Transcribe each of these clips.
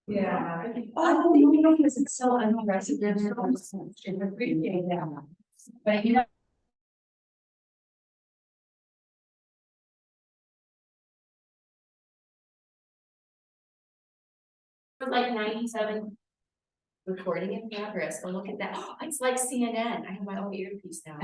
Yeah. Oh, you know, because it's so unprecedented. And appreciate that. But you know. For like 97 recording in progress. So look at that. Oh, it's like CNN. I have my own earpiece now.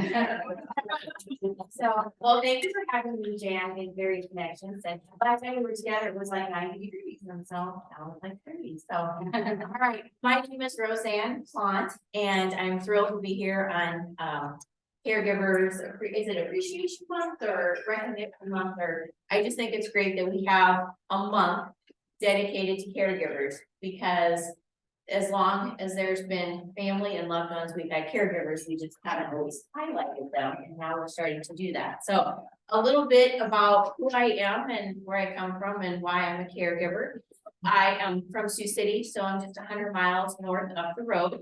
So, well, thank you for having me, Jan, in Various Connections. And by the time we were together, it was like 90 degrees. And so now it's like 30. So, all right. My name is Roseanne Plant, and I'm thrilled to be here on Caregivers. Is it Appreciation Month or Recognition Month? Or I just think it's great that we have a month dedicated to caregivers, because as long as there's been family and loved ones, we've had caregivers, we just haven't always highlighted them, and now we're starting to do that. So a little bit about who I am and where I come from and why I'm a caregiver. I am from Sioux City, so I'm just 100 miles north up the road,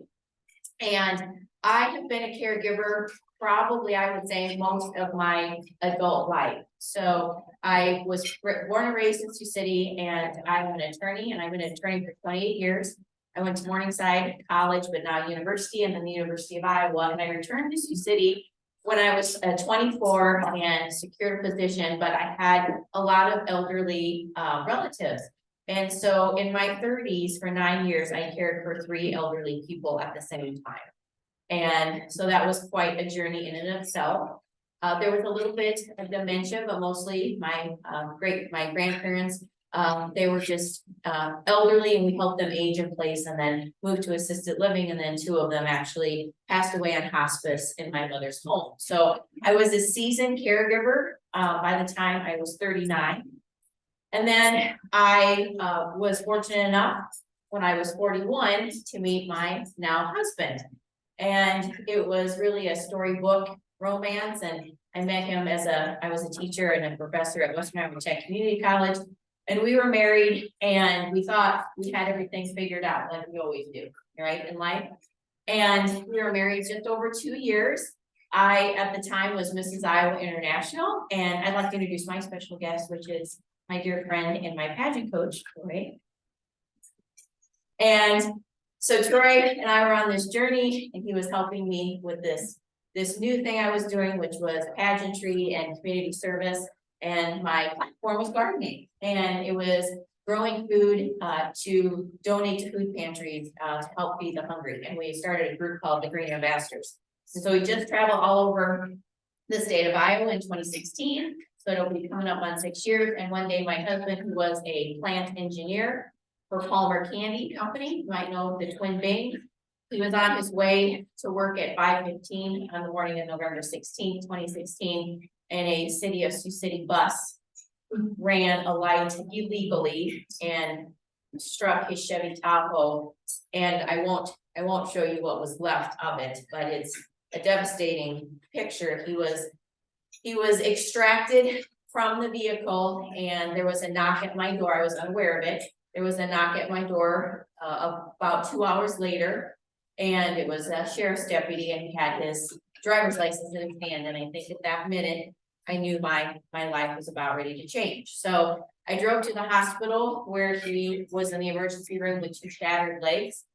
and I have been a caregiver probably, I would say, most of my adult life. So I was born and raised in Sioux City, and I'm an attorney, and I've been an attorney for 28 years. I went to Morningside College, but now university, and then the University of Iowa, and I returned to Sioux City when I was 24 and secured a position, but I had a lot of elderly relatives. And so in my 30s, for 9 years, I cared for 3 elderly people at the same time. And so that was quite a journey in and of itself. There was a little bit of dementia, but mostly my grandparents, they were just elderly, and we helped them age in place and then moved to assisted living. And then 2 of them actually passed away on hospice in my mother's home. So I was a seasoned caregiver by the time I was 39. And then I was fortunate enough when I was 41 to meet my now husband. And it was really a storybook romance. And I met him as I was a teacher and a professor at Western Iowa Tech Community College. And we were married, and we thought we had everything figured out, like we always do, right, in life. And we were married just over 2 years. I, at the time, was Mrs. Iowa International. And I'd like to introduce my special guest, which is my dear friend and my pageant coach, Troy. And so Troy and I were on this journey, and he was helping me with this new thing I was doing, which was pageantry and community service. And my platform was gardening, and it was growing food to donate to food pantries to help feed the hungry. And we started a group called the Green Ambassadors. And so we just traveled all over the state of Iowa in 2016. So it'll be coming up on 6 years. And one day my husband, who was a plant engineer for Palmer Candy Company, you might know the Twin Bing, he was on his way to work at 5:15 on the morning of November 16, 2016, and a city of Sioux City bus ran a light illegally and struck his Chevy Tahoe. And I won't show you what was left of it, but it's a devastating picture. He was extracted from the vehicle, and there was a knock at my door. I was unaware of it. There was a knock at my door about 2 hours later, and it was a sheriff's deputy, and he had his driver's license in his hand. And I think at that minute, I knew my life was about ready to change. So I drove to the hospital, where he was in the emergency room with 2 shattered legs.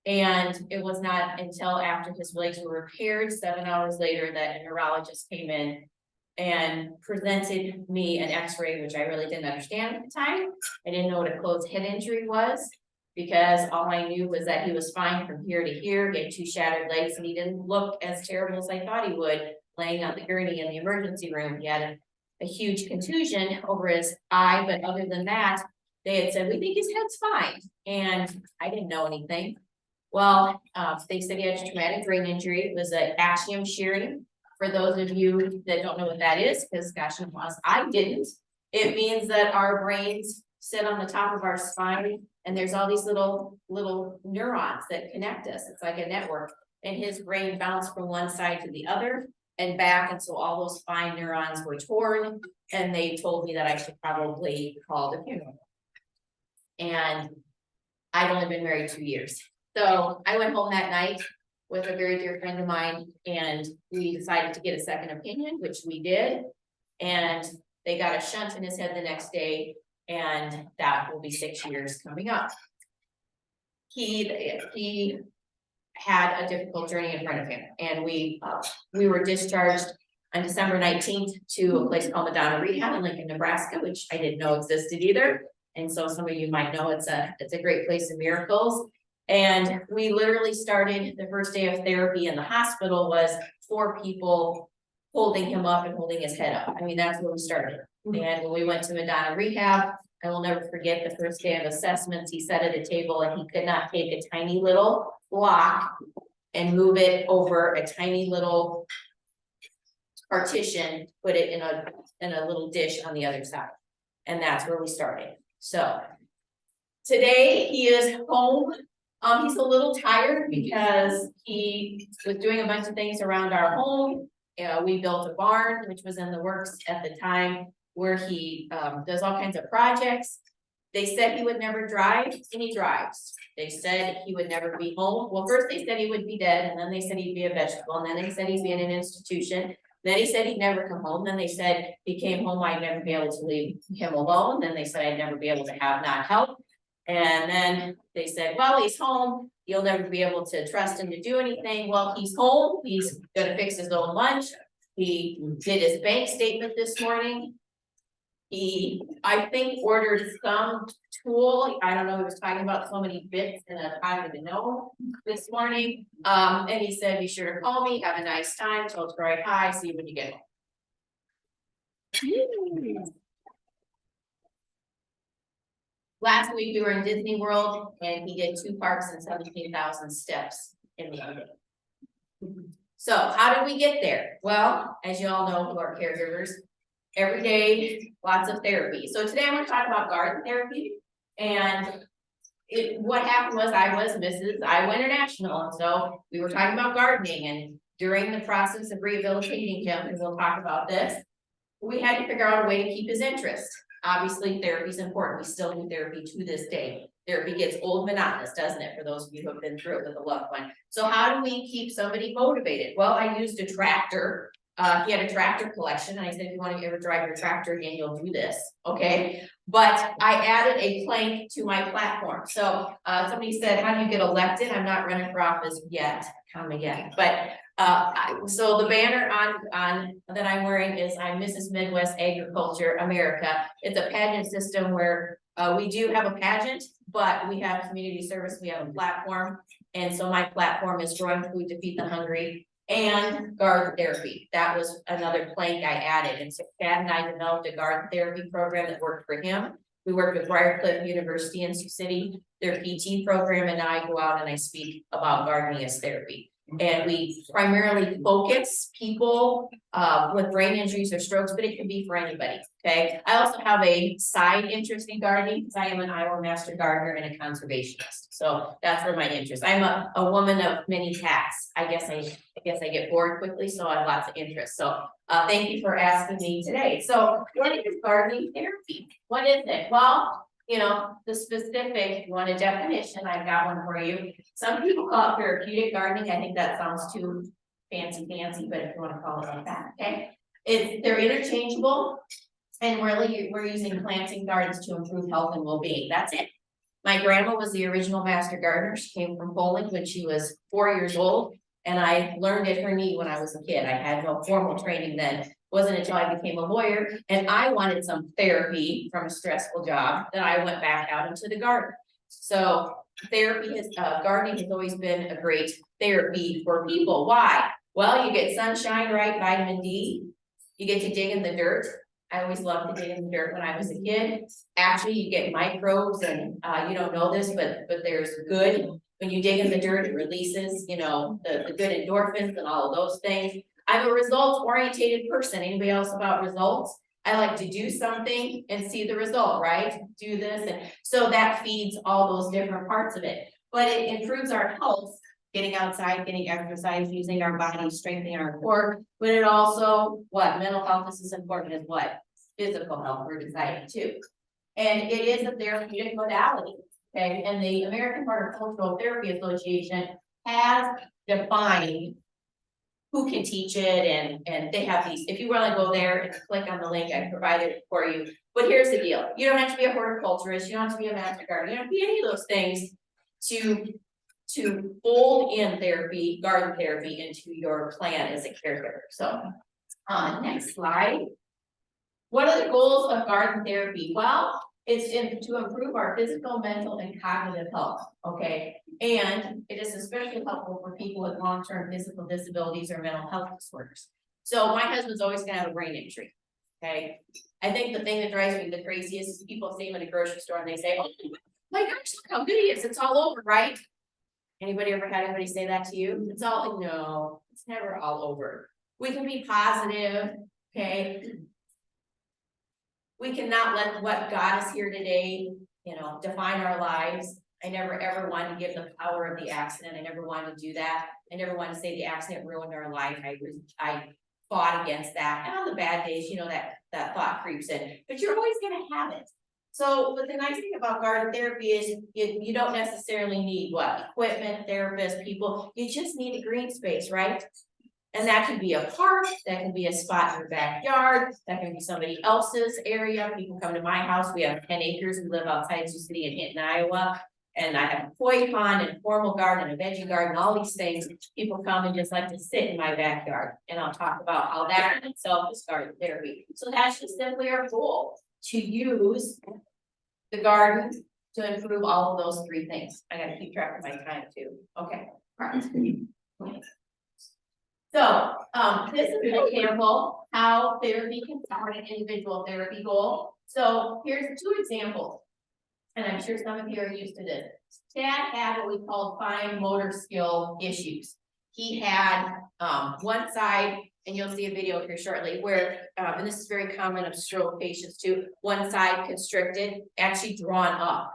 And it was not until after his legs were repaired 7 hours later that a neurologist came in and presented me an x-ray, which I really didn't understand at the time. I didn't know what a closed head injury was, because all I knew was that he was fine from here to here. He had 2 shattered legs, and he didn't look as terrible as I thought he would, laying on the gurney in the emergency room. He had a huge contusion over his eye, but other than that, they had said, we think his head's fine. And I didn't know anything. Well, they said he had a traumatic brain injury. It was an axiom shearing. For those of you that don't know what that is, because gosh, I didn't. It means that our brains sit on the top of our spine, and there's all these little neurons that connect us. It's like a network. And his brain bounced from one side to the other and back, and so all those fine neurons were torn. And they told me that I should probably call the funeral. And I'd only been married 2 years. So I went home that night with a very dear friend of mine, and we decided to get a second opinion, which we did. And they got a shunt in his head the next day, and that will be 6 years coming up. He had a difficult journey in front of him, and we were discharged on December 19th to a place called Madonna Rehab in Lincoln, Nebraska, which I didn't know existed either. And so some of you might know it's a great place of miracles. And we literally started the first day of therapy in the hospital was 4 people holding him up and holding his head up. I mean, that's where we started. And when we went to Madonna Rehab, I will never forget the first day of assessments. He sat at a table and he could not take a tiny little block and move it over a tiny little partition, put it in a little dish on the other side. And that's where we started. So today he is home. He's a little tired because he was doing a bunch of things around our home. We built a barn, which was in the works at the time, where he does all kinds of projects. They said he would never drive, and he drives. They said he would never be home. Well, first they said he would be dead, and then they said he'd be a vegetable, and then they said he'd be in an institution. Then he said he'd never come home. Then they said he came home, I'd never be able to leave him alone. Then they said I'd never be able to have not help. And then they said, well, he's home. You'll never be able to trust him to do anything. Well, he's home. He's gonna fix his own lunch. He did his bank statement this morning. He, I think, ordered some tool. I don't know, he was talking about so many bits and I don't even know this morning. And he said, be sure to call me, have a nice time, told Troy hi, see you when you get home. Last week we were in Disney World and he did 2 parks and 17,000 steps in the day. So how did we get there? Well, as you all know who are caregivers, every day, lots of therapy. So today I'm going to talk about garden therapy. And what happened was I was Mrs. Iowa International. And so we were talking about gardening, and during the process of rehabilitating him, and we'll talk about this, we had to figure out a way to keep his interest. Obviously, therapy is important. We still do therapy to this day. Therapy gets old, monotonous, doesn't it? For those of you who have been through it with a loved one. So how do we keep somebody motivated? Well, I used a tractor. He had a tractor collection, and I said, if you want to ever drive your tractor again, you'll do this, okay? But I added a plank to my platform. So somebody said, how do you get elected? I'm not running for office yet, but so the banner on that I'm wearing is I'm Mrs. Midwest Agriculture America. It's a pageant system where we do have a pageant, but we have community service, we have a platform. And so my platform is growing food to feed the hungry and garden therapy. That was another plank I added. And so Chad and I developed a garden therapy program that worked for him. We worked with Briarcliff University in Sioux City, their PT program, and now I go out and I speak about gardening as therapy. And we primarily focus people with brain injuries or strokes, but it can be for anybody, okay? I also have a side interest in gardening because I am an Iowa Master Gardener and a conservationist. So that's where my interest. I'm a woman of many hats. I guess I get bored quickly, so I have lots of interest. So thank you for asking me today. So what is gardening therapy? What is it? Well, you know, the specific, you want a definition, I've got one for you. Some people call it therapeutic gardening. I think that sounds too fancy, but if you want to call it like that, okay? They're interchangeable, and really we're using planting gardens to improve health and well-being. That's it. My grandma was the original master gardener. She came from Poland when she was 4 years old, and I learned at her knee when I was a kid. I had no formal training then. Wasn't until I became a lawyer and I wanted some therapy from a stressful job that I went back out into the garden. So therapy is gardening has always been a great therapy for people. Why? Well, you get sunshine, right? Vitamin D. You get to dig in the dirt. I always loved to dig in the dirt when I was a kid. Actually, you get microbes, and you don't know this, but there's good. When you dig in the dirt, it releases, you know, the good endorphins and all of those things. I'm a results-oriented person. Anybody else about results? I like to do something and see the result, right? Do this, and so that feeds all those different parts of it. But it improves our health, getting outside, getting exercise, using our body, strengthening our core. But it also, what mental health is as important as what physical health we're deciding too. And it is a therapeutic modality. Okay, and the American Horticultural Therapy Association has defined who can teach it, and they have these, if you want to go there and click on the link I provided for you, But here's the deal, you don't have to be a horticulturist, you don't have to be a master gardener, you don't have to be any of those things to fold in therapy, garden therapy into your plan as a caregiver. So, next slide. What are the goals of garden therapy? Well, it's to improve our physical, mental, and cognitive health, okay? And it is especially helpful for people with long-term physical disabilities or mental health disorders. So my husband's always gonna have a brain injury, okay? I think the thing that drives me the craziest is people see him in a grocery store and they say, oh my gosh, look how good he is, it's all over, right? Anybody ever had anybody say that to you? It's all, no, it's never all over. We can be positive, okay? We cannot let what got us here today, you know, define our lives. I never ever wanted to give the power of the accident. I never wanted to do that. I never wanted to say the accident ruined our life. I fought against that. And on the bad days, you know, that thought creeps in, but you're always gonna have it. So, but the nice thing about garden therapy is you don't necessarily need what? Equipment, therapists, people, you just need a green space, right? And that could be a park, that can be a spot in your backyard, that can be somebody else's area. People come to my house, we have 10 acres, we live outside Sioux City in Hinton, Iowa. And I have a koi pond and formal garden and a veggie garden, all these things. People come and just like to sit in my backyard. And I'll talk about how that in itself is garden therapy. So that's just simply our goal, to use the garden to improve all of those three things. I gotta keep track of my time too. Okay. So, this is an example how therapy can support an individual therapy goal. So here's two examples. And I'm sure some of you are used to this. Dad had what we call fine motor skill issues. He had one side, and you'll see a video here shortly, where, and this is very common of stroke patients too, one side constricted, actually drawn up,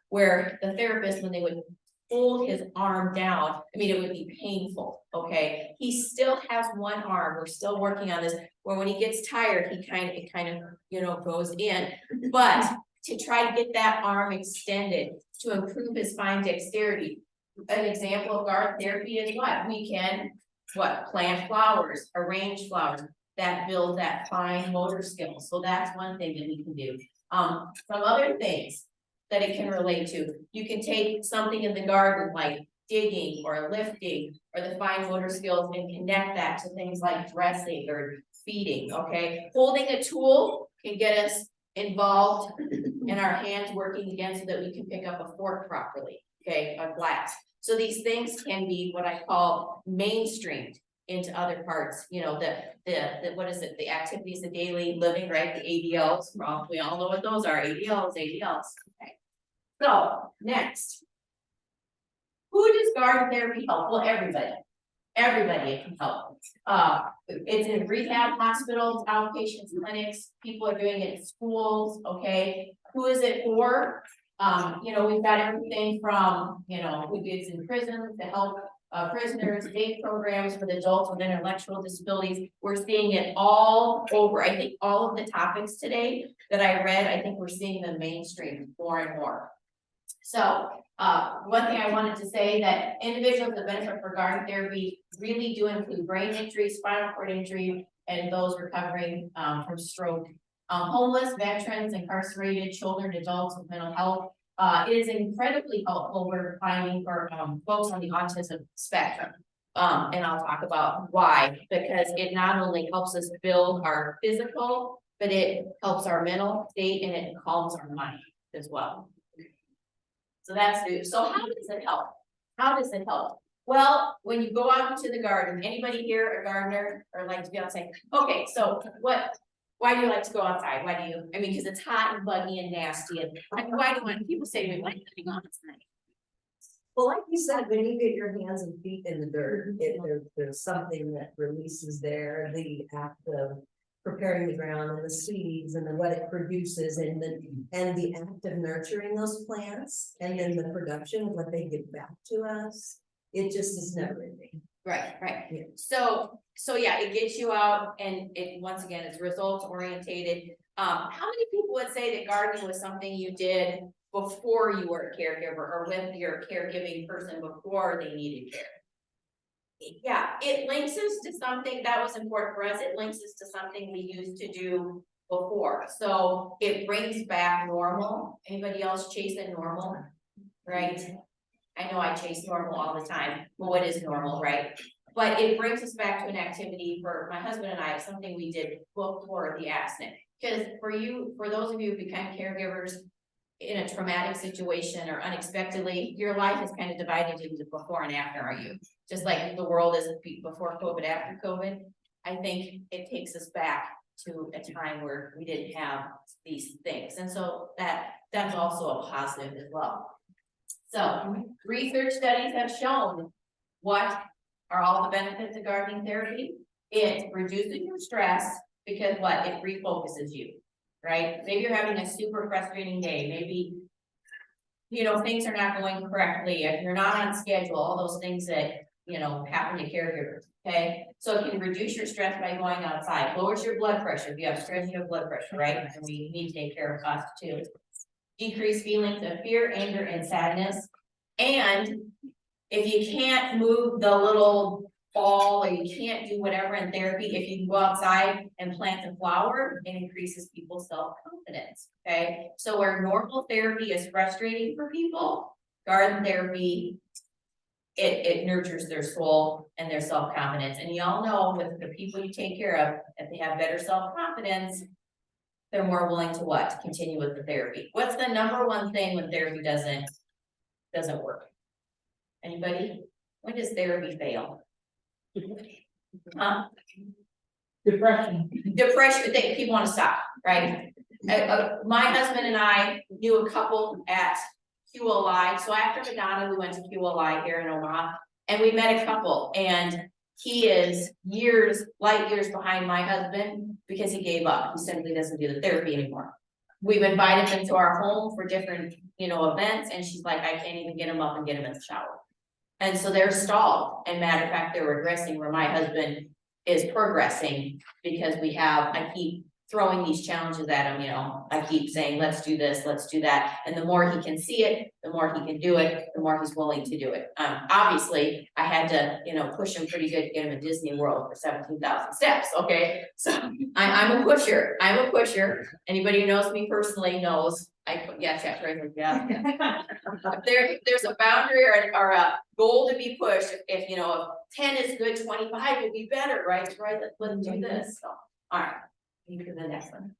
where the therapist, when they would hold his arm down, I mean, it would be painful, okay? He still has one arm, we're still working on this, where when he gets tired, it kind of, you know, goes in, but to try to get that arm extended to improve his fine dexterity. An example of garden therapy is what? We can, plant flowers, arrange flowers, that build that fine motor skill. So that's one thing that we can do. Some other things that it can relate to, you can take something in the garden like digging or lifting or the fine motor skills and connect that to things like dressing or feeding, okay? Holding a tool can get us involved in our hands working again so that we can pick up a fork properly, okay, a glass. So these things can be what I call mainstreamed into other parts, you know, the what is it, the activities of daily living, right, the ADLs, we all know what those are, ADLs, okay. So, next, who does garden therapy help? Well, everybody it can help. It's in rehab hospitals, outpatient clinics, people are doing it in schools, okay? Who is it for? You know, we've got everything from, you know, it's in prisons to help prisoners, day programs for the adults with intellectual disabilities. We're seeing it all over. I think all of the topics today that I read, I think we're seeing them mainstream more and more. So, one thing I wanted to say that individuals that benefit from garden therapy really do include brain injury, spinal cord injury, and those recovering from stroke. Homeless, veterans, incarcerated, children, adults with mental health. It is incredibly helpful we're finding for folks on the autism spectrum. And I'll talk about why, because it not only helps us build our physical, but it helps our mental state and it calms our mind as well. So that's new. So how does it help? How does it help? Well, when you go out into the garden, anybody here a gardener or like to be outside? Okay, so why do you like to go outside? Why do you, I mean, because it's hot and buggy and nasty, and why do when people say to me, why do you go outside? Well, like you said, when you get your hands and feet in the dirt, there's something that releases there, the act of preparing the ground and the seeds and then what it produces and the act of nurturing those plants and then the production of what they give back to us. It just is never ending. Right. Yeah. So yeah, it gets you out and it, once again, it's results orientated. How many people would say that gardening was something you did before you were a caregiver or with your caregiving person before they needed care? Yeah, it links us to something that was important for us. It links us to something we used to do before. So it brings back normal. Anybody else chasing normal? Right? I know I chase normal all the time. Well, what is normal, right? But it brings us back to an activity for my husband and I, something we did before the accident. Because for those of you who become caregivers in a traumatic situation or unexpectedly, your life is kind of divided into before and after, are you? Just like the world is before COVID, after COVID. I think it takes us back to a time where we didn't have these things. And so that's also a positive as well. So research studies have shown what are all the benefits of gardening therapy. It reduces your stress because what? It refocuses you, right? Maybe you're having a super frustrating day. Maybe, you know, things are not going correctly. If you're not on schedule, all those things that, you know, happen to caregivers, okay? So it can reduce your stress by going outside, lowers your blood pressure. If you have stress, you have blood pressure, right? And we need to take care of us too. Decrease feelings of fear, anger, and sadness. And if you can't move the little ball or you can't do whatever in therapy, if you can go outside and plant a flower, it increases people's self-confidence, okay? So where normal therapy is frustrating for people, garden therapy, it nurtures their soul and their self-confidence. And y'all know with the people you take care of, if they have better self-confidence, they're more willing to what? Continue with the therapy. What's the number one thing when therapy doesn't work? Anybody? When does therapy fail? Huh? Depression. Depression, people want to stop, right? My husband and I knew a couple at QLI. So after Madonna, we went to QLI here in Omaha and we met a couple, and he is light years behind my husband because he gave up. He simply doesn't do the therapy anymore. We've invited him to our home for different, you know, events, and she's like, I can't even get him up and get him in the shower. And so they're stalled. And matter of fact, they're regressing where my husband is progressing because I keep throwing these challenges at him, you know, I keep saying, let's do this, let's do that. And the more he can see it, the more he can do it, the more he's willing to do it. Obviously I had to, you know, push him pretty good to get him a Disney World for 17,000 steps. Okay. So I'm a pusher. I'm a pusher. Anybody who knows me personally knows check right here. Yeah. There's a boundary or a goal to be pushed. If you know, if 10 is good, 25 would be better, right? Right. Let's do this. So, all right. To the next one.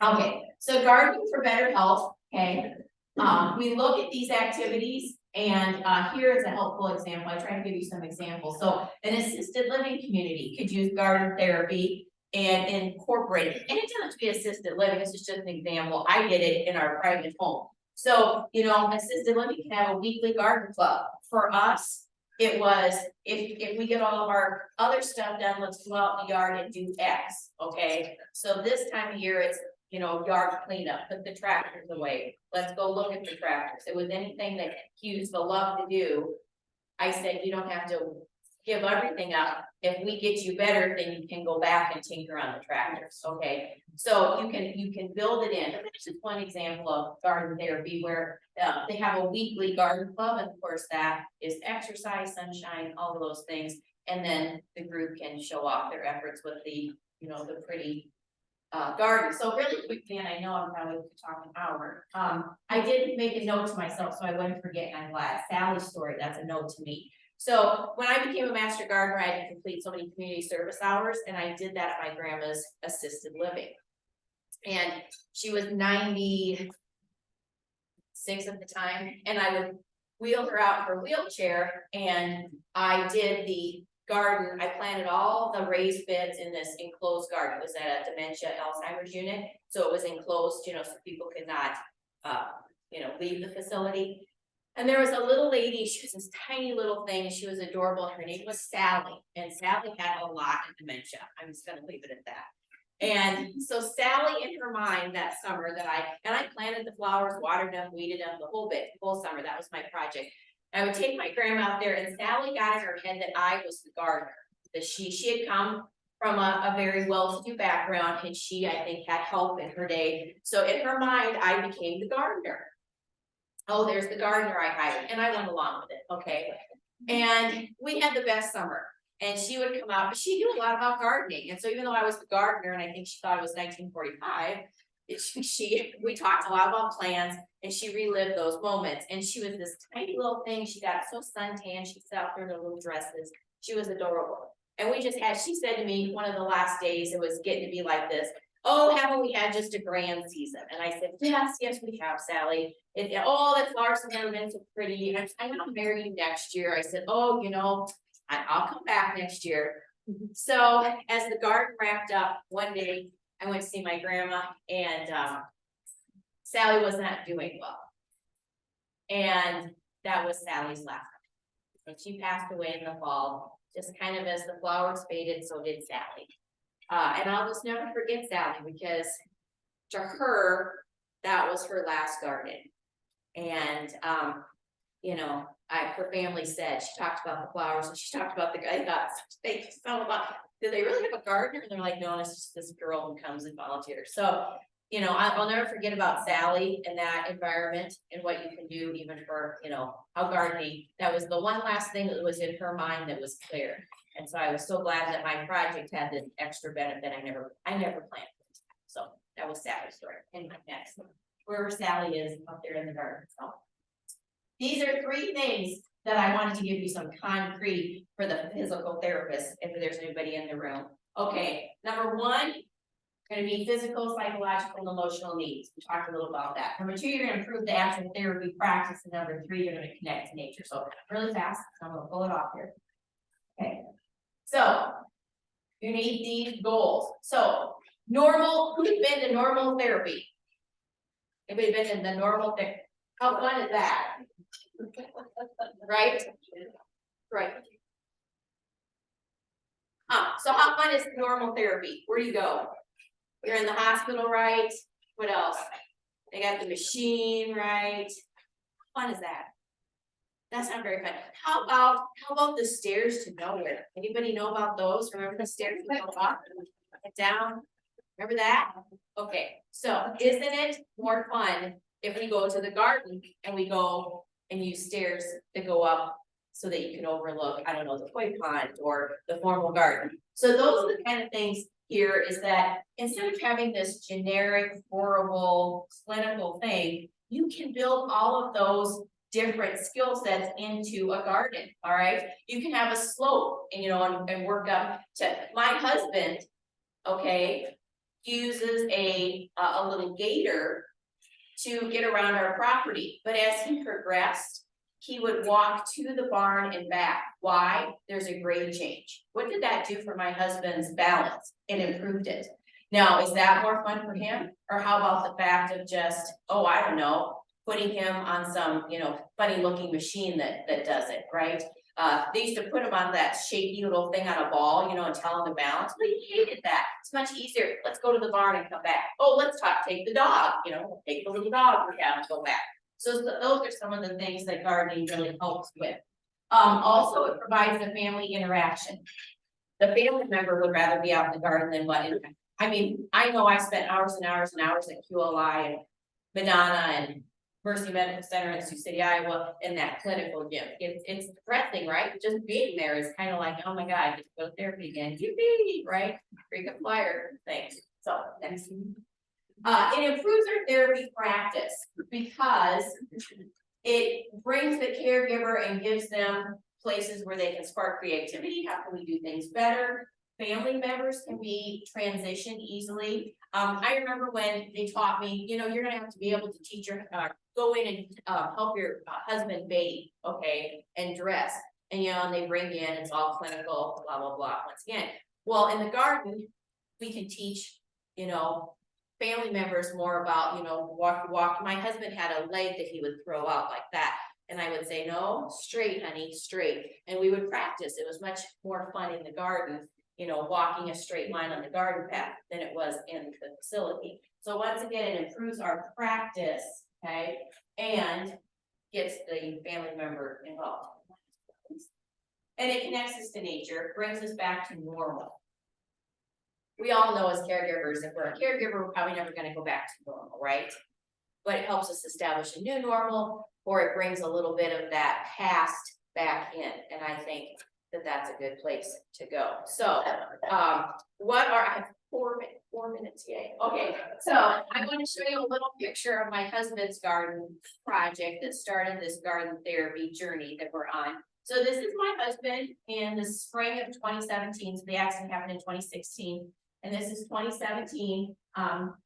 Okay, so gardening for better health. Okay, we look at these activities, and here is a helpful example. I try to give you some examples. So, an assisted living community could use garden therapy and incorporate it. And it doesn't have to be assisted living. This is just an example. I did it in our private home. So, you know, assisted living can have a weekly garden club. For us, it was, if we get all of our other stuff done, let's go out in the yard and do X, okay? So this time of year, it's, you know, yard cleanup, put the tractors away. Let's go look at the tractors. It was anything that he used to love to do. I said, you don't have to give everything up. If we get you better, then you can go back and tinker on the tractors, okay? So you can build it in. This is one example of garden therapy where they have a weekly garden club, and of course that is exercise, sunshine, all of those things. And then the group can show off their efforts with the, you know, the pretty garden. So really quick, Dan, I know I'm probably talking an hour. I did make a note to myself so I wouldn't forget, and I'm glad. Sally's story, that's a note to me. So when I became a master gardener, I had to complete so many community service hours, and I did that at my grandma's assisted living. And she was 96 at the time, and I would wheel her out in her wheelchair, and I did the garden. I planted all the raised beds in this enclosed garden. It was at a dementia Alzheimer's unit, so it was enclosed, you know, so people could not, you know, leave the facility. And there was a little lady, she was this tiny little thing, she was adorable, her name was Sally, and Sally had a lot of dementia. I'm just gonna leave it at that. And so Sally, in her mind that summer I planted the flowers, watered them, weeded them, the whole summer, that was my project. I would take my grandma out there, and Sally got in her head that I was the gardener, that she had come from a very well-to-do background, and she, I think, had help in her day. So in her mind, I became the gardener. Oh, there's the gardener I hired, and I went along with it, okay? And we had the best summer. And she would come out, but she knew a lot about gardening, and so even though I was the gardener, and I think she thought it was 1945. We talked a lot about plants, and she relived those moments, and she was this tiny little thing, she got so suntan, she sat out there in her little dresses, she was adorable. And she said to me, one of the last days, it was getting to be like this, oh, haven't we had just a grand season? And I said, yes, we have, Sally. Oh, the flowers have never been so pretty, and I'm gonna marry you next year. I said, oh, I'll come back next year. So as the garden wrapped up, one day I went to see my grandma, and Sally was not doing well. And that was Sally's last. And she passed away in the fall, just kind of as the flowers faded, so did Sally. And I'll just never forget Sally, because to her, that was her last garden. And her family said, she talked about the flowers, and she talked about the guy. They felt about, do they really have a gardener? And they're like, no, it's just this girl who comes and volunteers. So, I'll never forget about Sally and that environment, and what you can do even for, how gardening, that was the one last thing that was in her mind that was clear. And so I was so glad that my project had this extra benefit I never planned. So that was Sally's story. And next, wherever Sally is up there in the garden. So these are 3 things that I wanted to give you some concrete for the physical therapist, if there's anybody in the room. Okay, number 1, gonna be physical, psychological, and emotional needs. We talked a little about that. Number 2, you're gonna improve the actual therapy practice, and number 3, you're gonna connect to nature. So really fast, I'm gonna pull it off here. Okay, so you need these goals. So who's been to normal therapy? Anybody been in the normal thing? How fun is that? Right? So how fun is normal therapy? Where do you go? You're in the hospital, right? What else? They got the machine, right? How fun is that? That's not very fun. How about the stairs to nowhere? Anybody know about those? Remember the stairs to go up and down? Remember that? Okay, so isn't it more fun if we go to the garden and we go and use stairs to go up so that you can overlook, I don't know, the koi pond or the formal garden? So those are the kind of things here, is that instead of having this generic, horrible, clinical thing, you can build all of those different skill sets into a garden. All right, you can have a slope and work up to, my husband, okay, uses a little gator to get around our property, but as he progressed, he would walk to the barn and back. Why? There's a grade change. What did that do for my husband's balance? It improved it. Now, is that more fun for him? Or how about the fact of just, oh, I don't know, putting him on some, funny looking machine that does it, right? They used to put him on that shaky little thing on a ball, and tell him to balance, but he hated that. It's much easier. Let's go to the barn and come back. Oh, let's take the dog, take the little dog we have and go back. So those are some of the things that gardening really helps with. Also, it provides a family interaction. The family member would rather be out in the garden than what, I mean, I know I spent hours and hours and hours at QLI and Madonna and Mercy Medical Center in Sioux City, Iowa, in that clinical gym. It's depressing, right? Just being there is kind of like, oh my God, I get to go to therapy again. Yippee, right? Freaking flyer things. So next. It improves our therapy practice because it brings the caregiver and gives them places where they can spark creativity. How can we do things better? Family members can be transitioned easily. I remember when they taught me, you're gonna have to be able to teach your, go in and help your husband bathe, okay, and dress. And and they bring you in, it's all clinical, blah, blah, blah, once again. Well, in the garden, we can teach, family members more about, walk. My husband had a leg that he would throw out like that. And I would say, no, straight, honey, straight. And we would practice. It was much more fun in the garden, walking a straight line on the garden path than it was in the facility. So once again, it improves our practice, okay, and gets the family member involved. And it connects us to nature, brings us back to normal. We all know as caregivers, if we're a caregiver, we're probably never going to go back to normal, right? But it helps us establish a new normal, or it brings a little bit of that past back in. And I think that that's a good place to go. So, what are, I have 4 minutes, yay. Okay, so I want to show you a little picture of my husband's garden project that started this garden therapy journey that we're on. So this is my husband in the spring of 2017, so the accident happened in 2016. And this is 2017.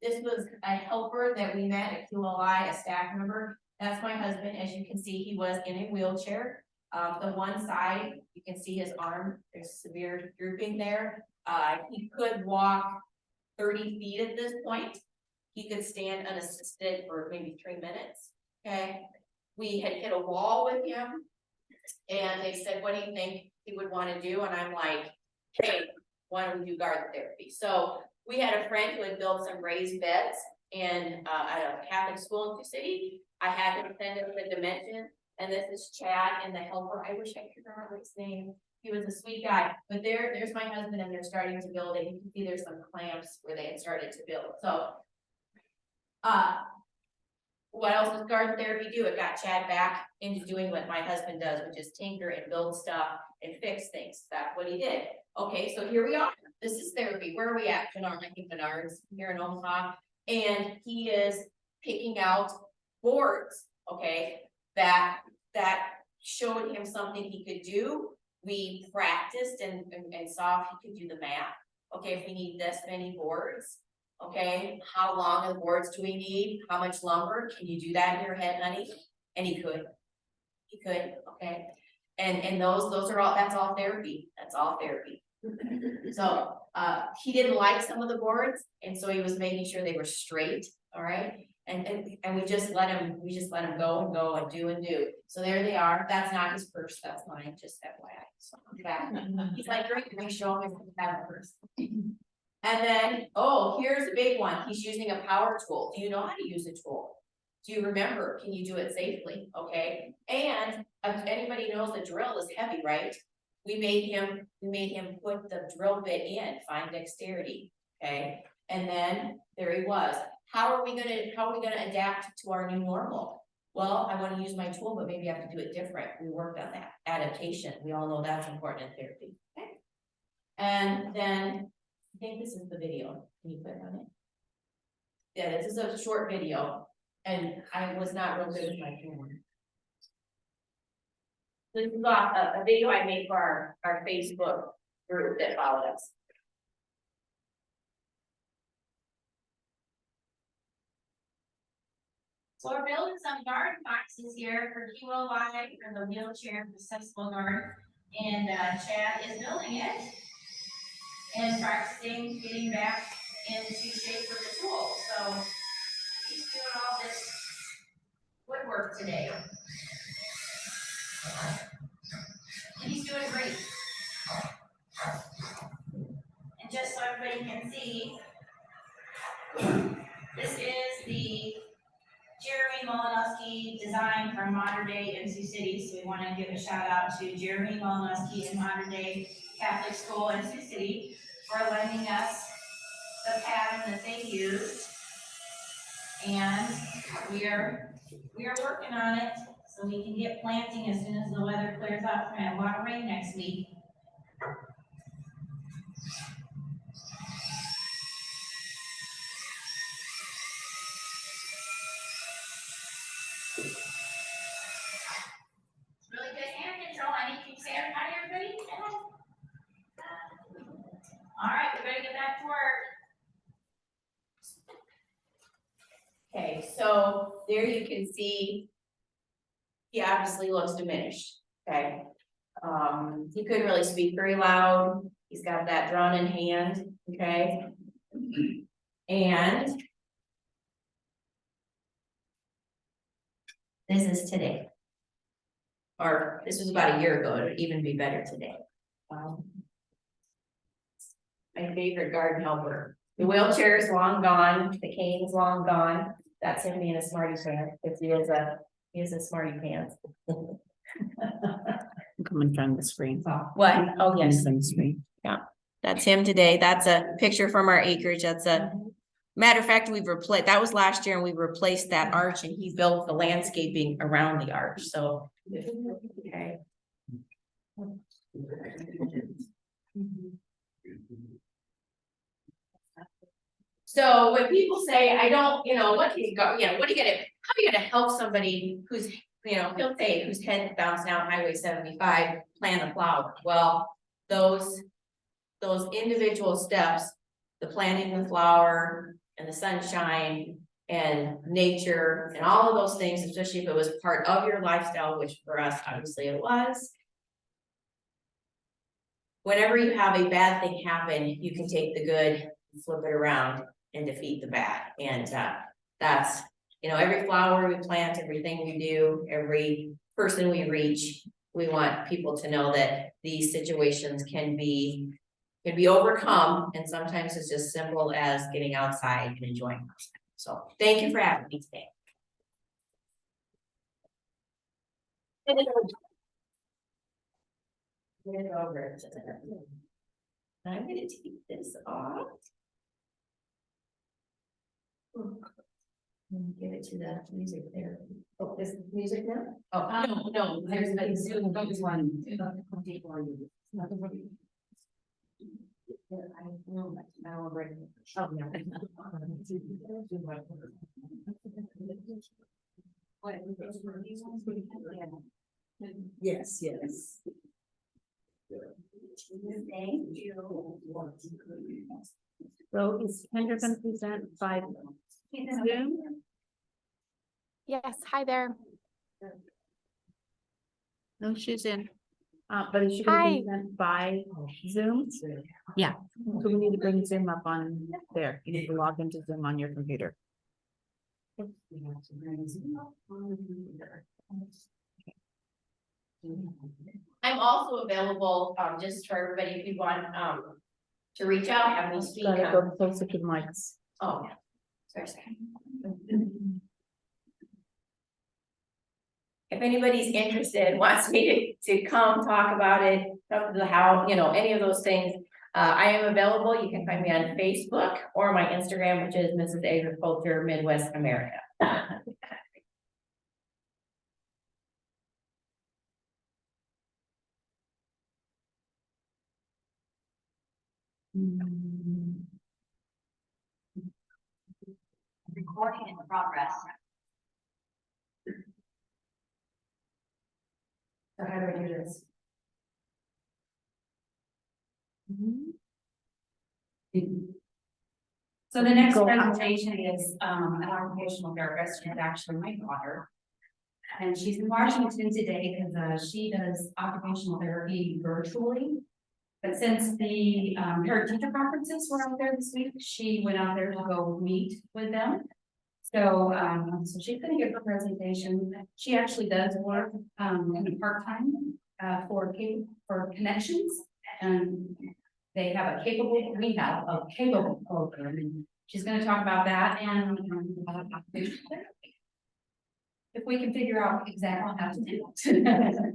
This was a helper that we met at QLI, a staff member. That's my husband. As you can see, he was in a wheelchair. The one side, you can see his arm, there's severe drooping there. He could walk 30 feet at this point. He could stand unassisted for maybe 3 minutes, okay? We had hit a wall with him, and they said, what do you think he would want to do? And I'm like, hey, why don't we do garden therapy? So we had a friend who had built some raised beds at a Catholic school in Sioux City. I had him send him the dimension, and this is Chad and the helper. I wish I could remember his name. He was a sweet guy, but there's my husband, and they're starting to build it. You can see there's some clamps where they had started to build. So, what else does garden therapy do? It got Chad back into doing what my husband does, which is tinker and build stuff and fix things. That's what he did. Okay, so here we are. This is therapy. Where are we at? Menard, I think Menard's here in Omaha. And he is picking out boards, okay, that showed him something he could do. We practiced and saw if he could do the math. Okay, if we need this many boards, okay, how long of the boards do we need? How much lumber? Can you do that in your head, honey? And he could, okay. And those are all, that's all therapy. That's all therapy. So, he didn't like some of the boards, and so he was making sure they were straight, all right? And we just let him go and do. So there they are. That's not his purse, that's mine, just FYI. So back. He's like, great, can we show him if we have a purse? And then, oh, here's a big one. He's using a power tool. Do you know how to use a tool? Do you remember? Can you do it safely? Okay. And anybody knows the drill is heavy, right? We made him put the drill bit in, find dexterity. Okay. And then there he was. How are we gonna adapt to our new normal? Well, I want to use my tool, but maybe I have to do it different. We worked on that. Adaptation. We all know that's important in therapy. Okay. And then I think this is the video. Can you click on it? Yeah, this is a short video, and I was not real good with my camera. This is a video I made for our Facebook group that followed us. So we're building some garden boxes here for QLI for the wheelchair accessible garden, and Chad is building it and practicing getting back into shape with the tool. So he's doing all this woodwork today. And he's doing great. And just so everybody can see, this is the Jeremy Malinowski design from Modern Day in Sioux City. So we want to give a shout out to Jeremy Malinowski in Modern Day Catholic School in Sioux City for lending us the pattern that they used. And we are working on it so we can get planting as soon as the weather clears up. We're gonna have a lot of rain next week. It's really good hand control. I need you to say hi, everybody. All right, we're gonna get back to work. Okay, so there you can see he obviously looks diminished, okay? He couldn't really speak very loud. He's got that drawn in hand, okay? And this is today. Or this was about a year ago. It would even be better today. My favorite garden helper. The wheelchair is long gone. The cane is long gone. That's him being a smarty pants, because he is a smarty pants. Coming from the screen. What? Oh, yes. From the screen. That's him today. That's a picture from our acreage. That's a matter of fact, we've replaced, that was last year, and we replaced that arch, and he built the landscaping around the arch. So, okay. So when people say, I don't, what can you go, what are you gonna, how are you gonna help somebody who's, he'll say, whose head bounced down Highway 75, plant a flower? Well, those individual steps, the planting the flower and the sunshine and nature and all of those things, especially if it was part of your lifestyle, which for us, obviously it was. Whenever you have a bad thing happen, you can take the good, flip it around and defeat the bad. And that's, every flower we plant, everything we do, every person we reach, we want people to know that these situations can be overcome. And sometimes it's just simple as getting outside and enjoying outside. So thank you for having me today. I'm going to take this off. Give it to the music there. Oh, is the music now? Oh, no, there's a Zoom. There's one. Yes, yes. Thank you. So is Kendra going to present by Zoom? Yes, hi there. No, she's in. But is she going Hi. to present by Zoom? Yeah. So we need to bring Zoom up on there. You need to log into Zoom on your computer. I'm also available, just for everybody, if you want, to reach out, have me speak. Gotta go closer to the mics. Oh, yeah. Sorry. If anybody's interested, wants me to come talk about it, talk to the how, any of those things, I am available. You can find me on Facebook or my Instagram, which is Mrs. Agriculture Midwest America. Recording in progress. So how do I do this? So the next presentation is an occupational therapist, and actually my daughter. And she's in Washington today because she does occupational therapy virtually. But since the parent teacher conferences were out there this week, she went out there to go meet with them. So so she's gonna give her presentation. She actually does work in a part-time for Connections, and they have a capable program, and she's gonna talk about that and about occupational therapy. If we can figure out exactly how to do it.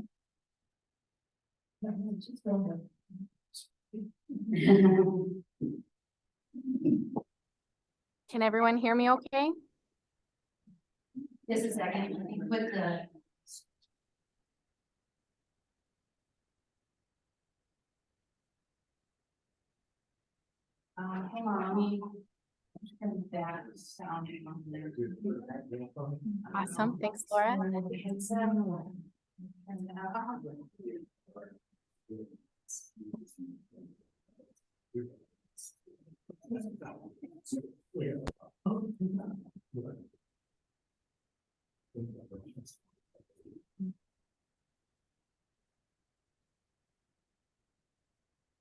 Can everyone hear me okay? This is second with the. Hang on, let me turn that sound on there. Awesome, thanks, Laura.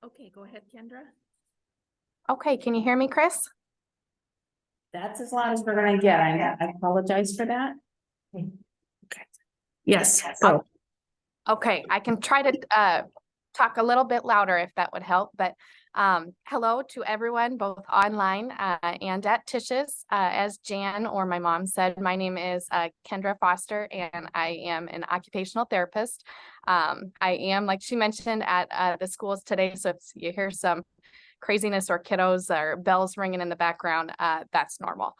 Okay, go ahead, Kendra. Okay, can you hear me, Chris? That's as loud as we're gonna get. I apologize for that. Okay. Yes, go. Okay, I can try to talk a little bit louder if that would help, but hello to everyone, both online and at Tish's. As Jan or my mom said, my name is Kendra Foster, and I am an occupational therapist. I am, like she mentioned, at the schools today, so if you hear some craziness or kiddos or bells ringing in the background, that's normal.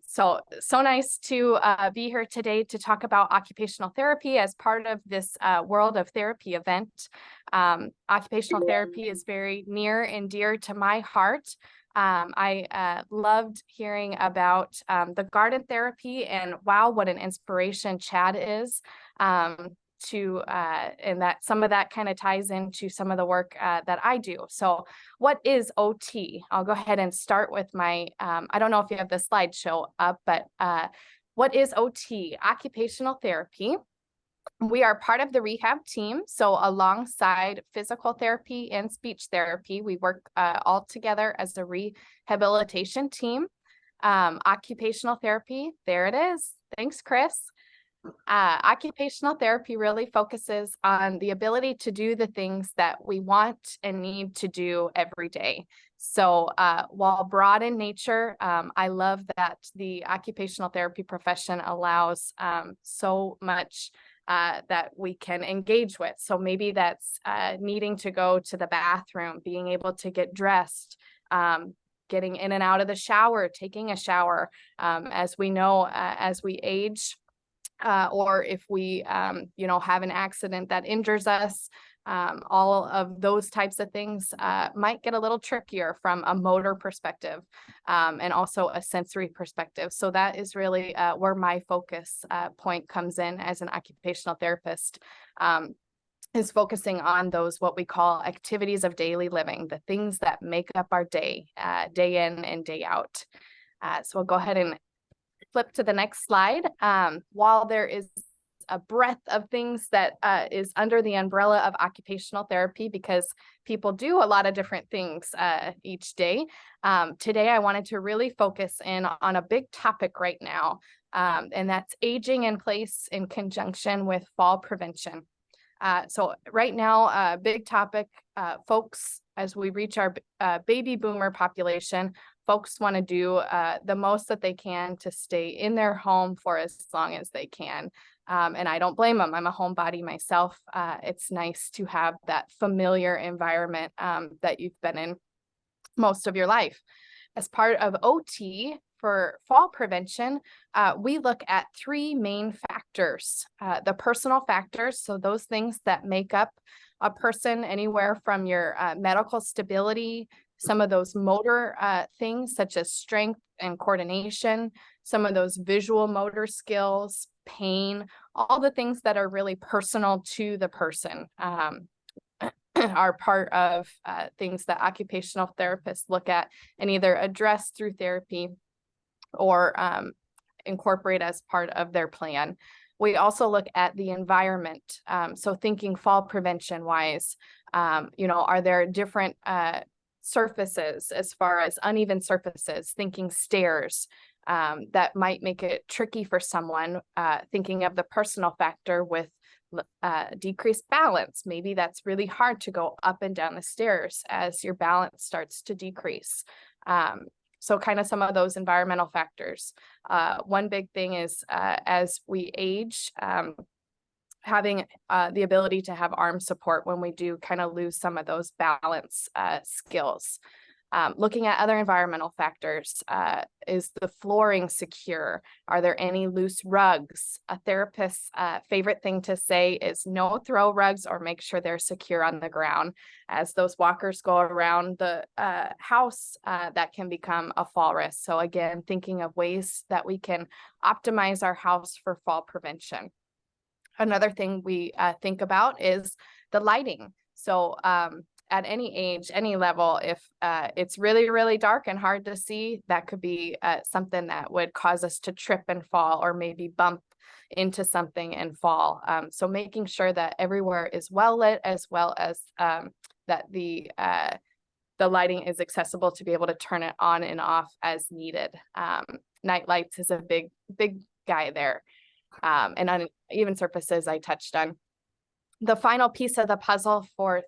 So nice to be here today to talk about occupational therapy as part of this World of Therapy event. Occupational therapy is very near and dear to my heart. I loved hearing about the garden therapy, and wow, what an inspiration Chad is. And that some of that kind of ties into some of the work that I do. So what is OT? I'll go ahead and start with my, I don't know if you have the slideshow up, but what is OT? Occupational therapy. We are part of the rehab team. So alongside physical therapy and speech therapy, we work all together as a rehabilitation team. Occupational therapy, there it is. Thanks, Chris. Occupational therapy really focuses on the ability to do the things that we want and need to do every day. So while broad in nature, I love that the occupational therapy profession allows so much that we can engage with. So maybe that's needing to go to the bathroom, being able to get dressed, getting in and out of the shower, taking a shower. As we know, as we age, or if we, have an accident that injures us, all of those types of things might get a little trickier from a motor perspective, and also a sensory perspective. So that is really where my focus point comes in as an occupational therapist, is focusing on those, what we call activities of daily living, the things that make up our day, day in and day out. So we'll go ahead and flip to the next slide. While there is a breadth of things that is under the umbrella of occupational therapy, because people do a lot of different things each day, today I wanted to really focus in on a big topic right now, and that's aging in place in conjunction with fall prevention. So right now, big topic, folks, as we reach our baby boomer population, folks want to do the most that they can to stay in their home for as long as they can. And I don't blame them. I'm a homebody myself. It's nice to have that familiar environment that you've been in most of your life. As part of OT for fall prevention, we look at three main factors. The personal factors, so those things that make up a person, anywhere from your medical stability, some of those motor things such as strength and coordination, some of those visual motor skills, pain, all the things that are really personal to the person are part of things that occupational therapists look at and either address through therapy or incorporate as part of their plan. We also look at the environment. So thinking fall prevention wise, are there different surfaces as far as uneven surfaces, thinking stairs that might make it tricky for someone, thinking of the personal factor with decreased balance. Maybe that's really hard to go up and down the stairs as your balance starts to decrease. So kind of some of those environmental factors. One big thing is as we age, having the ability to have arm support when we do kind of lose some of those balance skills. Looking at other environmental factors, is the flooring secure? Are there any loose rugs? A therapist's favorite thing to say is no throw rugs, or make sure they're secure on the ground. As those walkers go around the house, that can become a fall risk. So again, thinking of ways that we can optimize our house for fall prevention. Another thing we think about is the lighting. So at any age, any level, if it's really, really dark and hard to see, that could be something that would cause us to trip and fall, or maybe bump into something and fall. So making sure that everywhere is well lit, as well as that the lighting is accessible to be able to turn it on and off as needed. Night lights is a big guy there. And uneven surfaces I touched on. The final piece of the puzzle for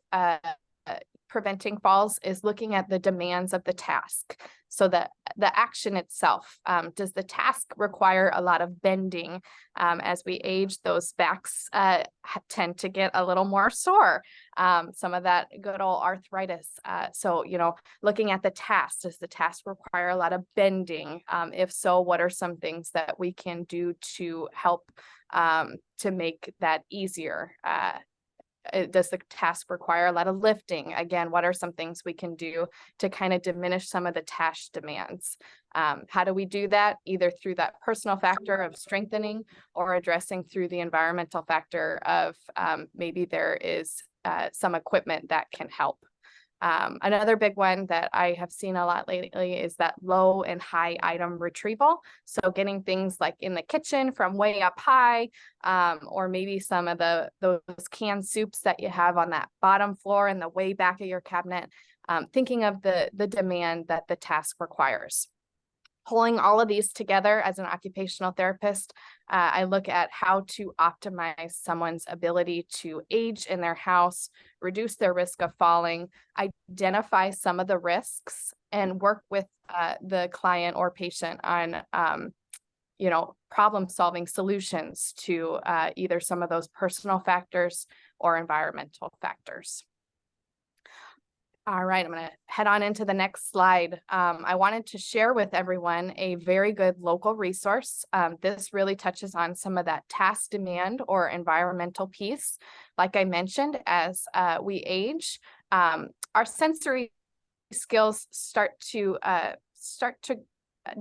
preventing falls is looking at the demands of the task. So the action itself, does the task require a lot of bending? As we age, those backs tend to get a little more sore. Some of that good old arthritis. So, you know, looking at the task, does the task require a lot of bending? If so, what are some things that we can do to help to make that easier? Does the task require a lot of lifting? Again, what are some things we can do to kind of diminish some of the task demands? How do we do that? Either through that personal factor of strengthening or addressing through the environmental factor of maybe there is some equipment that can help. Another big one that I have seen a lot lately is that low and high item retrieval. So getting things like in the kitchen from way up high, or maybe some of those canned soups that you have on that bottom floor in the way back of your cabinet, thinking of the demand that the task requires. Pulling all of these together as an occupational therapist, I look at how to optimize someone's ability to age in their house, reduce their risk of falling, identify some of the risks, and work with the client or patient on you know, problem-solving solutions to either some of those personal factors or environmental factors. All right, I'm going to head on into the next slide. I wanted to share with everyone a very good local resource. This really touches on some of that task demand or environmental piece. Like I mentioned, as we age, our sensory skills start to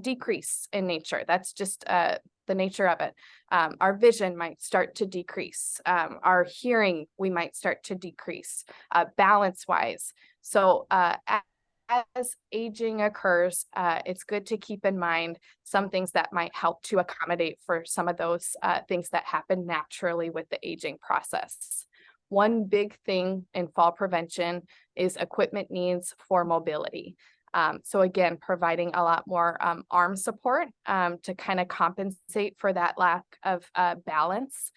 decrease in nature. That's just the nature of it. Our vision might start to decrease. Our hearing, we might start to decrease balance-wise. So as aging occurs, it's good to keep in mind some things that might help to accommodate for some of those things that happen naturally with the aging process. One big thing in fall prevention is equipment needs for mobility. So again, providing a lot more arm support to kind of compensate for that lack of balance,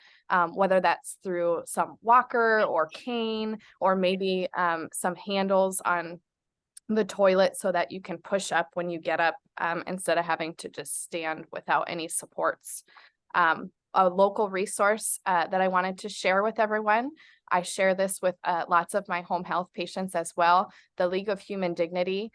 whether that's through some walker or cane, or maybe some handles on the toilet so that you can push up when you get up instead of having to just stand without any supports. A local resource that I wanted to share with everyone. I share this with lots of my home health patients as well. The League of Human Dignity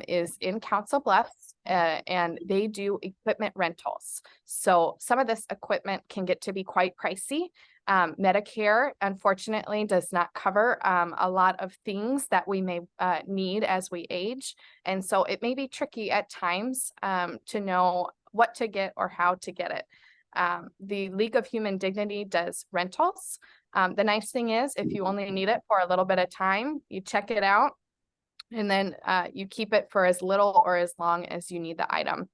is in Council Bluffs, and they do equipment rentals. So some of this equipment can get to be quite pricey. Medicare, unfortunately, does not cover a lot of things that we may need as we age. And so it may be tricky at times to know what to get or how to get it. The League of Human Dignity does rentals. The nice thing is, if you only need it for a little bit of time, you check it out, and then you keep it for as little or as long as you need the item.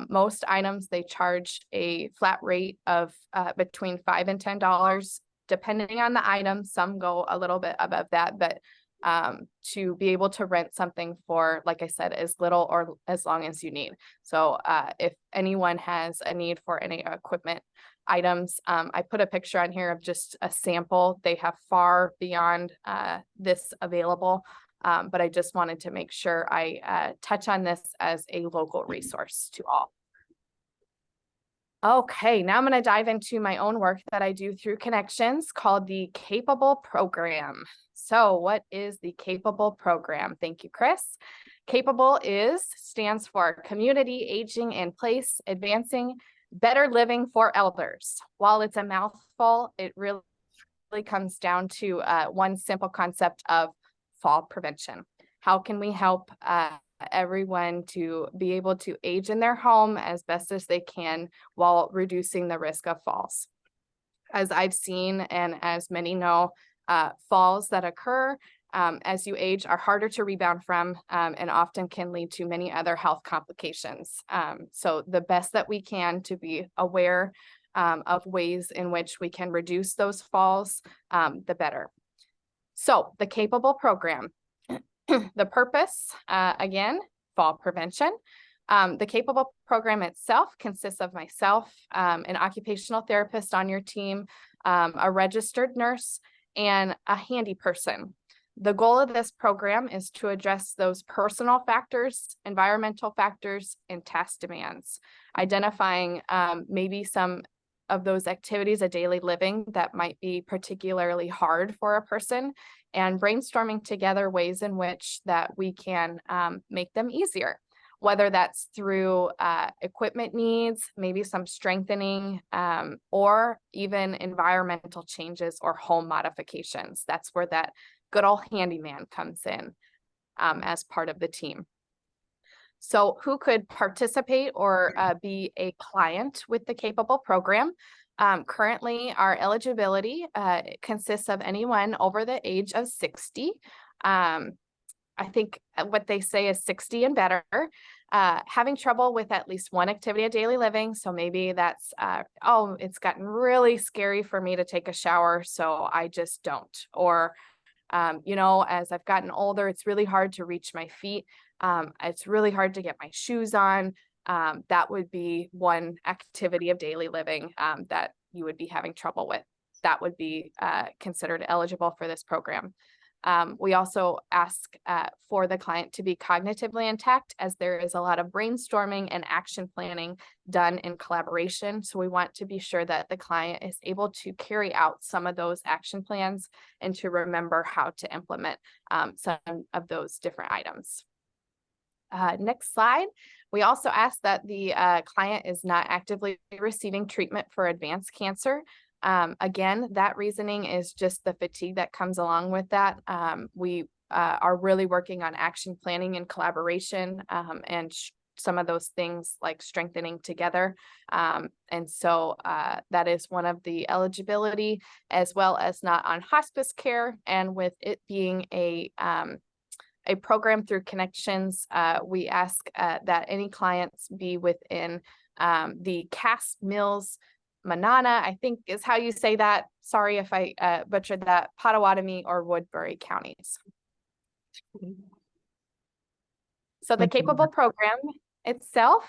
Most items, they charge a flat rate of between $5 and $10, depending on the item. Some go a little bit above that, but to be able to rent something for, like I said, as little or as long as you need. So if anyone has a need for any equipment items, I put a picture on here of just a sample. They have far beyond this available, but I just wanted to make sure I touch on this as a local resource to all. Okay, now I'm going to dive into my own work that I do through Connections called the Capable Program. So what is the Capable Program? Thank you, Chris. Capable stands for Community Aging in Place, Advancing Better Living for Elders. While it's a mouthful, it really comes down to one simple concept of fall prevention. How can we help everyone to be able to age in their home as best as they can while reducing the risk of falls? As I've seen, and as many know, falls that occur as you age are harder to rebound from and often can lead to many other health complications. So the best that we can to be aware of ways in which we can reduce those falls, the better. So the Capable Program, the purpose, again, fall prevention. The Capable Program itself consists of myself, an occupational therapist on your team, a registered nurse, and a handy person. The goal of this program is to address those personal factors, environmental factors, and task demands, identifying maybe some of those activities of daily living that might be particularly hard for a person, and brainstorming together ways in which that we can make them easier, whether that's through equipment needs, maybe some strengthening, or even environmental changes or home modifications. That's where that good old handyman comes in as part of the team. So who could participate or be a client with the Capable program? Currently, our eligibility consists of anyone over the age of 60. I think what they say is 60 and better, having trouble with at least one activity of daily living. So maybe that's, oh, it's gotten really scary for me to take a shower, so I just don't. Or you know, as I've gotten older, it's really hard to reach my feet. It's really hard to get my shoes on. That would be one activity of daily living that you would be having trouble with. That would be considered eligible for this program. We also ask for the client to be cognitively intact, as there is a lot of brainstorming and action planning done in collaboration. So we want to be sure that the client is able to carry out some of those action plans and to remember how to implement some of those different items. Next slide. We also ask that the client is not actively receiving treatment for advanced cancer. Again, that reasoning is just the fatigue that comes along with that. We are really working on action planning and collaboration, and some of those things like strengthening together. And so that is one of the eligibility, as well as not on hospice care. And with it being a program through Connections, we ask that any clients be within the Cass Mills, Manana, I think is how you say that. Sorry if I butchered that, Potawatomi or Woodbury counties. So the Capable program itself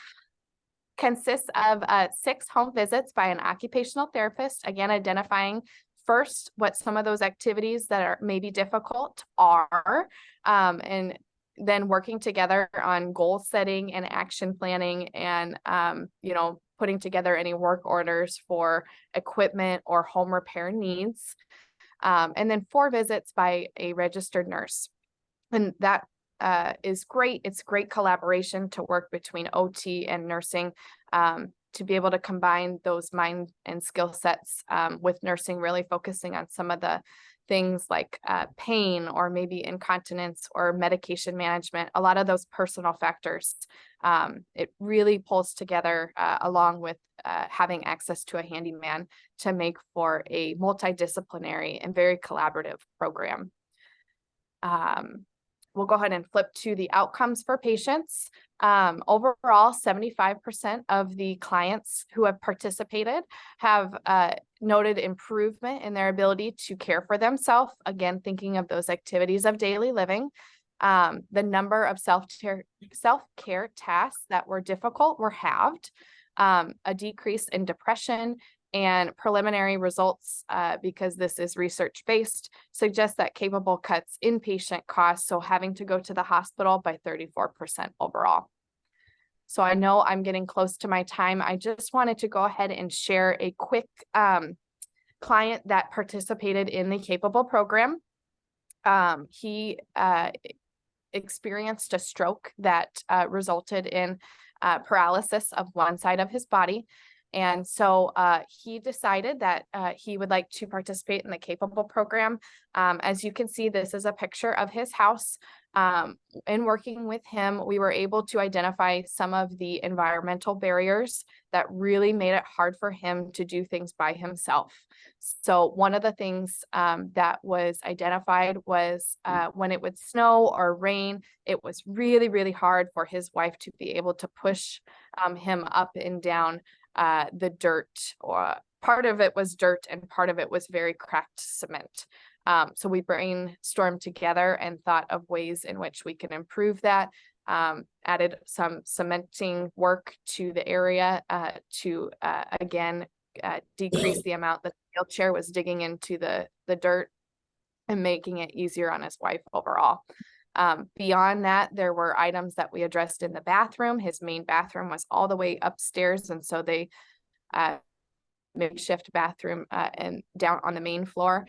consists of 6 home visits by an occupational therapist, again, identifying first what some of those activities that are maybe difficult are, and then working together on goal setting and action planning, and you know, putting together any work orders for equipment or home repair needs. And then 4 visits by a registered nurse. And that is great. It's great collaboration to work between OT and nursing, to be able to combine those mind and skill sets with nursing, really focusing on some of the things like pain or maybe incontinence or medication management, a lot of those personal factors. It really pulls together along with having access to a handyman to make for a multidisciplinary and very collaborative program. We'll go ahead and flip to the outcomes for patients. Overall, 75% of the clients who have participated have noted improvement in their ability to care for themselves. Again, thinking of those activities of daily living. The number of self-care tasks that were difficult were halved. A decrease in depression, and preliminary results, because this is research-based, suggest that Capable cuts inpatient costs, so having to go to the hospital, by 34% overall. So I know I'm getting close to my time. I just wanted to go ahead and share a quick client that participated in the Capable program. He experienced a stroke that resulted in paralysis of one side of his body. And so he decided that he would like to participate in the Capable program. As you can see, this is a picture of his house. In working with him, we were able to identify some of the environmental barriers that really made it hard for him to do things by himself. So one of the things that was identified was when it would snow or rain, it was really, really hard for his wife to be able to push him up and down the dirt, or part of it was dirt and part of it was very cracked cement. So we brainstormed together and thought of ways in which we can improve that, added some cementing work to the area to again decrease the amount that the wheelchair was digging into the dirt, and making it easier on his wife overall. Beyond that, there were items that we addressed in the bathroom. His main bathroom was all the way upstairs, and so they makeshift bathroom and down on the main floor.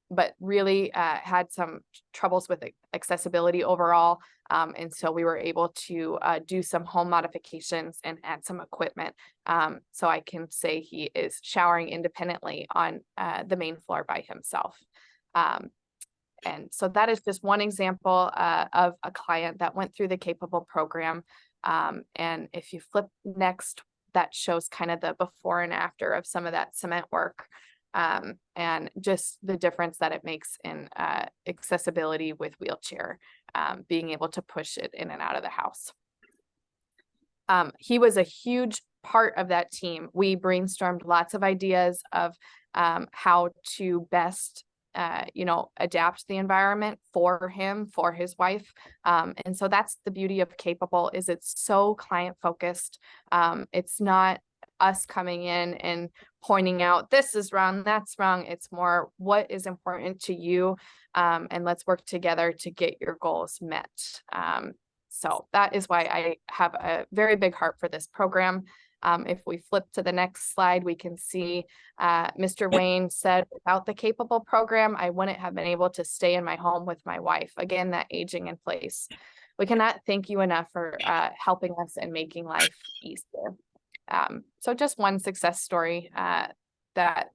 But really had some troubles with accessibility overall. And so we were able to do some home modifications and add some equipment. So I can say he is showering independently on the main floor by himself. And so that is just one example of a client that went through the Capable program. And if you flip next, that shows kind of the before and after of some of that cement work. And just the difference that it makes in accessibility with wheelchair, being able to push it in and out of the house. He was a huge part of that team. We brainstormed lots of ideas of how to best adapt the environment for him, for his wife. And so that's the beauty of Capable, is it's so client focused. It's not us coming in and pointing out this is wrong, that's wrong. It's more what is important to you, and let's work together to get your goals met. So that is why I have a very big heart for this program. If we flip to the next slide, we can see Mr. Wayne said, without the Capable program, I wouldn't have been able to stay in my home with my wife. Again, that aging in place. We cannot thank you enough for helping us and making life easier. So just one success story that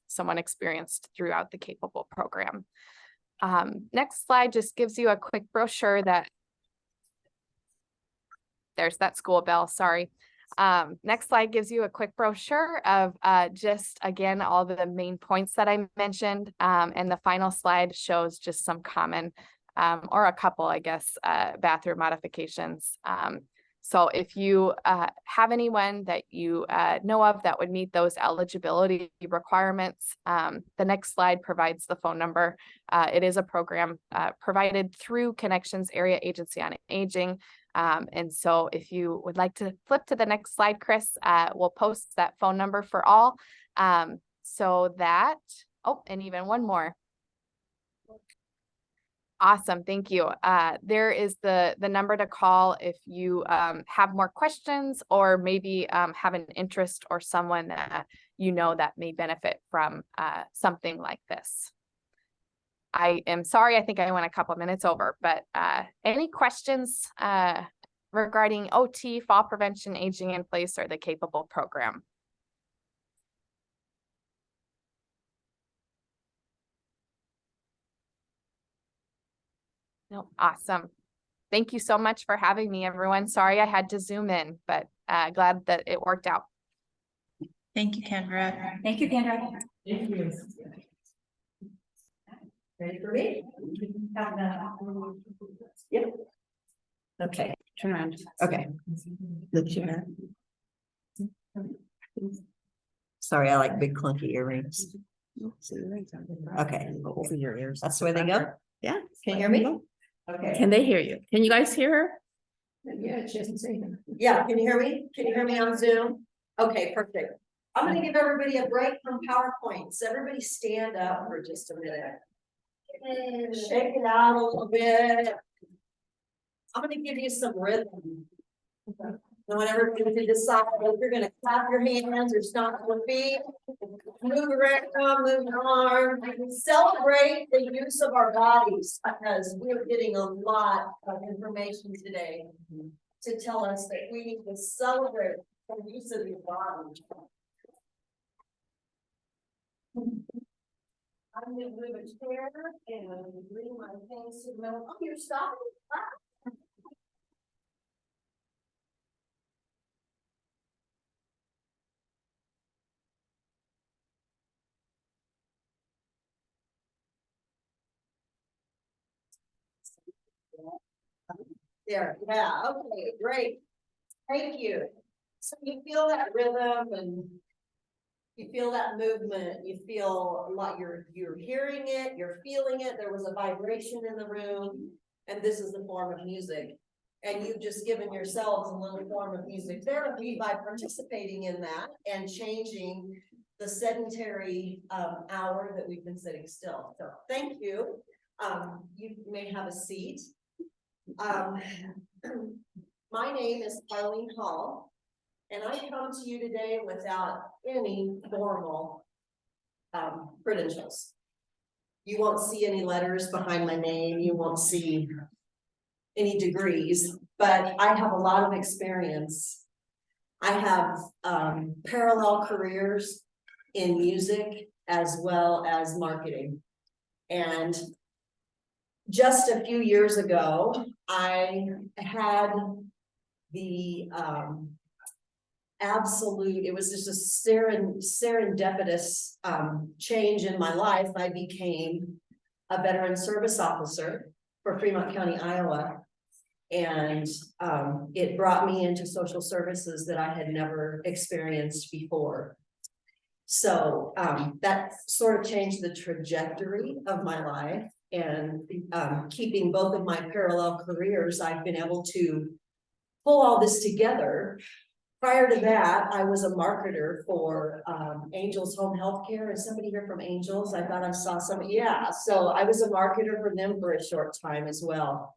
someone experienced throughout the Capable program. Next slide just gives you a quick brochure that, there's that school bell, sorry. Next slide gives you a quick brochure of just, again, all the main points that I mentioned. And the final slide shows just some common, or a couple, I guess, bathroom modifications. So if you have anyone that you know of that would meet those eligibility requirements, the next slide provides the phone number. It is a program provided through Connections Area Agency on Aging. And so if you would like to flip to the next slide, Chris, we'll post that phone number for all. So that, oh, and even one more. Awesome, thank you. There is the number to call if you have more questions, or maybe have an interest or someone that you know that may benefit from something like this. I am sorry, I think I went a couple minutes over, but any questions regarding OT, fall prevention, aging in place, or the Capable program? No, awesome. Thank you so much for having me, everyone. Sorry I had to zoom in, but glad that it worked out. Thank you, Kendra. Thank you, Kendra. Thank you. Ready for me? Yep. Okay, Turn around. okay. The chair. Sorry, I like big clunky earrings. Okay. Over your ears. That's the way they go? Yeah. Can you hear me? Okay. Can they hear you? Can you guys hear her? Yeah, she doesn't say that. Yeah, can you hear me? Can you hear me on Zoom? Okay, perfect. I'm gonna give everybody a break from PowerPoints. Everybody stand up for just a minute. And shake it out a little bit. I'm gonna give you some rhythm. I want everybody to decide if you're gonna clap your hands or stomp your feet, move around, move your arms, celebrate the use of our bodies, because we're getting a lot of information today to tell us that we need to celebrate the use of your body. I'm gonna move a chair and bring my things to the middle. Oh, you're stopping? Wow. There, yeah, okay, great. Thank you. So you feel that rhythm and you feel that movement, you feel like you're hearing it, you're feeling it. There was a vibration in the room, and this is the form of music. And you've just given yourselves a little form of music therapy by participating in that and changing the sedentary hour that we've been sitting still. So thank you. You may have a seat. My name is Arlene Hall, and I come to you today without any formal credentials. You won't see any letters behind my name. You won't see any degrees, but I have a lot of experience. I have parallel careers in music as well as marketing. And just a few years ago, I had the it was just a serendipitous change in my life. I became a veteran service officer for Fremont County, Iowa. And it brought me into social services that I had never experienced before. So that sort of changed the trajectory of my life, and keeping both of my parallel careers, I've been able to pull all this together. Prior to that, I was a marketer for Angels Home Healthcare. Is somebody here from Angels? I thought I saw somebody. Yeah, so I was a marketer for them for a short time as well.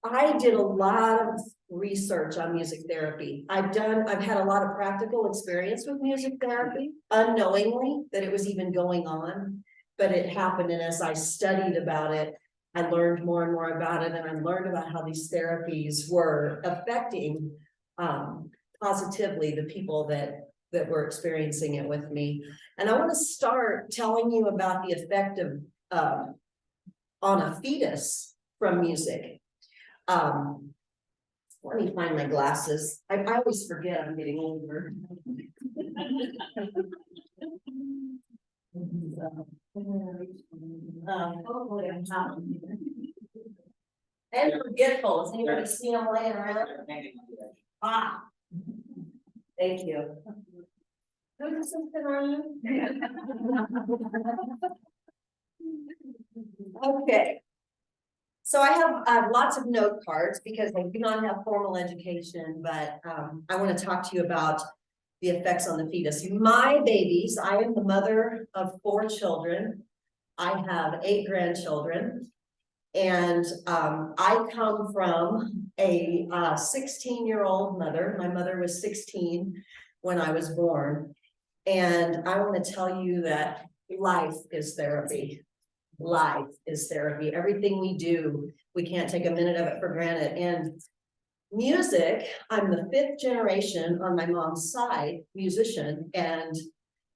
I did a lot of research on music therapy. I've had a lot of practical experience with music therapy, unknowingly that it was even going on, but it happened. And as I studied about it, I learned more and more about it, and I learned about how these therapies were affecting positively the people that were experiencing it with me. And I want to start telling you about the effect of on a fetus from music. Let me find my glasses. I always forget I'm getting older. And forgetful. Has anybody seen them laying around? Ah, thank you. Who's something on you? Okay. So I have lots of note cards because I do not have formal education, but I want to talk to you about the effects on the fetus. My babies, I am the mother of 4 children. I have 8 grandchildren, and I come from a 16-year-old mother. My mother was 16 when I was born, and I want to tell you that life is therapy. Life is therapy. Everything we do, we can't take a minute of it for granted. And music, I'm the 5th generation on my mom's side musician, and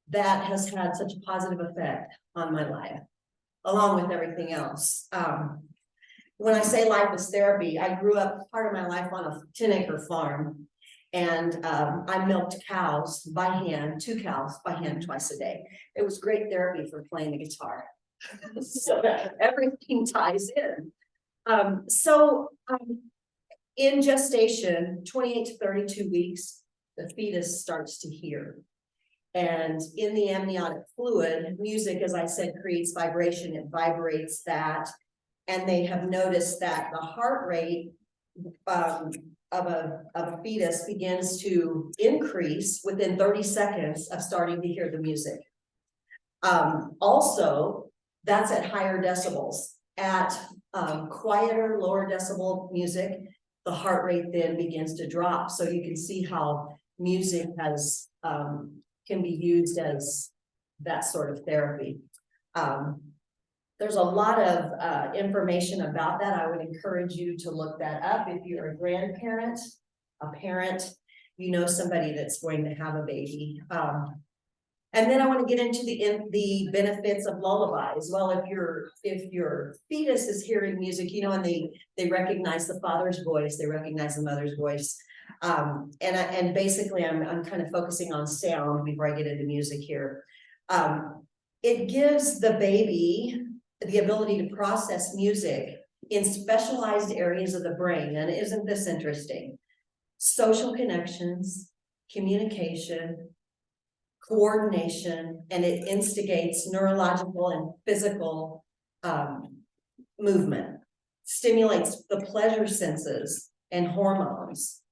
that has had such a positive effect on my life, along with everything else. When I say life is therapy, I grew up part of my life on a 10-acre farm, and I milked cows by hand, 2 cows by hand twice a day. It was great therapy for playing the guitar. So everything ties in. In gestation, 28 to 32 weeks, the fetus starts to hear. And in the amniotic fluid, music, as I said, creates vibration. It vibrates that. And they have noticed that the heart rate of a fetus begins to increase within 30 seconds of starting to hear the music. Also, that's at higher decibels. At quieter, lower decibel music, the heart rate then begins to drop. So you can see how music has can be used as that sort of therapy. There's a lot of information about that. I would encourage you to look that up. If you're a grandparent, a parent, you know somebody that's going to have a baby. And then I want to get into the benefits of lullabies. Well, if your fetus is hearing music, you know, and they recognize the father's voice, they recognize the mother's voice. And basically I'm kind of focusing on sound before I get into music here. It gives the baby the ability to process music in specialized areas of the brain. And isn't this interesting? Social connections, communication, coordination, and it instigates neurological and physical movement, stimulates the pleasure senses and hormones,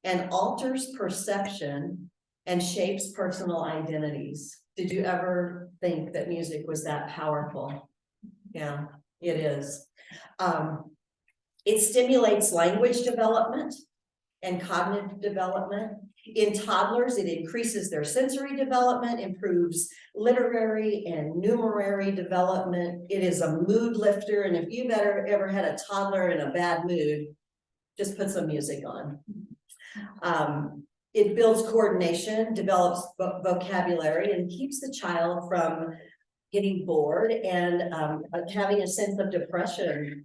and alters perception and shapes personal identities. Did you ever think that music was that powerful? Yeah, it is. It stimulates language development and cognitive development. In toddlers, it increases their sensory development, improves literary and numerary development. It is a mood lifter, and if you've ever had a toddler in a bad mood, just put some music on. It builds coordination, develops vocabulary, and keeps the child from getting bored and having a sense of depression,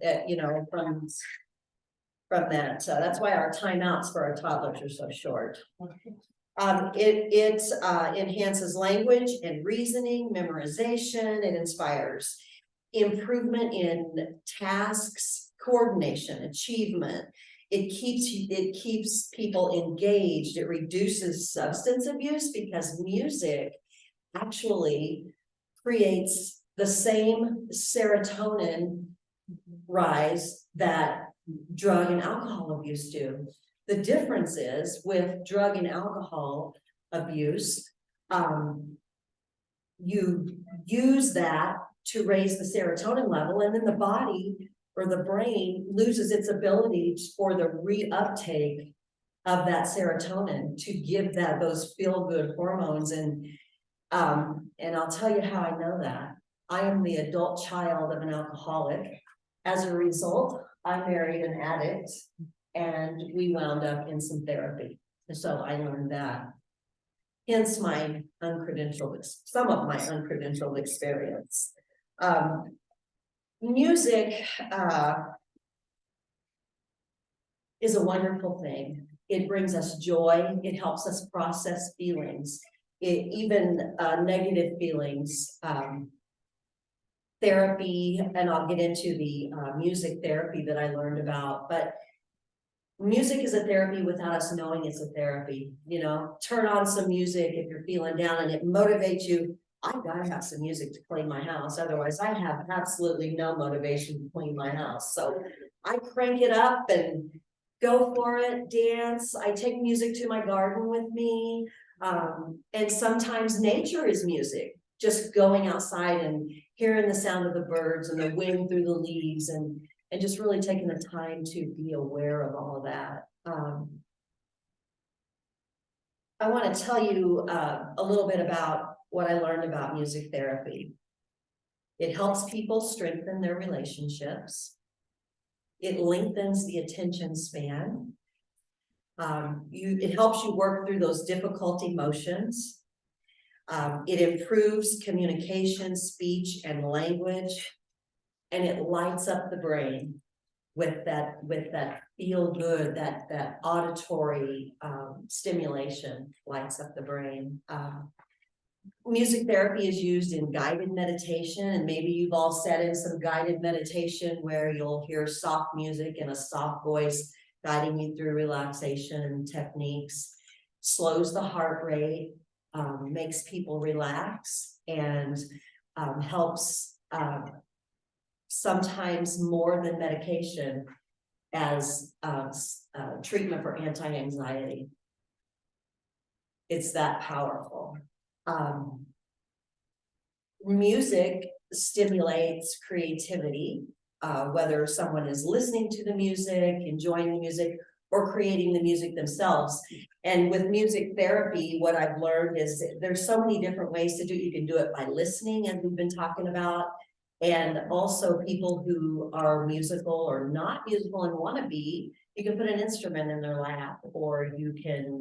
from that. So that's why our timeouts for our toddlers are so short. It enhances language and reasoning, memorization. It inspires improvement in tasks, coordination, achievement. It keeps people engaged. It reduces substance abuse because music actually creates the same serotonin rise that drug and alcohol abuse do. The difference is with drug and alcohol abuse, you use that to raise the serotonin level, and then the body or the brain loses its ability for the reuptake of that serotonin to give those feel-good hormones. And I'll tell you how I know that. I am the adult child of an alcoholic. As a result, I married an addict, and we wound up in some therapy. So I learned that. Hence my some of my uncredentialed experience. Music is a wonderful thing. It brings us joy. It helps us process feelings, even negative feelings. Therapy, and I'll get into the music therapy that I learned about, but music is a therapy without us knowing it's a therapy. Turn on some music if you're feeling down and it motivates you. I've got to have some music to clean my house. Otherwise, I have absolutely no motivation to clean my house. So I crank it up and go for it, dance. I take music to my garden with me. And sometimes nature is music. Just going outside and hearing the sound of the birds and the wind through the leaves, and just really taking the time to be aware of all of that. I want to tell you a little bit about what I learned about music therapy. It helps people strengthen their relationships. It lengthens the attention span. It helps you work through those difficult emotions. It improves communication, speech, and language, and it lights up the brain with that feel good, that auditory stimulation lights up the brain. Music therapy is used in guided meditation, and maybe you've all sat in some guided meditation where you'll hear soft music and a soft voice guiding you through relaxation techniques. Slows the heart rate. Makes people relax, and helps sometimes more than medication as treatment for anti-anxiety. It's that powerful. Music stimulates creativity, whether someone is listening to the music, enjoying the music, or creating the music themselves. And with music therapy, what I've learned is there's so many different ways to do it. You can do it by listening, as we've been talking about, and also people who are musical or not musical and want to be, you can put an instrument in their lap, or you can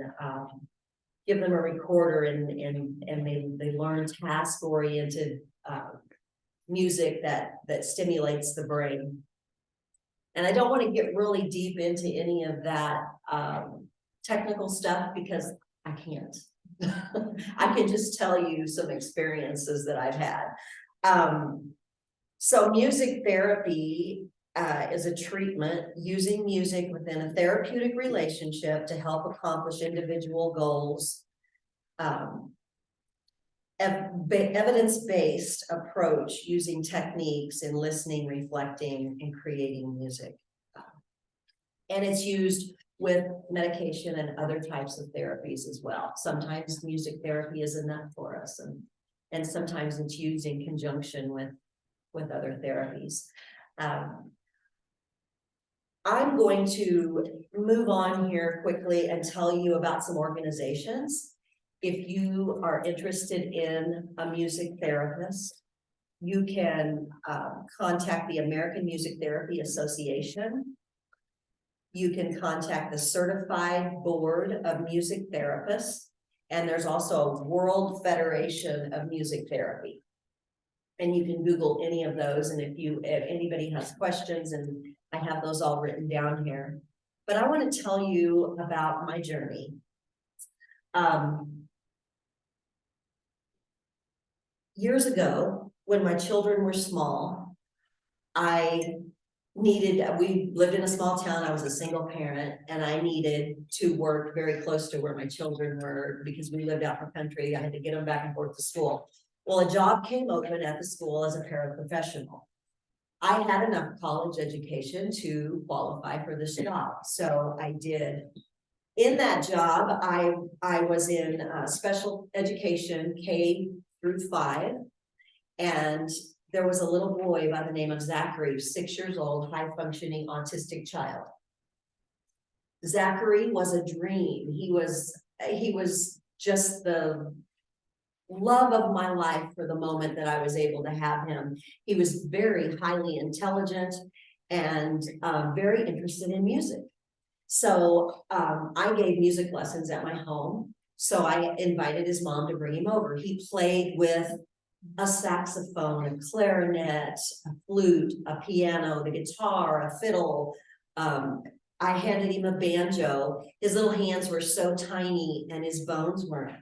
give them a recorder, and they learn task-oriented music that stimulates the brain. And I don't want to get really deep into any of that technical stuff because I can't. I can just tell you some experiences that I've had. So music therapy is a treatment using music within a therapeutic relationship to help accomplish individual goals. Evidence-based approach using techniques in listening, reflecting, and creating music. And it's used with medication and other types of therapies as well. Sometimes music therapy is enough for us, and sometimes it's used in conjunction with other therapies. I'm going to move on here quickly and tell you about some organizations. If you are interested in a music therapist, you can contact the American Music Therapy Association. You can contact the Certified Board of Music Therapists, and there's also a World Federation of Music Therapy. And you can Google any of those, and if anybody has questions, and I have those all written down here. But I want to tell you about my journey. Years ago, when my children were small, we lived in a small town, I was a single parent, and I needed to work very close to where my children were because we lived out in the country. I had to get them back and forth to school. Well, a job came open at the school as a paraprofessional. I had enough college education to qualify for this job, so I did. In that job, I was in special education K-5, and there was a little boy by the name of Zachary, 6 years old, high-functioning autistic child. Zachary was a dream. He was just the love of my life for the moment that I was able to have him. He was very highly intelligent and very interested in music. So I gave music lessons at my home. So I invited his mom to bring him over. He played with a saxophone, a clarinet, a flute, a piano, the guitar, a fiddle. I handed him a banjo. His little hands were so tiny and his bones weren't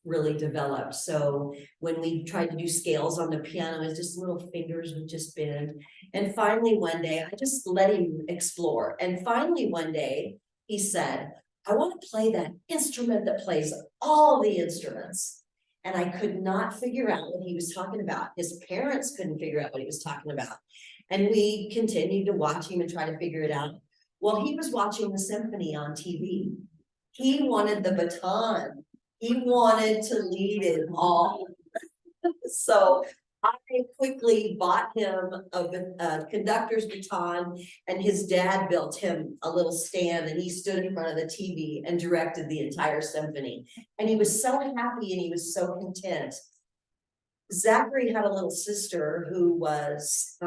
really developed. So when we tried to do scales on the piano, his just little fingers would just bend. And finally one day, I just let him explore. And finally one day, he said, I want to play that instrument that plays all the instruments. And I could not figure out what he was talking about. His parents couldn't figure out what he was talking about. And we continued to watch him and try to figure it out. Well, he was watching the symphony on TV. He wanted the baton. He wanted to lead it all. So I quickly bought him a conductor's baton, and his dad built him a little stand, and he stood in front of the TV and directed the entire symphony. And he was so happy and he was so content. Zachary had a little sister who was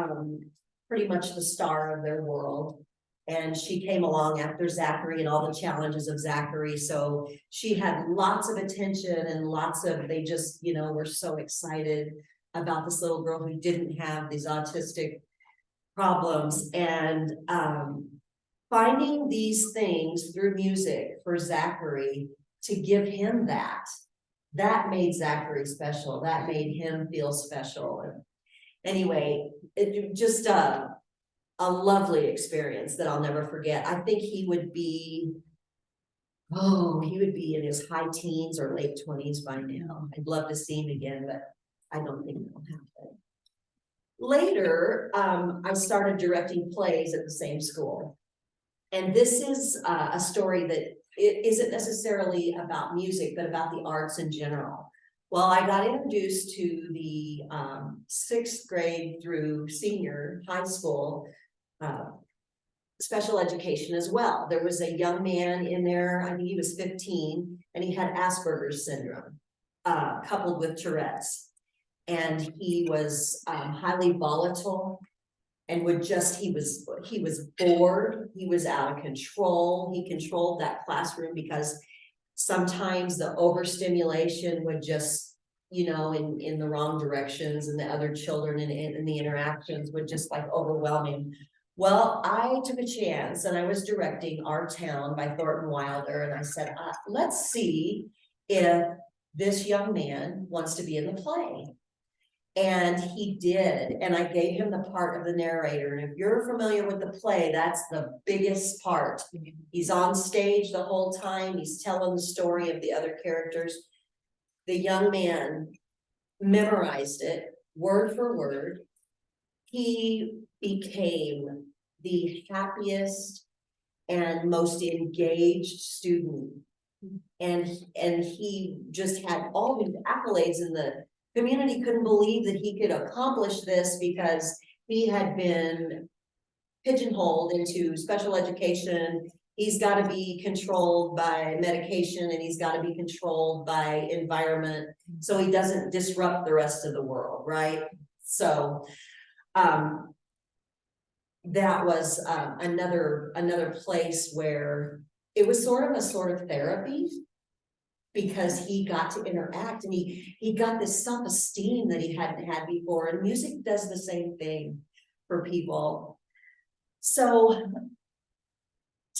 pretty much the star of their world. And she came along after Zachary and all the challenges of Zachary. So she had lots of attention and they just, were so excited about this little girl who didn't have these autistic problems. And finding these things through music for Zachary to give him that made Zachary special. That made him feel special. And anyway, it just a lovely experience that I'll never forget. I think he would be in his high teens or late 20s by now. I'd love to see him again, but I don't think it'll happen. Later, I started directing plays at the same school. And this is a story that it isn't necessarily about music, but about the arts in general. Well, I got introduced to the 6th grade through senior high school special education as well. There was a young man in there, I think he was 15, and he had Asperger's syndrome, coupled with Tourette's. And he was highly volatile and he was bored, he was out of control. He controlled that classroom because sometimes the overstimulation would just, in the wrong directions, and the other children and the interactions would just overwhelm him. Well, I took a chance and I was directing Our Town by Thornton Wilder, and I said, let's see if this young man wants to be in the play. And he did, and I gave him the part of the narrator. And if you're familiar with the play, that's the biggest part. He's on stage the whole time, he's telling the story of the other characters. The young man memorized it word for word. He became the happiest, and most engaged student. And he just had all these accolades, and the community couldn't believe that he could accomplish this because he had been pigeonholed into special education. He's got to be controlled by medication, and he's got to be controlled by environment, so he doesn't disrupt the rest of the world, right? So that was another place where it was sort of therapy, because he got to interact, and he got this self-esteem that he hadn't had before, and music does the same thing for people. So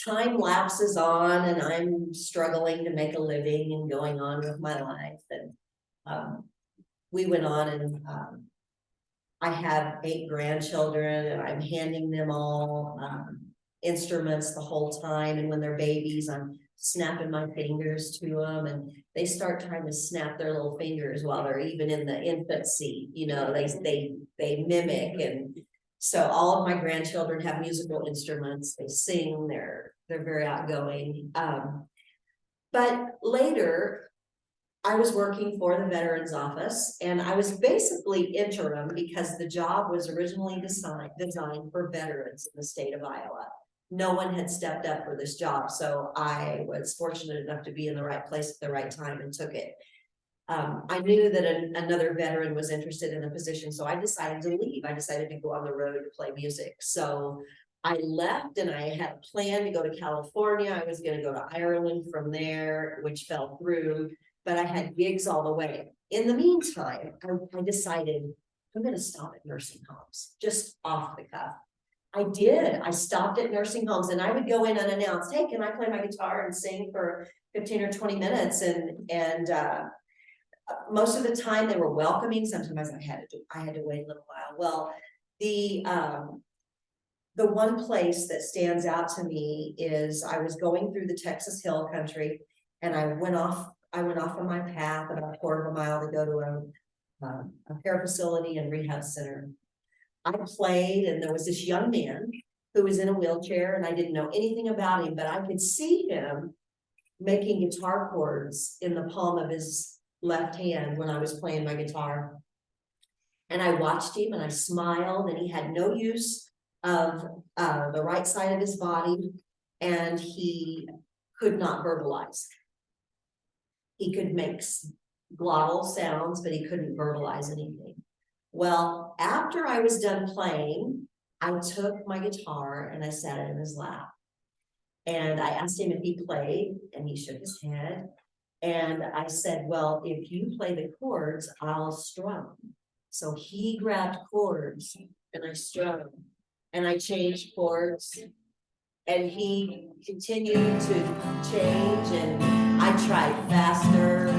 time lapses on, and I'm struggling to make a living and going on with my life, and we went on, and I have 8 grandchildren, and I'm handing them all instruments the whole time, and when they're babies, I'm snapping my fingers to them, and they start trying to snap their little fingers while they're even in the infancy, you know, they mimic. And so all of my grandchildren have musical instruments, they sing, they're very outgoing. But later, I was working for the Veterans Office, and I was basically interim because the job was originally designed for veterans in the state of Iowa. No one had stepped up for this job, so I was fortunate enough to be in the right place at the right time and took it. I knew that another veteran was interested in the position, so I decided to leave. I decided to go on the road to play music. So I left, and I had a plan to go to California. I was going to go to Ireland from there, which fell through, but I had gigs all the way. In the meantime, I decided I'm going to stop at nursing homes, just off the cuff. I did. I stopped at nursing homes, and I would go in unannounced. Hey, can I play my guitar and sing for 15 or 20 minutes? And most of the time they were welcoming. Sometimes I had to wait a little while. Well, the one place that stands out to me is I was going through the Texas Hill Country, and I went off on my path about a quarter of a mile to go to a care facility and rehab center. I played, and there was this young man who was in a wheelchair, and I didn't know anything about him, but I could see him making guitar chords in the palm of his left hand when I was playing my guitar. And I watched him, and I smiled, and he had no use of the right side of his body, and he could not verbalize. He could make glottal sounds, but he couldn't verbalize anything. Well, after I was done playing, I took my guitar and I sat it in his lap. And I asked him if he played, and he shook his head. And I said, well, if you play the chords, I'll strum. So he grabbed chords, and I strummed, and I changed chords, and he continued to change, and I tried faster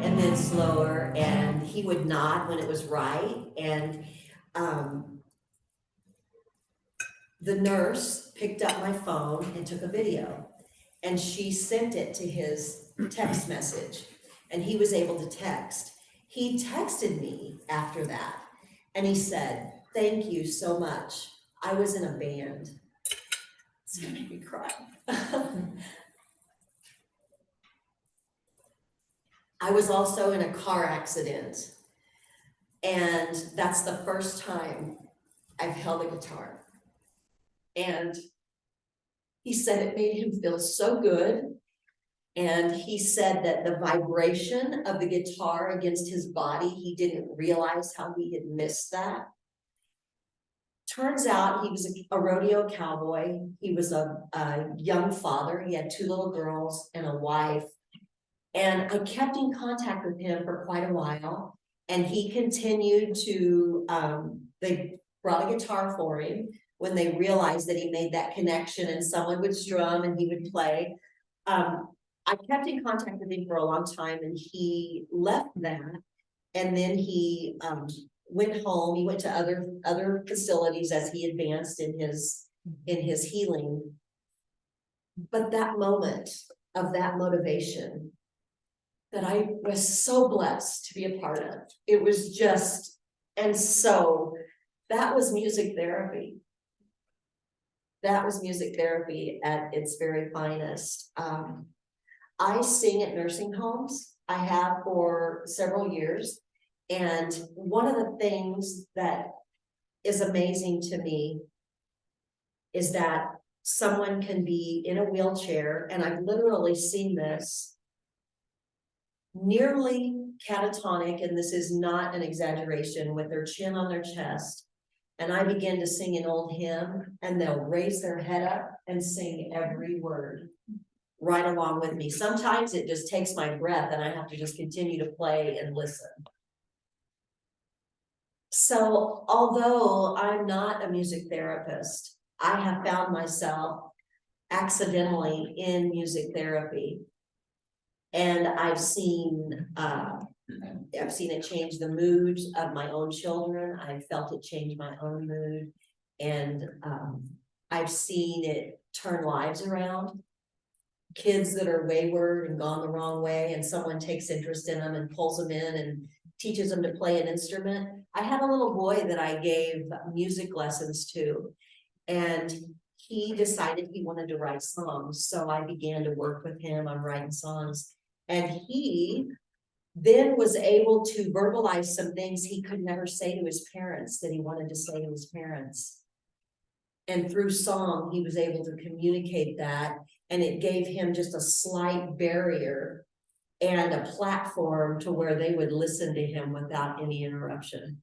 and then slower, and he would nod when it was right. And the nurse picked up my phone and took a video, and she sent it to his text message, and he was able to text. He texted me after that, and he said, thank you so much. I was in a band. It's gonna make me cry. I was also in a car accident, and that's the first time I've held a guitar. And he said it made him feel so good. And he said that the vibration of the guitar against his body, he didn't realize how he had missed that. Turns out he was a rodeo cowboy. He was a young father. He had 2 little girls and a wife. And I kept in contact with him for quite a while. And he continued to, they brought a guitar for him when they realized that he made that connection, and someone would strum and he would play. I kept in contact with him for a long time, and he left that. And then he went home. He went to other facilities as he advanced in his healing. But that moment of that motivation that I was so blessed to be a part of, it was just, and so that was music therapy. that was music therapy at its very finest. I sing at nursing homes. I have for several years. And one of the things that is amazing to me is that someone can be in a wheelchair, and I've literally seen this, nearly catatonic, and this is not an exaggeration, with their chin on their chest. And I begin to sing an old hymn, and they'll raise their head up and sing every word right along with me. Sometimes it just takes my breath and I have to just continue to play and listen. So although I'm not a music therapist, I have found myself accidentally in music therapy. And I've seen it change the mood of my own children. I've felt it change my own mood. And I've seen it turn lives around. Kids that are wayward and gone the wrong way, and someone takes interest in them and pulls them in and teaches them to play an instrument. I had a little boy that I gave music lessons to, and he decided he wanted to write songs. So I began to work with him on writing songs. And he then was able to verbalize some things he could never say to his parents that he wanted to say to his parents. And through song, he was able to communicate that, and it gave him just a slight barrier and a platform to where they would listen to him without any interruption,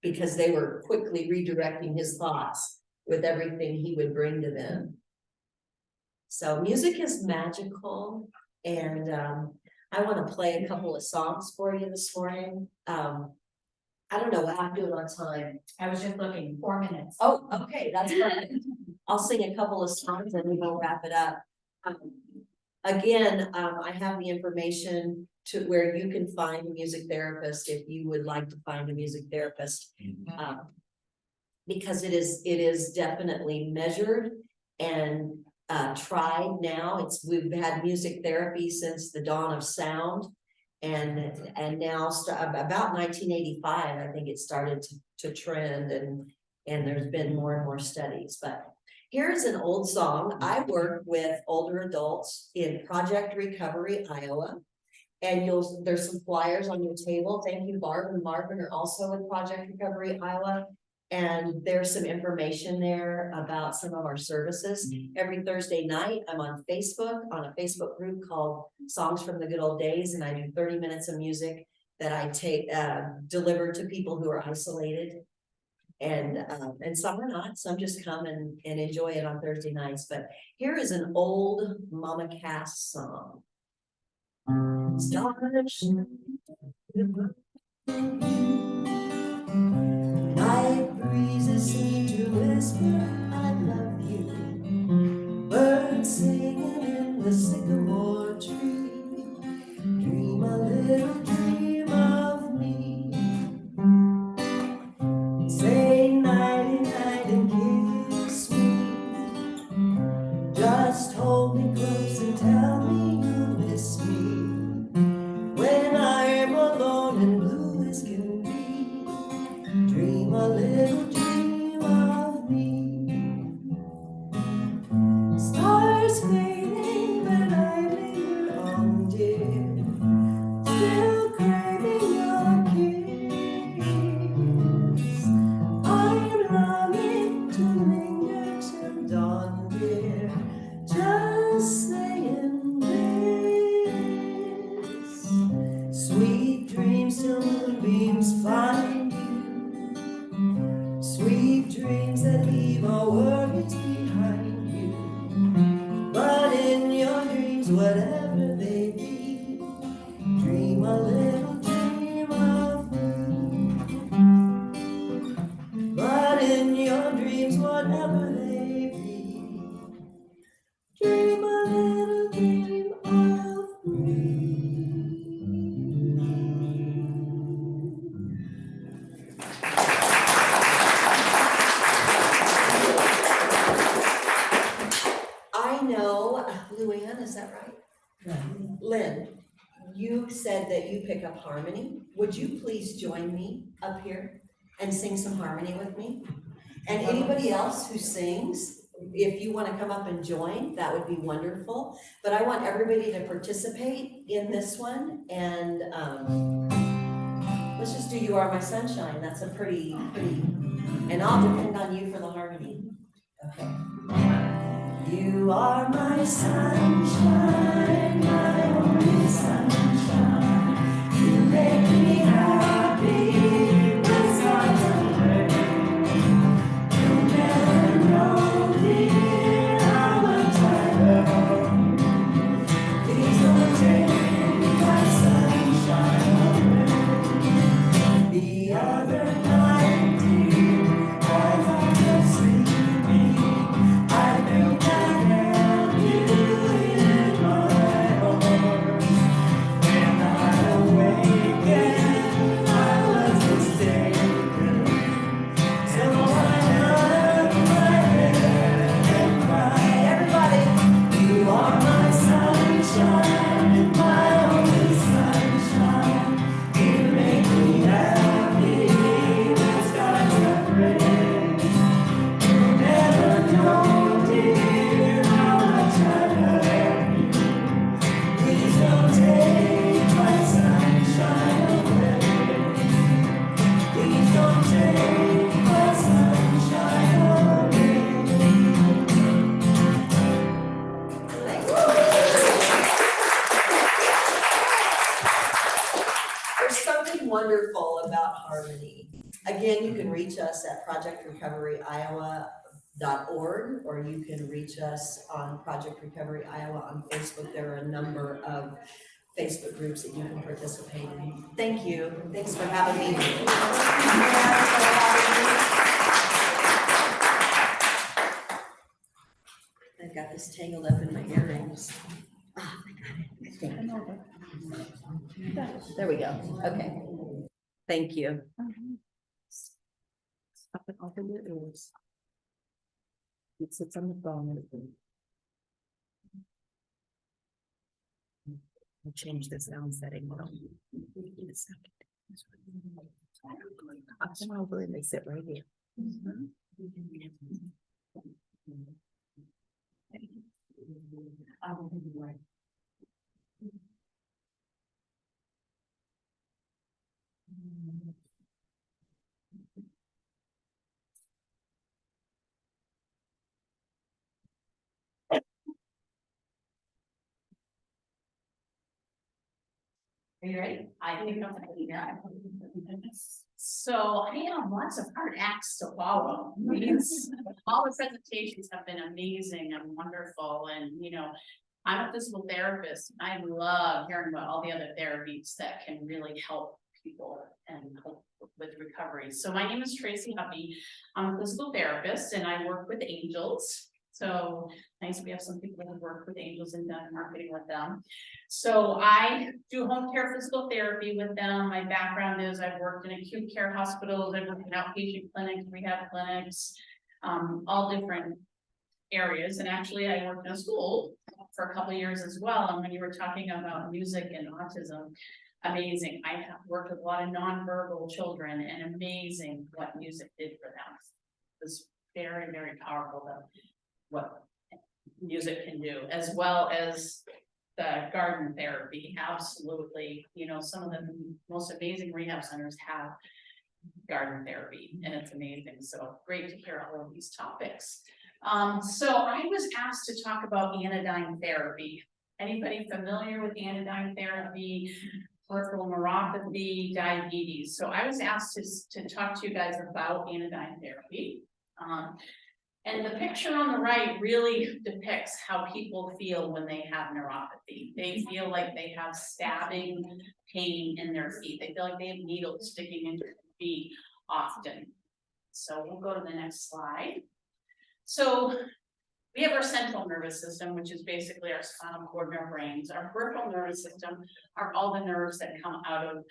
because they were quickly redirecting his thoughts with everything he would bring to them. So music is magical, and I want to play a couple of songs for you this morning. I don't know what I'm doing on time. I was just looking, 4 minutes. Oh, okay, that's perfect. I'll sing a couple of songs and we'll wrap it up. Again, I have the information to where you can find a music therapist if you would like to find a music therapist. Because it is definitely measured and tried now. We've had music therapy since the dawn of sound. And now about 1985, I think it started to trend, and there's been more and more studies. But here's an old song. I work with older adults in Project Recovery, Iowa. And there's some flyers on your table. Thank you, Barb and Marvin are also in Project Recovery, Iowa. And there's some information there about some of our services. Every Thursday night, I'm on Facebook, on a Facebook group called Songs from the Good Old Days, and I do 30 minutes of music that I take, deliver to people who are isolated. And some are not, some just come and enjoy it on Thursday nights. But here is an old Mama Cass song. Stars, night breezes seem to whisper, I love you. Birds singing in the sycamore tree. Dream a little dream of me. Say nighty night and kiss me. Just hold me close and tell me you miss me. When I'm alone and blue as can be, dream a little dream of me. Stars fading, but I linger on, dear, still craving your kiss. I'm longing to linger till dawn, dear, just saying this. Sweet dreams till moonbeams find you. Sweet dreams that leave our worries behind you. But in your dreams, whatever they be, dream a little dream of me. But in your dreams, whatever they be, dream a little dream of me. I know, Luann, is that right? Lynn, you said that you pick up harmony. Would you please join me up here and sing some harmony with me? And anybody else who sings, if you want to come up and join, that would be wonderful. But I want everybody to participate in this one, and let's just do You Are My Sunshine. That's a pretty, and I'll depend on you for the harmony. Okay. You are my sunshine, my only sunshine. You make me happy when skies are gray. You'll never know, dear, how much I love you. Please don't take my sunshine away. The other night, dear, as I was sleeping, I felt I held you in my arms. When I awakened, I was mistaken. So I held my head and cried. Everybody, you are my sunshine, my only sunshine. You make me happy when skies are gray. You'll never know, dear, how much I love you. Please don't take my sunshine away. Please don't take my sunshine away. There's something wonderful about harmony. Again, you can reach us at projectrecoveryiowa.org, or you can reach us on Project Recovery Iowa on Facebook. There are a number of Facebook groups that you can participate in. Thank you. Thanks for having me. I've got this tangled up in my earrings. Ah, I got it, I think. There we go. Okay. Thank you. Up and over your ears. It sits on the bone. I'll change the sound setting. Hold on. In a second. Up and over and they sit right here. Are you ready? I think I'm ready, yeah. So I have lots of hard acts to follow. All the presentations have been amazing and wonderful, and I'm a physical therapist. I love hearing about all the other therapies that can really help people and help with recovery. So my name is Tracy Huppy. I'm a physical therapist and I work with angels. So nice, we have some people who work with angels and done marketing with them. So I do home care physical therapy with them. My background is I've worked in acute care hospitals, I've worked in outpatient clinics, rehab clinics, all different areas. And actually I worked in a school for a couple of years as well. And when you were talking about music and autism, amazing. I have worked with a lot of nonverbal children, and amazing what music did for them. It was very, very powerful though. What music can do, as well as the garden therapy. Absolutely. Some of the most amazing rehab centers have garden therapy, and it's amazing. So great to hear all of these topics. So I was asked to talk about anodyne therapy. Anybody familiar with anodyne therapy, peripheral neuropathy, diabetes? So I was asked to talk to you guys about anodyne therapy. And the picture on the right really depicts how people feel when they have neuropathy. They feel like they have stabbing pain in their feet. They feel like they have needles sticking into their feet often. So we'll go to the next slide. So we have our central nervous system, which is basically our spinal cord and our brains. Our peripheral nervous system are all the nerves that come out of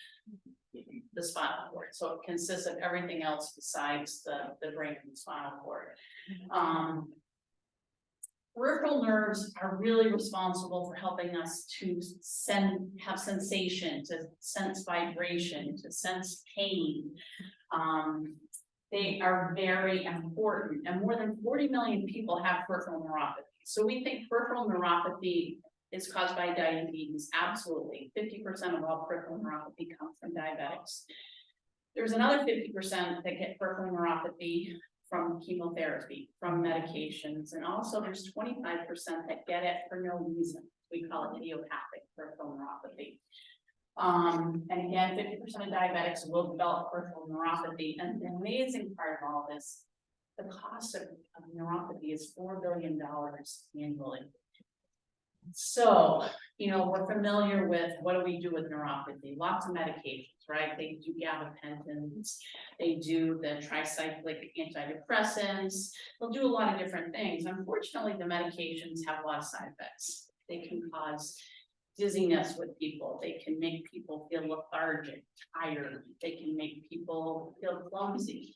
the spinal cord. So it consists of everything else besides the brain and the spinal cord. Peripheral nerves are really responsible for helping us to have sensation, to sense vibration, to sense pain. They are very important, and more than 40 million people have peripheral neuropathy. So we think peripheral neuropathy is caused by diabetes, absolutely. 50% of all peripheral neuropathy comes from diabetics. There's another 50% that get peripheral neuropathy from chemotherapy, from medications, and also there's 25% that get it for no reason. We call it idiopathic peripheral neuropathy. And again, 50% of diabetics will develop peripheral neuropathy. And the amazing part of all this, the cost of neuropathy is $4 billion annually. So, you know, we're familiar with what do we do with neuropathy? Lots of medications, right? They do gabapentins, they do the tricyclic antidepressants, they'll do a lot of different things. Unfortunately, the medications have a lot of side effects. They can cause dizziness with people, they can make people feel lethargic, tired, they can make people feel clumsy.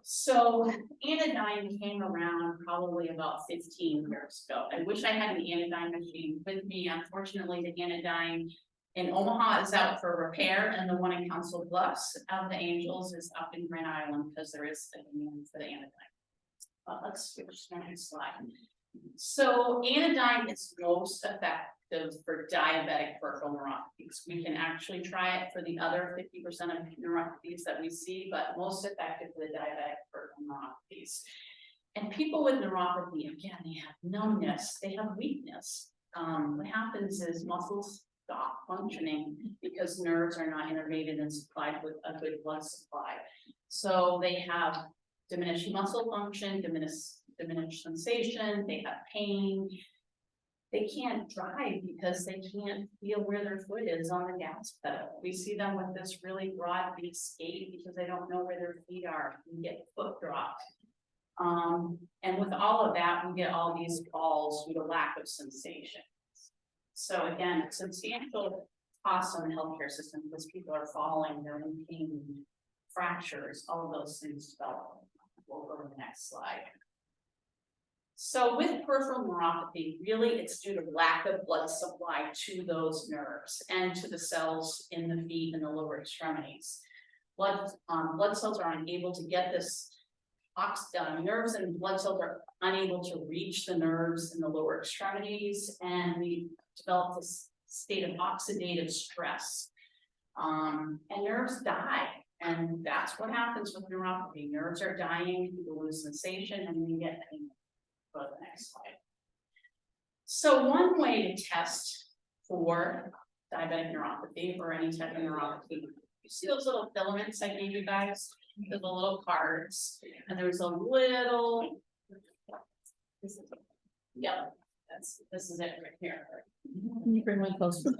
So anodyne came around probably about 15 years ago. I wish I had an anodyne machine with me. Unfortunately, the anodyne in Omaha is out for repair, and the one in Council Bluffs of the Angels is up in Grand Island because there is a demand for the anodyne. Let's switch to the next slide. So anodyne is most effective for diabetic peripheral neuropathies. We can actually try it for the other 50% of neuropathies that we see, but most effective for the diabetic peripheral neuropathies. And people with neuropathy, again, they have numbness, they have weakness. What happens is muscles stop functioning because nerves are not innervated and supplied with a good blood supply. So they have diminished muscle function, diminished sensation, they have pain. They can't drive because they can't feel where their foot is on the gas pedal. We see them with this really broad big skate because they don't know where their feet are and get foot dropped. And with all of that, we get all these falls due to lack of sensation. So again, it's substantial costs on the healthcare system because people are falling, they're in pain, fractures, all of those things develop. We'll go to the next slide. So with peripheral neuropathy, really it's due to lack of blood supply to those nerves and to the cells in the feet and the lower extremities. Blood cells are unable to get this nerves and blood cells are unable to reach the nerves in the lower extremities, and we develop this state of oxidative stress. And nerves die, and that's what happens with neuropathy. Nerves are dying, people lose sensation, and we get pain. Go to the next slide. So one way to test for diabetic neuropathy or any type of neuropathy, you see those little filaments I gave you guys, the little cards, and there's a little, yep, this is it right here. Can you bring one closer?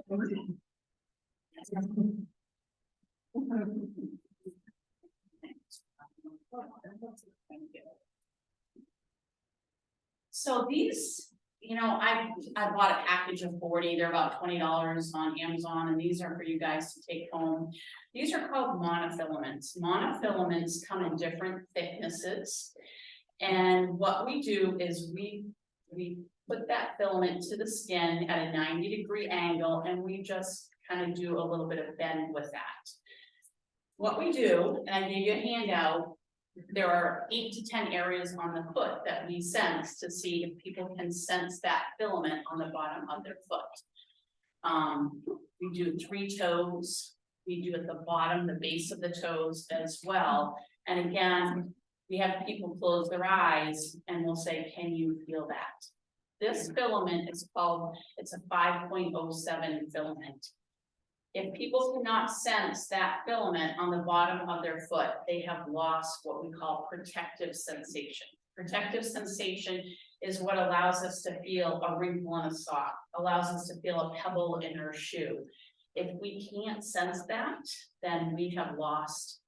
So these, you know, I bought a package of 40, they're about $20 on Amazon, and these are for you guys to take home. These are called monofilaments. Monofilaments come in different thicknesses. And what we do is we put that filament to the skin at a 90-degree angle, and we just kind of do a little bit of bend with that. What we do, and I gave you a handout, there are 8 to 10 areas on the foot that we sense to see if people can sense that filament on the bottom of their foot. We do 3 toes, we do at the bottom, the base of the toes as well. And again, we have people close their eyes and we'll say, can you feel that? This filament is called, it's a 5.07 filament. If people cannot sense that filament on the bottom of their foot, they have lost what we call protective sensation. Protective sensation is what allows us to feel a wrinkle in a sock, allows us to feel a pebble in our shoe. If we can't sense that, then we have lost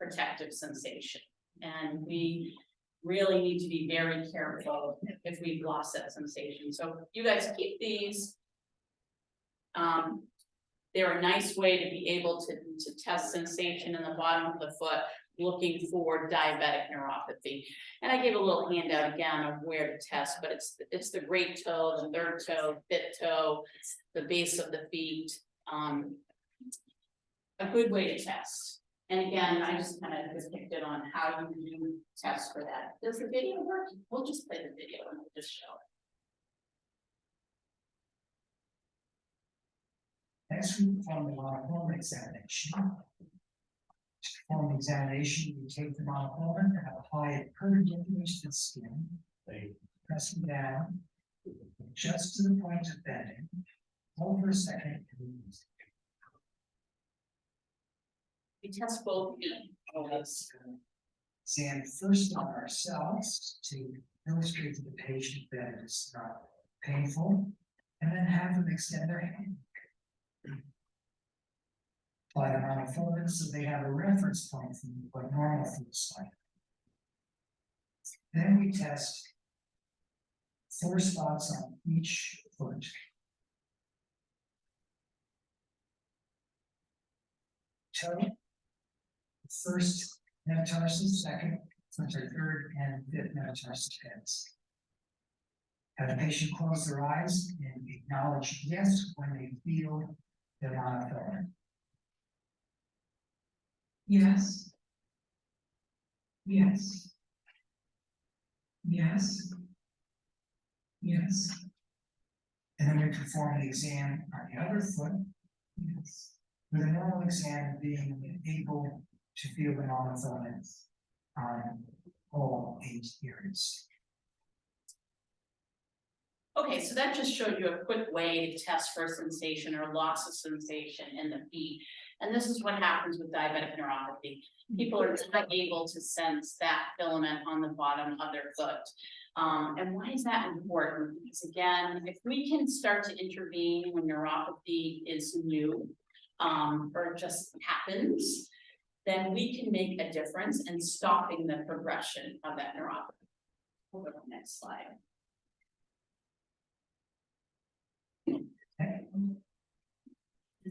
protective sensation. And we really need to be very careful if we've lost that sensation. So you guys keep these. They're a nice way to be able to test sensation in the bottom of the foot, looking for diabetic neuropathy. And I gave a little handout again of where to test, but it's the great toe, the third toe, fifth toe, the base of the feet. A good way to test. And again, I just kind of depicted on how you do tests for that. Does the video work? We'll just play the video and we'll just show it. Next, we perform the monofilament examination. To perform the examination, you take the monofilament and apply it perpendicular to the skin. Pressing down, just to the point of bending. Hold for a second. We test both feet. Exam first on ourselves to illustrate to the patient that it's not painful, and then have them extend their hand. Apply the monofilament so they have a reference point from what normal feels like. Then we test 4 spots on each foot. Toe, first metatarsus, second, third, and fifth metatarsus heads. Have the patient close their eyes and acknowledge yes when they feel the monofilament. Yes. Yes. Yes. Yes. And then we perform the exam on the other foot. Yes. With a normal exam being able to feel the monofilament on all 8 areas. Okay, so that just showed you a quick way to test for sensation or loss of sensation in the feet. And this is what happens with diabetic neuropathy. People are not able to sense that filament on the bottom of their foot. And why is that important? Because again, if we can start to intervene when neuropathy is new, or just happens, then we can make a difference in stopping the progression of that neuropathy. We'll go to the next slide.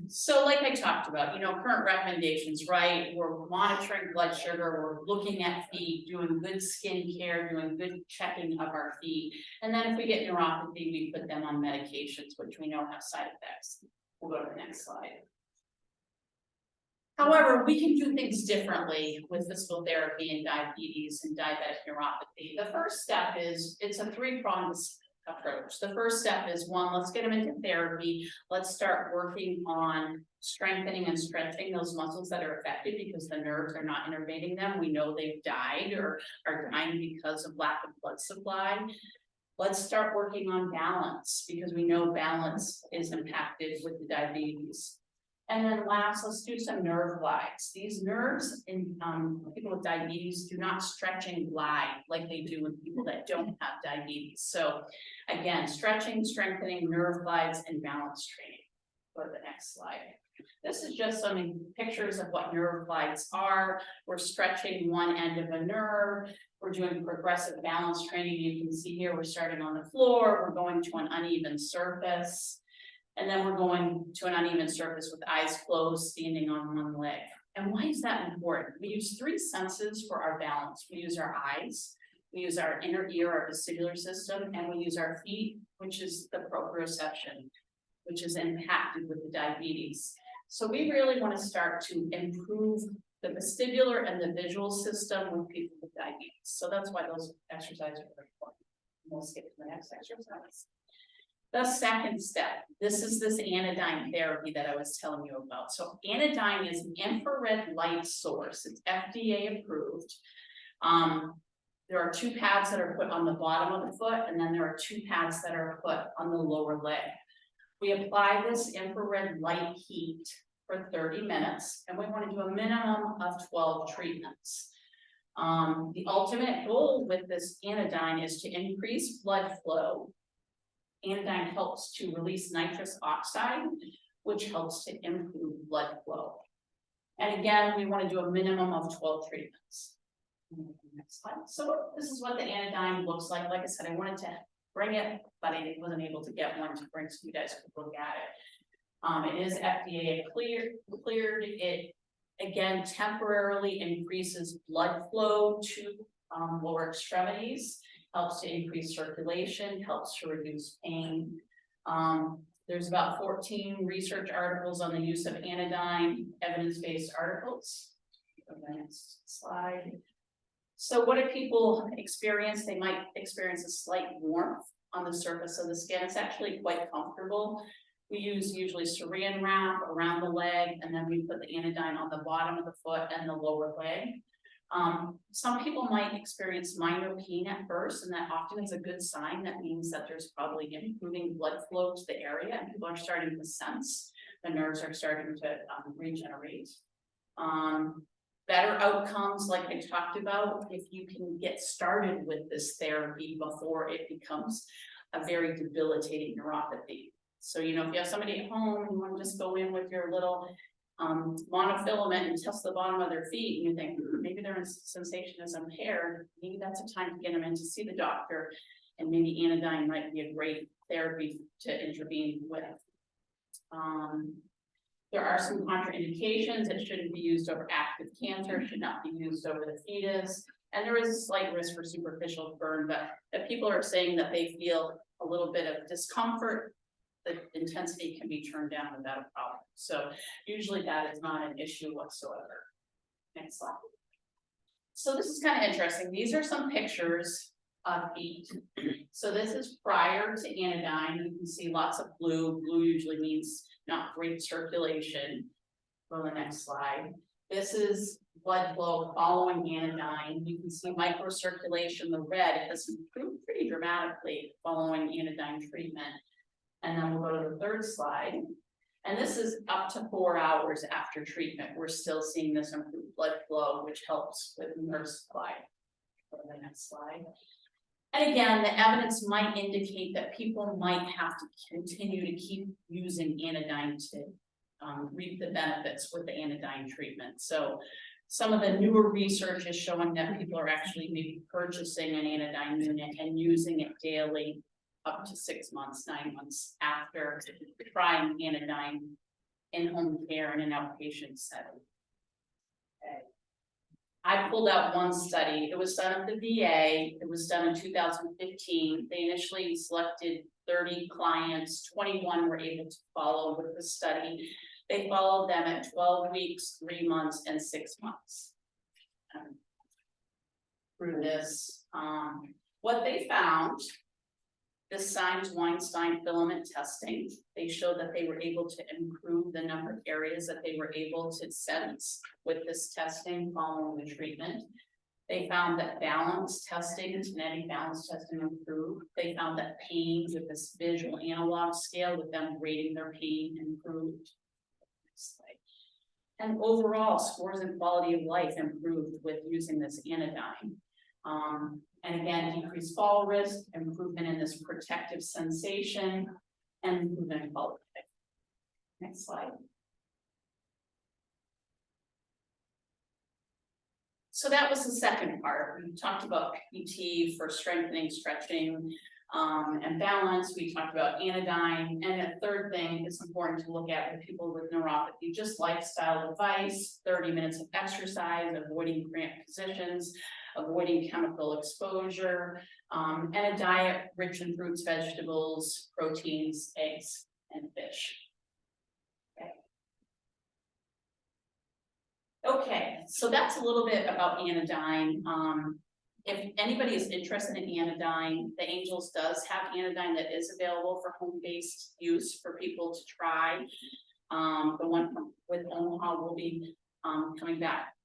So like I talked about, current recommendations, right? We're monitoring blood sugar, we're looking at feet, doing good skin care, doing good checking of our feet. And then if we get neuropathy, we put them on medications, which we know have side effects. We'll go to the next slide. However, we can do things differently with physical therapy and diabetes and diabetic neuropathy. The first step is, it's a 3-pronged approach. The first step is 1, let's get them into therapy. Let's start working on strengthening and stretching those muscles that are affected because the nerves are not innervating them. We know they've died or are dying because of lack of blood supply. Let's start working on balance because we know balance is impacted with the diabetes. And then last, let's do some nerve glides. These nerves in people with diabetes do not stretch and glide like they do with people that don't have diabetes. So again, stretching, strengthening, nerve glides, and balance training. Go to the next slide. This is just some pictures of what nerve glides are. We're stretching one end of a nerve. We're doing progressive balance training. You can see here, we're starting on the floor. We're going to an uneven surface. And then we're going to an uneven surface with eyes closed, standing on one leg. And why is that important? We use 3 senses for our balance. We use our eyes, we use our inner ear, our vestibular system, and we use our feet, which is the proprioception, which is impacted with the diabetes. So we really want to start to improve the vestibular and the visual system with people with diabetes. So that's why those exercises are very important. We'll skip to the next exercise. The second step, this is this anodyne therapy that I was telling you about. So anodyne is an infrared light source. It's FDA approved. There are 2 pads that are put on the bottom of the foot, and then there are 2 pads that are put on the lower leg. We apply this infrared light heat for 30 minutes, and we want to do a minimum of 12 treatments. The ultimate goal with this anodyne is to increase blood flow. Anodyne helps to release nitrous oxide, which helps to improve blood flow. And again, we want to do a minimum of 12 treatments. Next slide. So this is what the anodyne looks like. Like I said, I wanted to bring it, but I wasn't able to get one to bring so you guys could look at it. It is FDA cleared. It again temporarily increases blood flow to lower extremities. Helps to increase circulation, helps to reduce pain. There's about 14 research articles on the use of anodyne, evidence-based articles. Go to the next slide. So what do people experience? They might experience a slight warmth on the surface of the skin. It's actually quite comfortable. We use usually saran wrap around the leg, and then we put the anodyne on the bottom of the foot and the lower leg. Some people might experience minor pain at first, and that often is a good sign. That means that there's probably improving blood flow to the area, and people are starting to sense the nerves are starting to regenerate. Better outcomes, like I talked about, if you can get started with this therapy before it becomes a very debilitating neuropathy. So, you know, if you have somebody at home, you want to just go in with your little monofilament and test the bottom of their feet, and you think maybe their sensation is impaired, maybe that's a time to get them in to see the doctor, and maybe anodyne might be a great therapy to intervene with. There are some contraindications. It shouldn't be used over active cancer, it should not be used over the fetus, and there is a slight risk for superficial burn, but if people are saying that they feel a little bit of discomfort, the intensity can be turned down without a problem. So usually that is not an issue whatsoever. Next slide. So this is kind of interesting. These are some pictures of feet. So this is prior to anodyne. You can see lots of blue. Blue usually means not great circulation. Go to the next slide. This is blood flow following anodyne. You can see microcirculation. The red has improved pretty dramatically following anodyne treatment. And then we'll go to the third slide. And this is up to 4 hours after treatment. We're still seeing this improved blood flow, which helps with nerve supply. Go to the next slide. And again, the evidence might indicate that people might have to continue to keep using anodyne to reap the benefits with the anodyne treatment. So some of the newer research is showing that people are actually maybe purchasing an anodyne unit and using it daily up to 6 months, 9 months after trying anodyne in home care in an outpatient setting. Okay. I pulled out one study. It was done at the VA. It was done in 2015. They initially selected 30 clients, 21 were able to follow with the study. They followed them at 12 weeks, 3 months, and 6 months. Through this, what they found, this Sines-Weinstein filament testing, they showed that they were able to improve the number of areas that they were able to sense with this testing following the treatment. They found that balance testing, genetic balance testing improved. They found that pain with this visual analog scale with them rating their pain improved. And overall scores in quality of life improved with using this anodyne. And again, decreased fall risk, improvement in this protective sensation, and improvement in quality of life. Next slide. So that was the second part. We talked about PT for strengthening, stretching, and balance. We talked about anodyne. And the third thing is important to look at with people with neuropathy, just lifestyle advice, 30 minutes of exercise, avoiding cramped positions, avoiding chemical exposure, and a diet rich in fruits, vegetables, proteins, eggs, and fish. Okay, so that's a little bit about anodyne. If anybody is interested in anodyne, the Angels does have anodyne that is available for home-based use for people to try. The one with Omaha will be coming back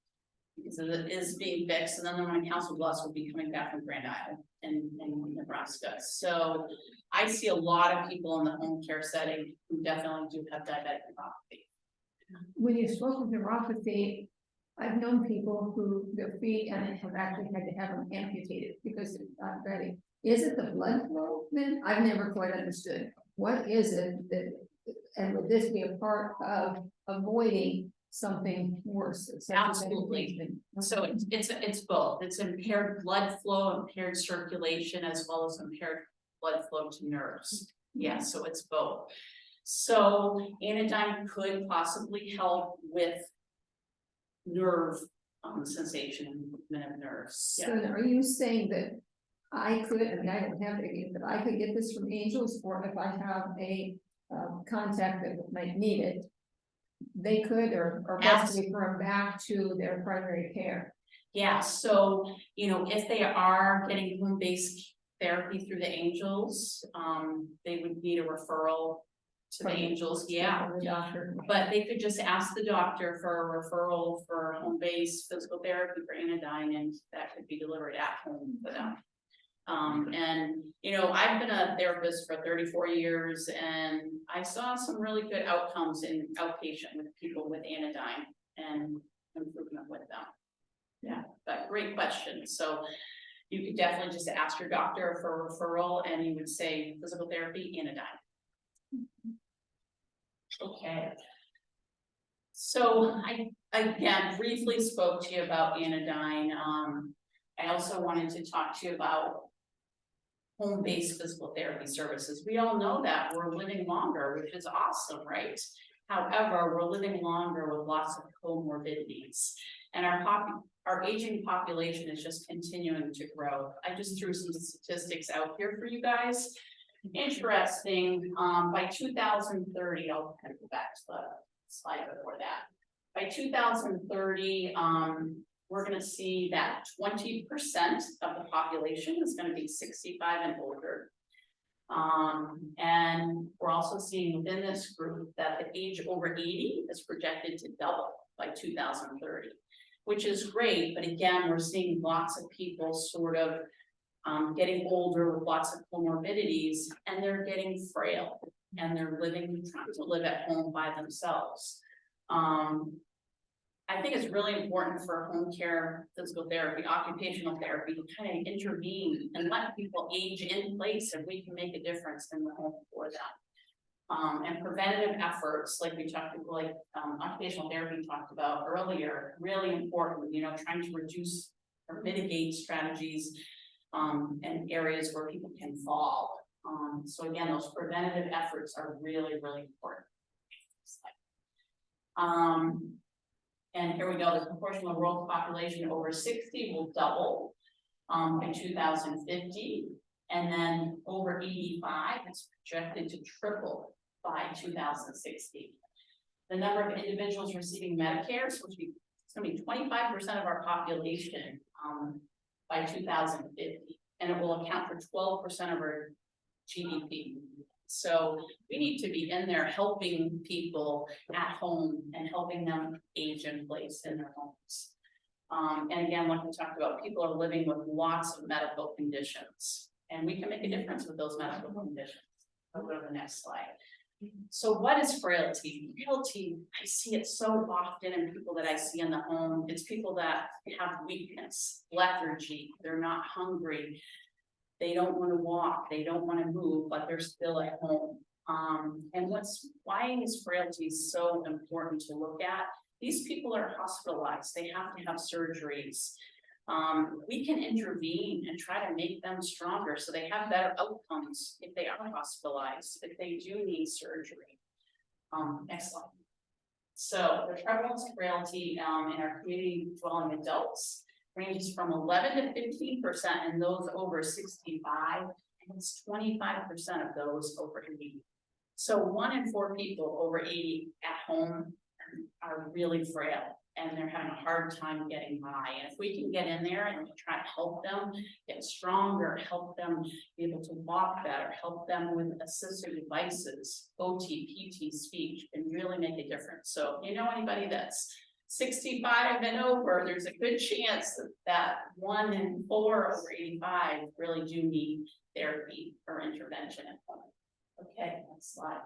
because it is being fixed, and then the one in Council Bluffs will be coming back from Grand Island and Nebraska. So I see a lot of people in the home care setting who definitely do have diabetic neuropathy. When you spoke of neuropathy, I've known people who their feet and have actually had to have them amputated because they're not ready. Is it the blood flow then? I've never quite understood. What is it that, and would this be a part of avoiding something worse? Absolutely. So it's both. It's impaired blood flow, impaired circulation, as well as impaired blood flow to nerves. Yeah, so it's both. So anodyne could possibly help with nerve sensation and movement of nerves. So are you saying that I could, I mean, I don't have it, but I could get this from Angels, or if I have a contact that might need it, they could or best refer them back to their primary care. Yeah, so, you know, if they are getting home-based therapy through the Angels, they would need a referral to the From- Angels, yeah. From the doctor. But they could just ask the doctor for a referral for home-based physical therapy for anodyne, and that could be delivered at home for them. And, you know, I've been a therapist for 34 years, and I saw some really good outcomes in outpatient with people with anodyne and improvement with them. Yeah, but great question. So you could definitely just ask your doctor for a referral, and you would say physical therapy, anodyne. Okay. So I, again, briefly spoke to you about anodyne. I also wanted to talk to you about home-based physical therapy services. We all know that we're living longer, which is awesome, right? However, we're living longer with lots of comorbidities, and our aging population is just continuing to grow. I just threw some statistics out here for you guys. Interesting, by 2030, I'll kind of go back to the slide before that. By 2030, we're gonna see that 20% of the population is gonna be 65 and older. And we're also seeing within this group that the age over 80 is projected to double by 2030, which is great, but again, we're seeing lots of people sort of getting older with lots of comorbidities, and they're getting frail, and they're trying to live at home by themselves. I think it's really important for home care, physical therapy, occupational therapy to kind of intervene and let people age in place, and we can make a difference in the home for them. And preventative efforts, like we talked about, like occupational therapy talked about earlier, really important, you know, trying to reduce or mitigate strategies and areas where people can fall. So again, those preventative efforts are really, really important. And here we go, the proportion of world population over 60 will double by 2050. And then over 85 is projected to triple by 2060. The number of individuals receiving Medicare is going to be 25% of our population by 2050, and it will account for 12% of our GDP. So we need to be in there helping people at home and helping them age in place in their homes. And again, like we talked about, people are living with lots of medical conditions, and we can make a difference with those medical conditions. I'll go to the next slide. So what is frailty? Frailty, I see it so often in people that I see in the home. It's people that have weakness, lethargy, they're not hungry, they don't want to walk, they don't want to move, but they're still at home. And why is frailty so important to look at? These people are hospitalized, they have to have surgeries. We can intervene and try to make them stronger so they have better outcomes if they are hospitalized, if they do need surgery. Next slide. So the prevalence of frailty in our community dwelling adults ranges from 11 to 15% in those over 65, and it's 25% of those over 80. So 1 in 4 people over 80 at home are really frail, and they're having a hard time getting by. And if we can get in there and try to help them get stronger, help them be able to walk better, help them with assistive devices, OT, PT, speech, can really make a difference. So if you know anybody that's 65 and over, there's a good chance that 1 in 4 over 85 really do need therapy or intervention at home. Okay, next slide.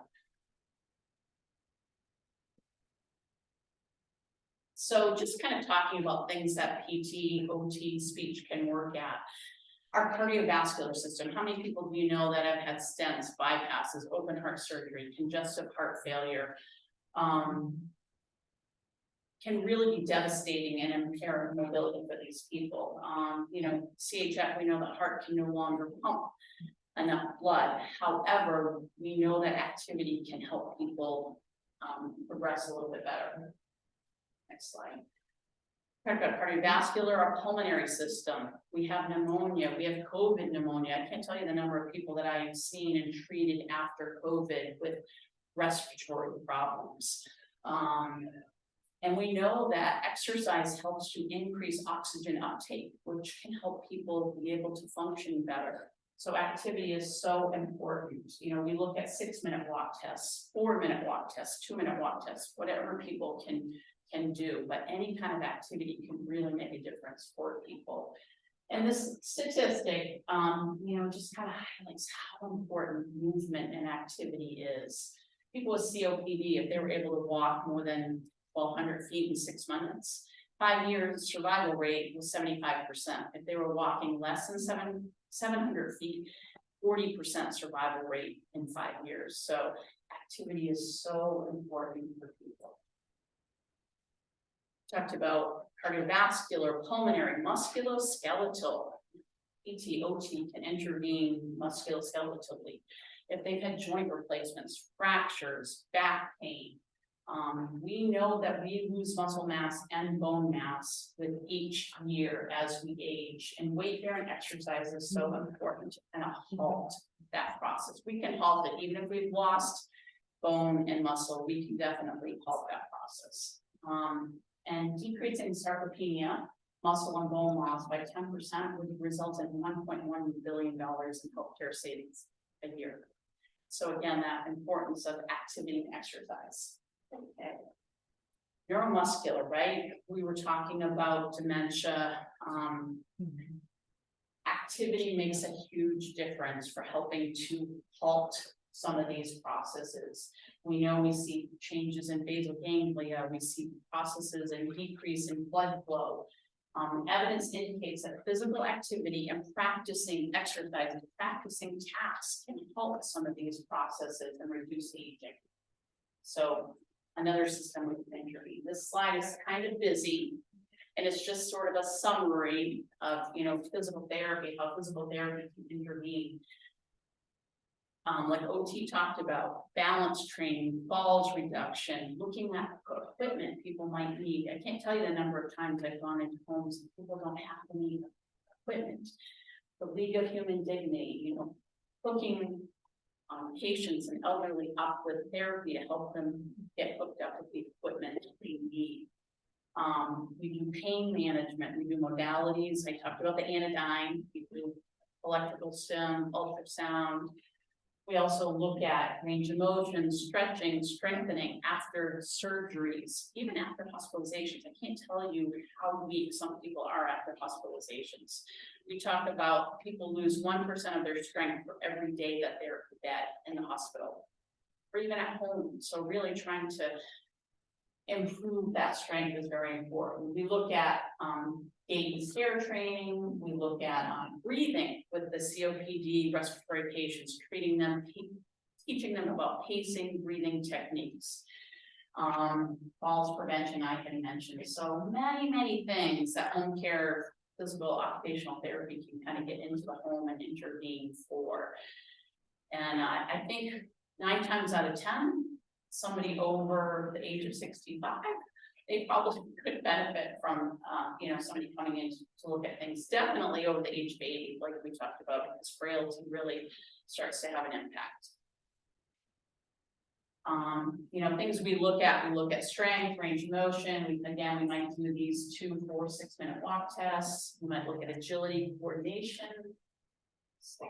So just kind of talking about things that PT, OT, speech can work at. Our cardiovascular system, how many people do you know that have had stents, bypasses, open heart surgery, congestive heart failure, can really be devastating and impair mobility for these people. You know, CHF, we know the heart can no longer pump enough blood. However, we know that activity can help people progress a little bit better. Next slide. Talk about cardiovascular, our pulmonary system. We have pneumonia, we have COVID pneumonia. I can't tell you the number of people that I've seen and treated after COVID with respiratory problems. And we know that exercise helps to increase oxygen uptake, which can help people be able to function better. So activity is so important. You know, we look at 6-minute walk tests, 4-minute walk tests, 2-minute walk tests, whatever people can do, but any kind of activity can really make a difference for people. And this statistic, you know, just kind of highlights how important movement and activity is. People with COPD, if they were able to walk more than 1,200 feet in 6 months, 5 years survival rate was 75%. If they were walking less than 700 feet, 40% survival rate in 5 years. So activity is so important for people. Talked about cardiovascular, pulmonary, musculoskeletal. PT, OT can intervene musculoskeletally. If they've had joint replacements, fractures, back pain, we know that we lose muscle mass and bone mass with each year as we age, and weight bearing exercise is so important to kind of halt that process. We can halt it even if we've lost bone and muscle, we can definitely halt that process. And decreasing sarcopenia, muscle and bone loss by 10% would result in $1.1 billion in healthcare savings a year. So again, that importance of activity and exercise. Okay. Neuromuscular, right? We were talking about dementia. Activity makes a huge difference for helping to halt some of these processes. We know we see changes in basal ganglia, we see processes and decrease in blood flow. Evidence indicates that physical activity and practicing exercise and practicing tasks can halt some of these processes and reduce aging. So another system we can intervene. This slide is kind of busy, and it's just sort of a summary of, you know, physical therapy, how physical therapy can intervene. Like OT talked about, balance training, falls reduction, looking at equipment people might need. I can't tell you the number of times I've gone into homes and people don't have any equipment. The League of Human Dignity, you know, hooking patients and elderly up with therapy to help them get hooked up with the equipment they need. We do pain management, we do modalities. I talked about the anodyne, we do electrical stim, ultrasound. We also look at range of motion, stretching, strengthening after surgeries, even after hospitalizations. I can't tell you how weak some people are after hospitalizations. We talk about people lose 1% of their strength for every day that they're dead in the hospital, or even at home. So really trying to improve that strength is very important. We look at gait and stare training. We look at breathing with the COPD respiratory patients, treating them, teaching them about pacing, breathing techniques. Falls prevention, I can mention. So many things that home care, physical occupational therapy can kind of get into the home and intervene for. And I think 9 times out of 10, somebody over the age of 65, they probably could benefit from, you know, somebody coming in to look at things. Definitely over the age of 80, like we talked about, because frailty really starts to have an impact. You know, things we look at strength, range of motion. We might do these 2, 4, 6-minute walk tests. We might look at agility, coordination. So,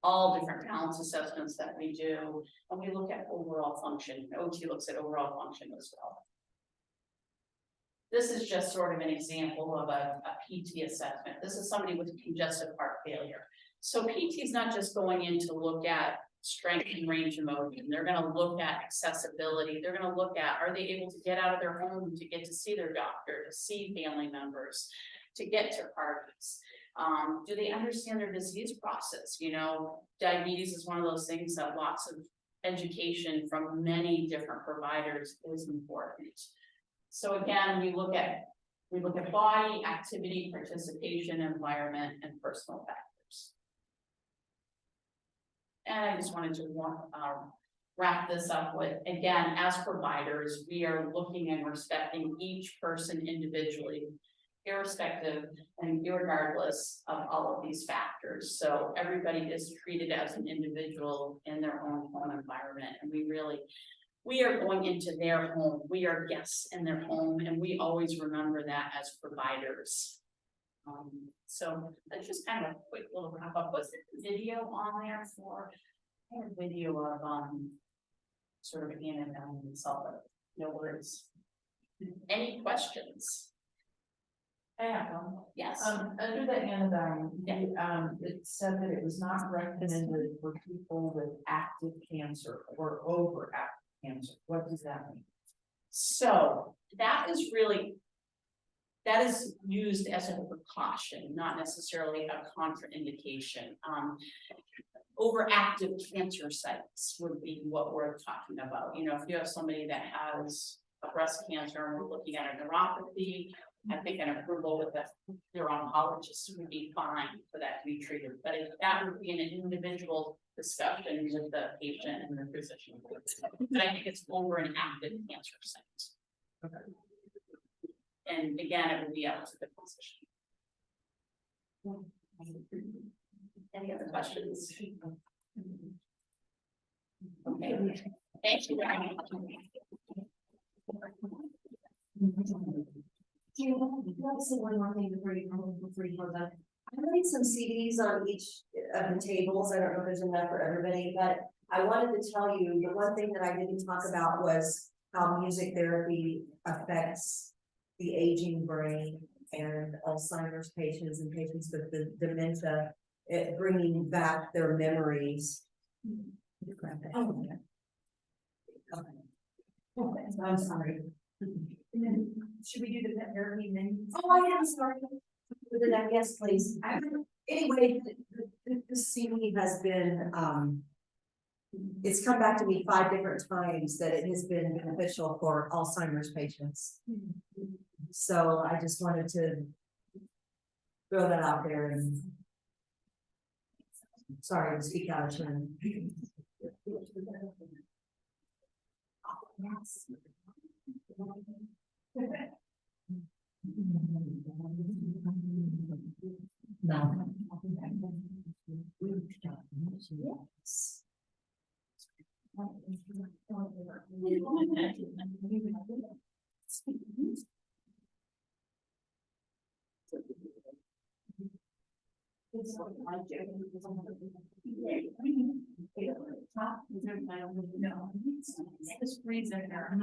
all different balance assessments that we do, and we look at overall function. OT looks at overall function as well. This is just sort of an example of a PT assessment. This is somebody with congestive heart failure. So PT is not just going in to look at strength and range of motion. They're going to look at accessibility. They're going to look at, are they able to get out of their home to get to see their doctor, to see family members, to get to parties? Do they understand their disease process? You know, diabetes is one of those things that lots of education from many different providers is important. So again, we look at body, activity, participation, environment, and personal factors. And I just wanted to wrap this up with, again, as providers, we are looking and respecting each person individually, irrespective and irregardless of all of these factors. So everybody is treated as an individual in their own home environment. And we we are going into their home, we are guests in their home, and we always remember that as providers. So that's just kind of a quick little wrap up. Was there a video on there for, I had a video of, sort of Anna down and saw it, no words. Any questions? Yes. Under the anodyne, it said that it was not recommended for people with active cancer or over active cancer. What does that mean? So that is really, that is used as a precaution, not necessarily a contraindication. Overactive cancer sites would be what we're talking about. You know, if you have somebody that has a breast cancer and we're looking at a neuropathy, I think an approval with the oncologist would be fine for that to be treated, but that would be an individual discussion with the patient and the physician. But I think it's over an active cancer site. Okay. And again, it would be up to the physician. Any other questions? Okay, thank you very much. Let's say one more thing before you close up. I laid some CDs on each of the tables. I don't know if there's enough for everybody, but I wanted to tell you, the one thing that I didn't talk about was how music therapy affects the aging brain and Alzheimer's patients and patients with the dementia, bringing back their memories. Oh, I'm sorry. Should we do the therapy then? Oh, I am sorry. Yes, please. Anyway, the CD has been, it's come back to me 5 different times that it has been beneficial for Alzheimer's patients. So I just wanted to throw that out there and sorry to speak out of turn. Yes. No. Yes. It's freezing there.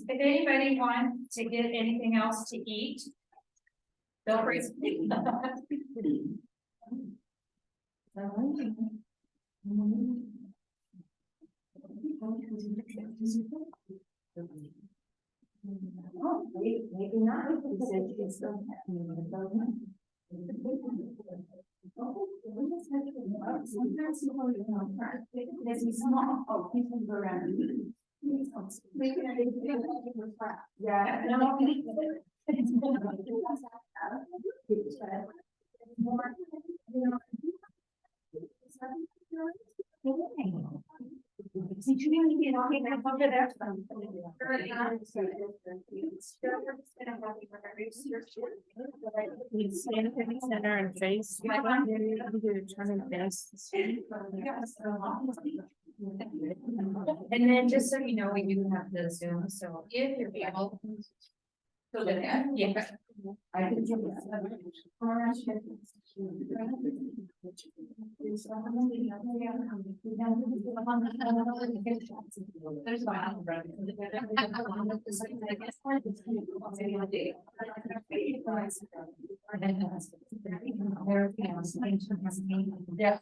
If anybody wants to get anything else to eat, feel free to speak. Oh, maybe not. It's still There's small, oh, people go around. Yeah, no. Did you really get on that over there? Center and face. And then just so you know, we do have the Zoom, so if you're able. So then, yeah. I can do There's yeah. Yeah.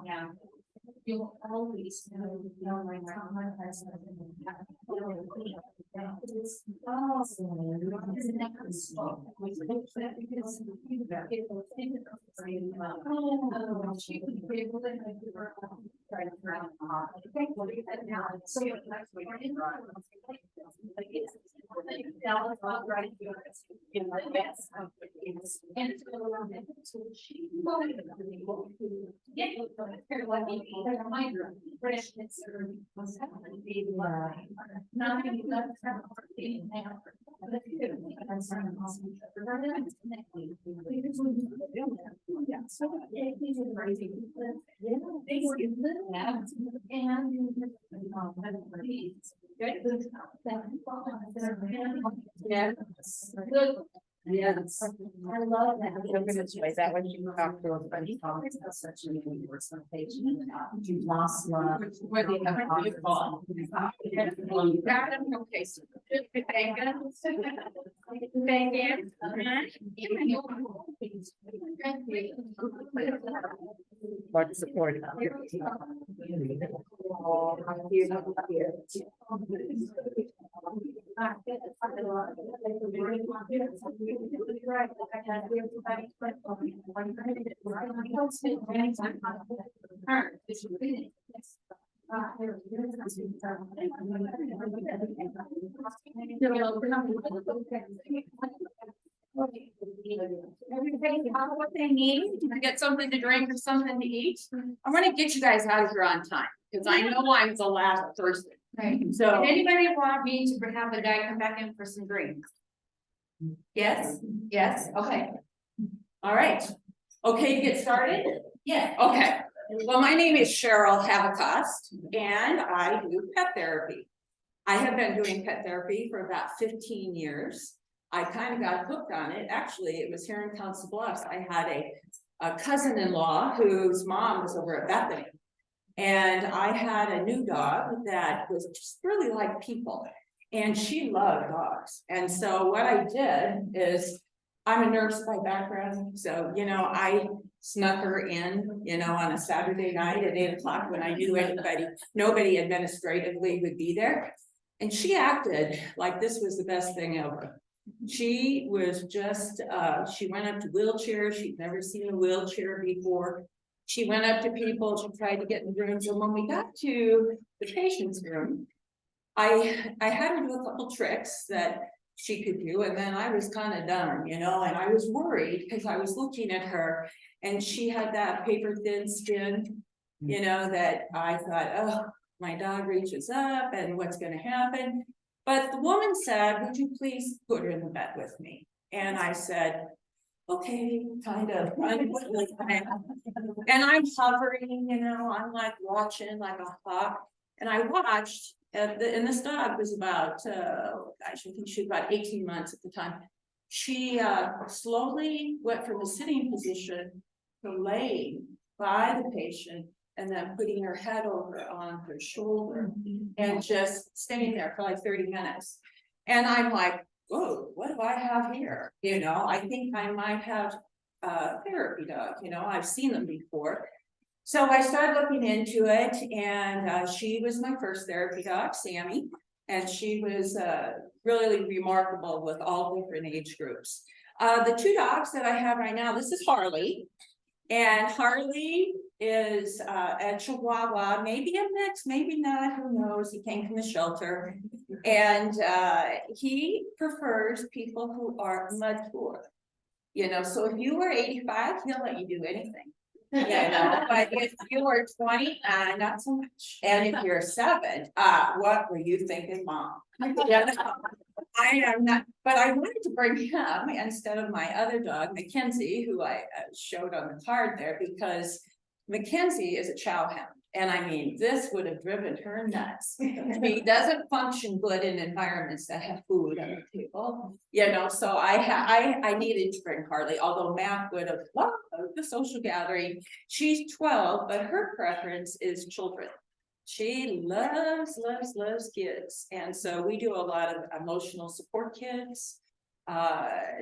Yeah. Yes. I love that. Is that what you talked to everybody? You lost love. Where they have a new ball. You got them, okay, so. Thank you. Thank you. Lot of support. Everybody have what they need, to get something to drink or something to eat. I want to get you guys out of here on time, because I know I'm the last person. Right. So. Did anybody want me to have the guy come back in for some drinks? Yes, yes, okay. All right. Okay to get started? Yeah. Okay, well, my name is Cheryl Havacost, and I do pet therapy. I have been doing pet therapy for about 15 years. I kind of got hooked on it. Actually, it was here in Council Bluffs. I had a cousin-in-law whose mom was over at Bethany. And I had a new dog that was just really like people, and she loved dogs. And so what I did is, I'm a nurse by background, so, you know, I snuck her in, you know, on a Saturday night at 8 o'clock when I knew nobody administratively would be there. And she acted like this was the best thing ever. She was just, she went up to wheelchairs. She'd never seen a wheelchair before. She went up to people, she tried to get in the rooms, and when we got to the patient's room, I had her do a couple tricks that she could do, and then I was kind of done, you know, and I was worried because I was looking at her and she had that paper thin skin, you know, that I thought, oh, my dog reaches up and what's going to happen. But the woman said, would you please put her in the bed with me? And I said, okay, kind of. And I'm hovering, you know, I'm like watching like a hawk. And I watched, and this dog was about, I think she was about 18 months at the time. She slowly went from a sitting position to laying by the patient and then putting her head over on her shoulder and just staying there for like 30 minutes. And I'm like, whoa, what do I have here? You know, I think I might have a therapy dog, you know, I've seen them before. So I started looking into it, and she was my first therapy dog, Sammy, and she was really remarkable with all different age groups. The two dogs that I have right now, this is Harley, and Harley is a Chihuahua, maybe a mix, maybe not, who knows, he came from the shelter, and he prefers people who are mature. You know, so if you were 85, he'll let you do anything. Yeah, no, but if you were 20, not so much. And if you're 7, what were you thinking, Mom? Yeah, no, I am not, but I wanted to bring him instead of my other dog, Mackenzie, who I showed on the card there, because Mackenzie is a chow hound. And I mean, this would have driven her nuts. She doesn't function good in environments that have food on the table, you know, so I needed to bring Harley, although Matt would have loved the social gathering. She's 12, but her preference is children. She loves kids. And so we do a lot of emotional support kids,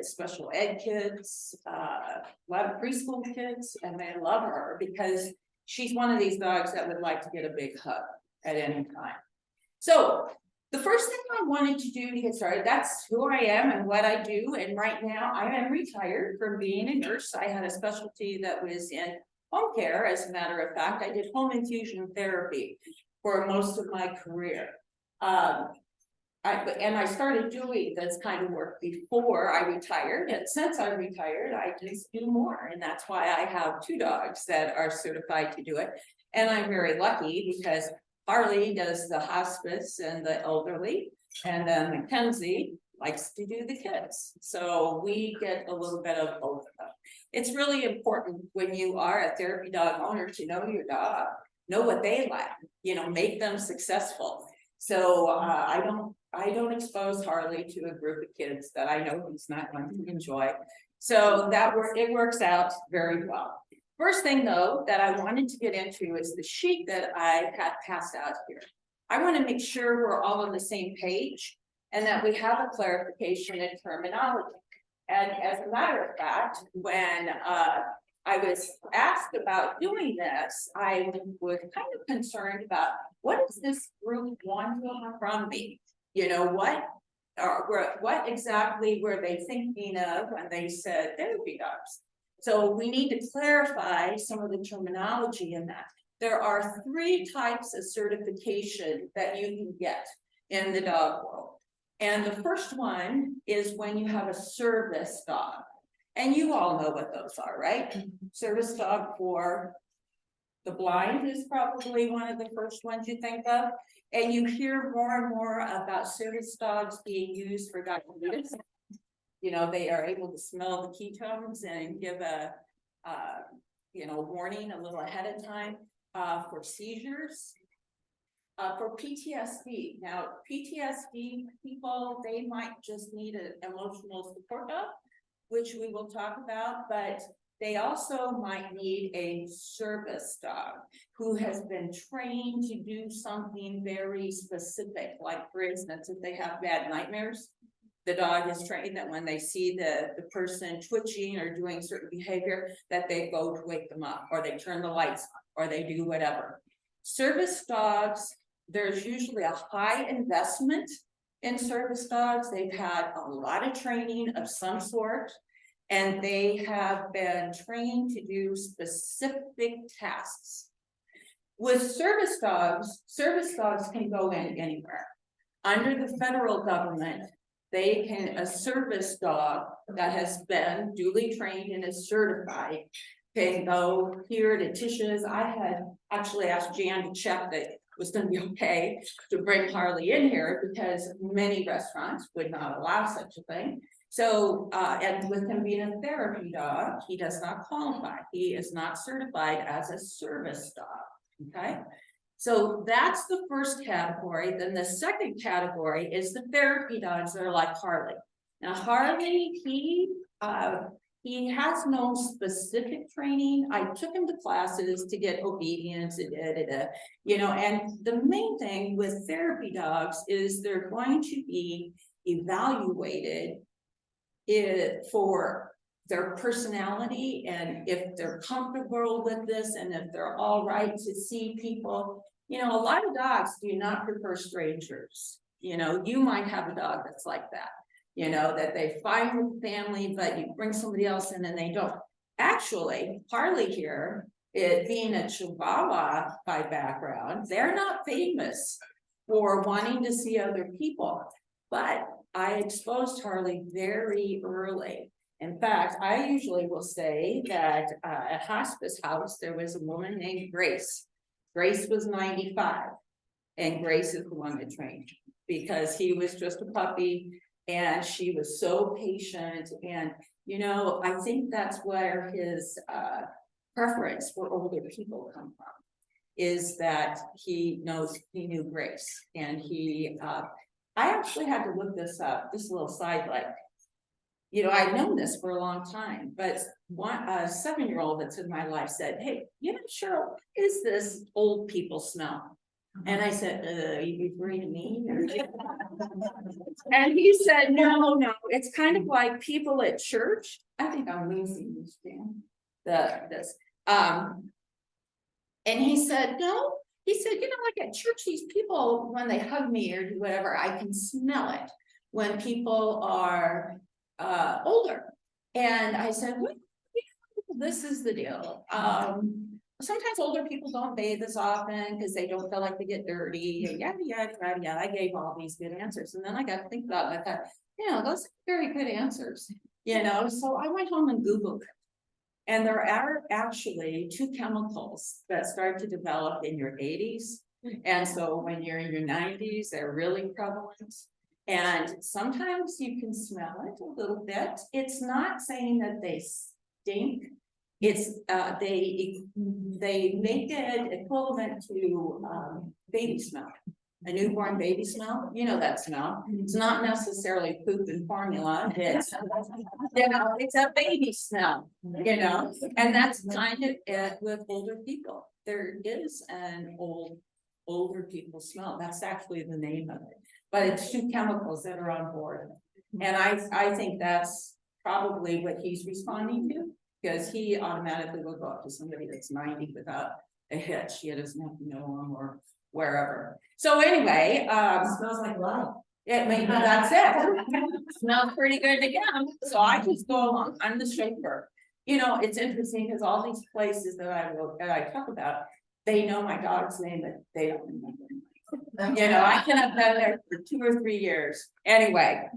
special ed kids, a lot of preschool kids, and they love her because she's one of these dogs that would like to get a big hug at any time. So the first thing I wanted to do to get started, that's who I am and what I do. And right now I am retired from being a nurse. I had a specialty that was in home care. As a matter of fact, I did home infusion therapy for most of my career. I started doing this kind of work before I retired, and since I retired, I just do more, and that's why I have 2 dogs that are certified to do it. And I'm very lucky because Harley does the hospice and the elderly, and then Mackenzie likes to do the kids. So we get a little bit of both of them. It's really important when you are a therapy dog owner to know your dog, know what they like, you know, make them successful. So I don't expose Harley to a group of kids that I know he's not going to enjoy. So it works out very well. First thing though, that I wanted to get into is the sheet that I had passed out here. I want to make sure we're all on the same page and that we have a clarification in terminology. And as a matter of fact, when I was asked about doing this, I was kind of concerned about what does this group want from me? You know, what exactly were they thinking of when they said therapy dogs? So we need to clarify some of the terminology in that. There are 3 types of certification that you can get in the dog world. And the first one is when you have a service dog. And you all know what those are, right? Service dog for the blind is probably one of the first ones you think of. And you hear more and more about service dogs being used for diabetes. You know, they are able to smell the ketones and give a warning a little ahead of time for seizures. For PTSD. Now, PTSD people, they might just need an emotional support dog, which we will talk about, but they also might need a service dog who has been trained to do something very specific. Like, for instance, if they have bad nightmares, the dog is trained that when they see the person twitching or doing certain behavior, that they go to wake them up, or they turn the lights on, or they do whatever. Service dogs, there's usually a high investment in service dogs. They've had a lot of training of some sort, and they have been trained to do specific tasks. With service dogs can go in anywhere. Under the federal government, a service dog that has been duly trained and is certified can go here to Tish's. I had actually asked Jan to check that it was going to be okay to bring Harley in here because many restaurants would not allow such a thing. So, and with him being a therapy dog, he does not qualify. He is not certified as a service dog, okay? So that's the first category. Then the second category is the therapy dogs that are like Harley. Now, Harley, he has no specific training. I took him to classes to get obedience, you know, and the main thing with therapy dogs is they're going to be evaluated for their personality and if they're comfortable with this and if they're all right to see people. You know, a lot of dogs do not prefer strangers. You know, you might have a dog that's like that. You know, that they find with family, but you bring somebody else in and they don't. Actually, Harley here, it being a Chihuahua by background, they're not famous for wanting to see other people. But I exposed Harley very early. In fact, I usually will say that at hospice house, there was a woman named Grace. Grace was 95, and Grace is the one that trained because he was just a puppy. And she was so patient, and you know, I think that's where his preference for older people come from, is that he knew Grace, and I actually had to look this up. This little sidelight. You know, I'd known this for a long time, but a 7-year-old that's in my life said, "Hey, you know, Cheryl, is this old people smell?" And I said, "Are you referring to me?" And he said, no, it's kind of like people at church. I think I'm losing this, Dan. And he said, no, he said, like at church, these people, when they hug me or do whatever, I can smell it when people are older. And I said, well, this is the deal. Sometimes older people don't bathe as often because they don't feel like they get dirty and yada, yada, yada, yada. I gave all these good answers. And then I got to think about it. I thought, those are very good answers, so I went home and Googled it. And there are actually 2 chemicals that start to develop in your 80s. And so when you're in your 90s, they're really prevalent. And sometimes you can smell it a little bit. It's not saying that they stink. It's they make it equivalent to baby smell, a newborn baby smell. That smell. It's not necessarily poop and formula. It's it's a baby smell. And that's kind of it with older people. There is an older people smell. That's actually the name of it. But it's 2 chemicals that are on board. And I think that's probably what he's responding to, because he automatically will go up to somebody that's 90 without a hitch. He doesn't have to know him or wherever. So anyway, Smells like love. that's it. Smells pretty good to him. So I just go along. I'm the chauffeur. It's interesting because all these places that I talk about, they know my dog's name, but they don't remember mine. I can have been there for 2 or 3 years. Anyway,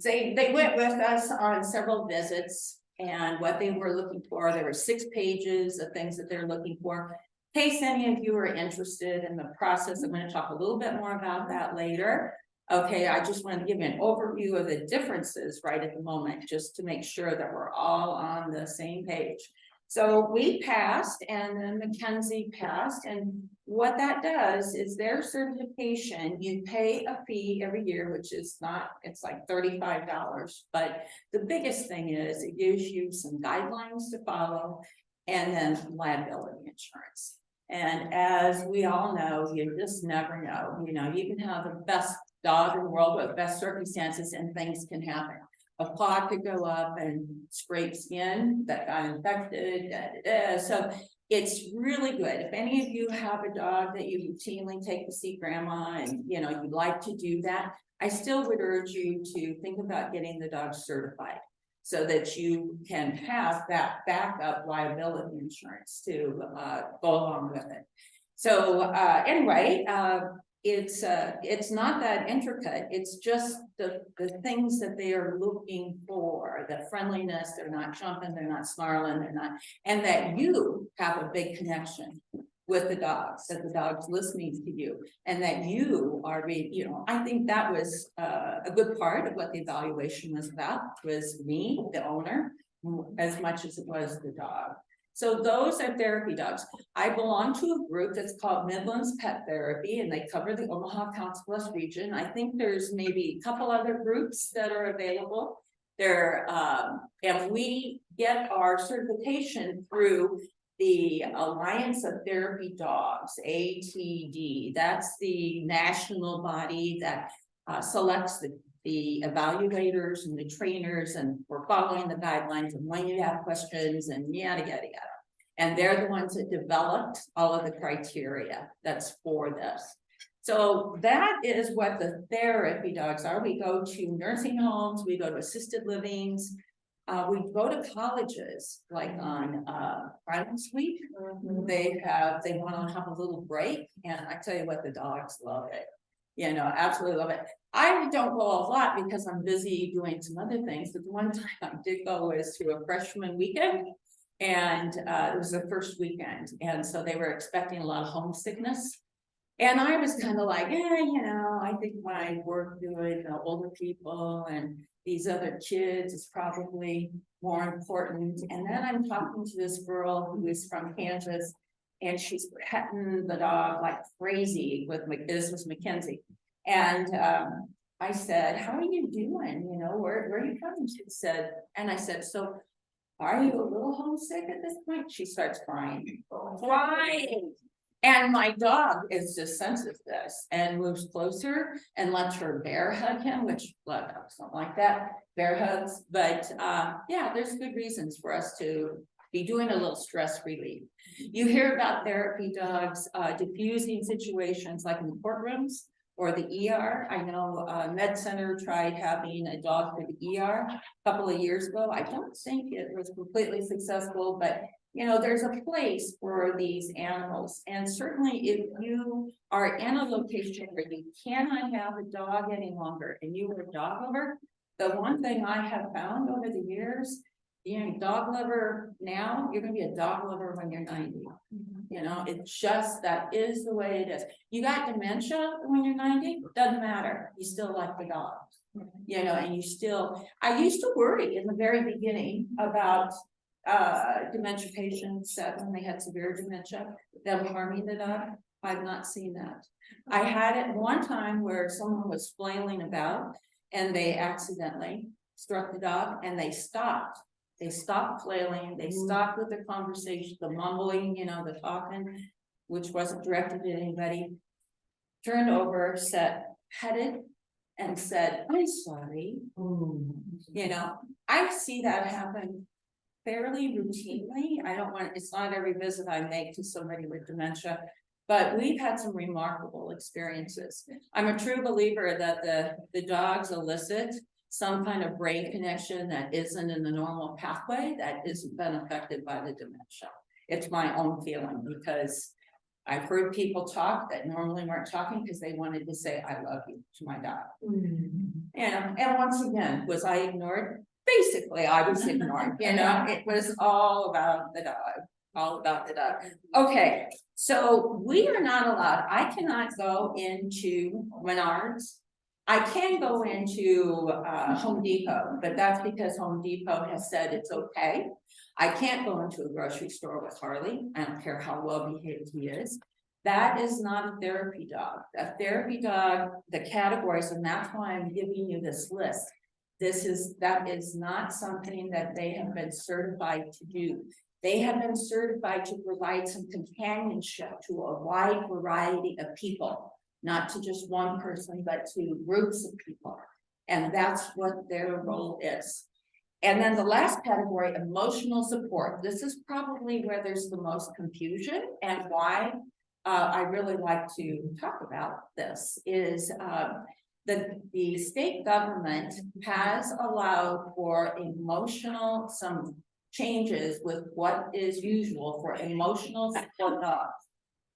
they went with us on several visits, and what they were looking for, there were 6 pages of things that they're looking for. In case any of you are interested in the process, I'm going to talk a little bit more about that later. Okay, I just wanted to give you an overview of the differences right at the moment, just to make sure that we're all on the same page. So we passed, and then Mackenzie passed, and what that does is their certification, you pay a fee every year, which is it's like $35, but the biggest thing is it gives you some guidelines to follow, and then liability insurance. And as we all know, you just never know, you can have the best dog in the world with best circumstances and things can happen. A paw could go up and scrape skin that got infected. So it's really good. If any of you have a dog that you routinely take to see grandma and you'd like to do that, I still would urge you to think about getting the dog certified so that you can have that backup liability insurance to go along with it. So anyway, it's not that intricate. It's just the things that they are looking for, the friendliness. They're not jumping, they're not snarling, and that you have a big connection with the dogs, that the dog's listening to you, and that you are I think that was a good part of what the evaluation was about, was me, the owner, as much as it was the dog. So those are therapy dogs. I belong to a group that's called Midlands Pet Therapy, and they cover the Omaha Council Bluffs region. I think there's maybe a couple other groups that are available there. And we get our certification through the Alliance of Therapy Dogs, ATD. That's the national body that selects the evaluators and the trainers, and we're following the guidelines and when you have questions and yada, yada, yada. And they're the ones that developed all of the criteria that's for this. So that is what the therapy dogs are. We go to nursing homes, we go to assisted livings, we go to colleges, like on Private Suite. They want to have a little break, and I tell you what, the dogs love it. Absolutely love it. I don't go a lot because I'm busy doing some other things, but the one time I did go was to a freshman weekend, and it was the first weekend, and so they were expecting a lot of homesickness. And I was kind of like, I think my work doing the older people and these other kids is probably more important. And then I'm talking to this girl who is from Kansas, and she's petting the dog like crazy this was Mackenzie. And I said, how are you doing? Where are you from? She said, and I said, so are you a little homesick at this point? She starts crying. And my dog is just senses this and moves closer and lets her bear hug him, which a lot of dogs don't like that, bear hugs. But yeah, there's good reasons for us to be doing a little stress relief. You hear about therapy dogs, diffusing situations like in the courtrooms or the ER. I know, Med Center tried having a dog for the ER a couple of years ago. I don't think it was completely successful, but you know, there's a place for these animals. And certainly if you are in a location where you cannot have a dog any longer and you are a dog lover, the one thing I have found over the years, being a dog lover now, you're gonna be a dog lover when you're 90. You know, it's just, that is the way it is. You got dementia when you're 90, doesn't matter, you still like the dog. You know, and you still, I used to worry in the very beginning about dementia patients that when they had severe dementia, them harming the dog. I've not seen that. I had it one time where someone was flailing about and they accidentally struck the dog and they stopped. They stopped flailing, they stopped with the conversation, the mumbling, you know, the talking, which wasn't directed at anybody. Turned over, said, petted, and said, I'm sorry. You know, I see that happen fairly routinely. I don't want, it's not every visit I make to somebody with dementia, but we've had some remarkable experiences. I'm a true believer that the dogs elicit some kind of brain connection that isn't in the normal pathway, that isn't been affected by the dementia. It's my own feeling, because I've heard people talk that normally weren't talking because they wanted to say, I love you to my dog. And once again, was I ignored? Basically, I was ignored, you know, it was all about the dog, all about the dog. Okay, so we are not allowed, I cannot go into Menards. I can go into Home Depot, but that's because Home Depot has said it's okay. I can't go into a grocery store with Harley. I don't care how well behaved he is. That is not a therapy dog. A therapy dog, the categories, and that's why I'm giving you this list. That is not something that they have been certified to do. They have been certified to provide some companionship to a wide variety of people, not to just one person, but to groups of people. And that's what their role is. And then the last category, emotional support. This is probably where there's the most confusion, and why I really like to talk about this is the state government has allowed for some changes with what is usual for emotional support dogs.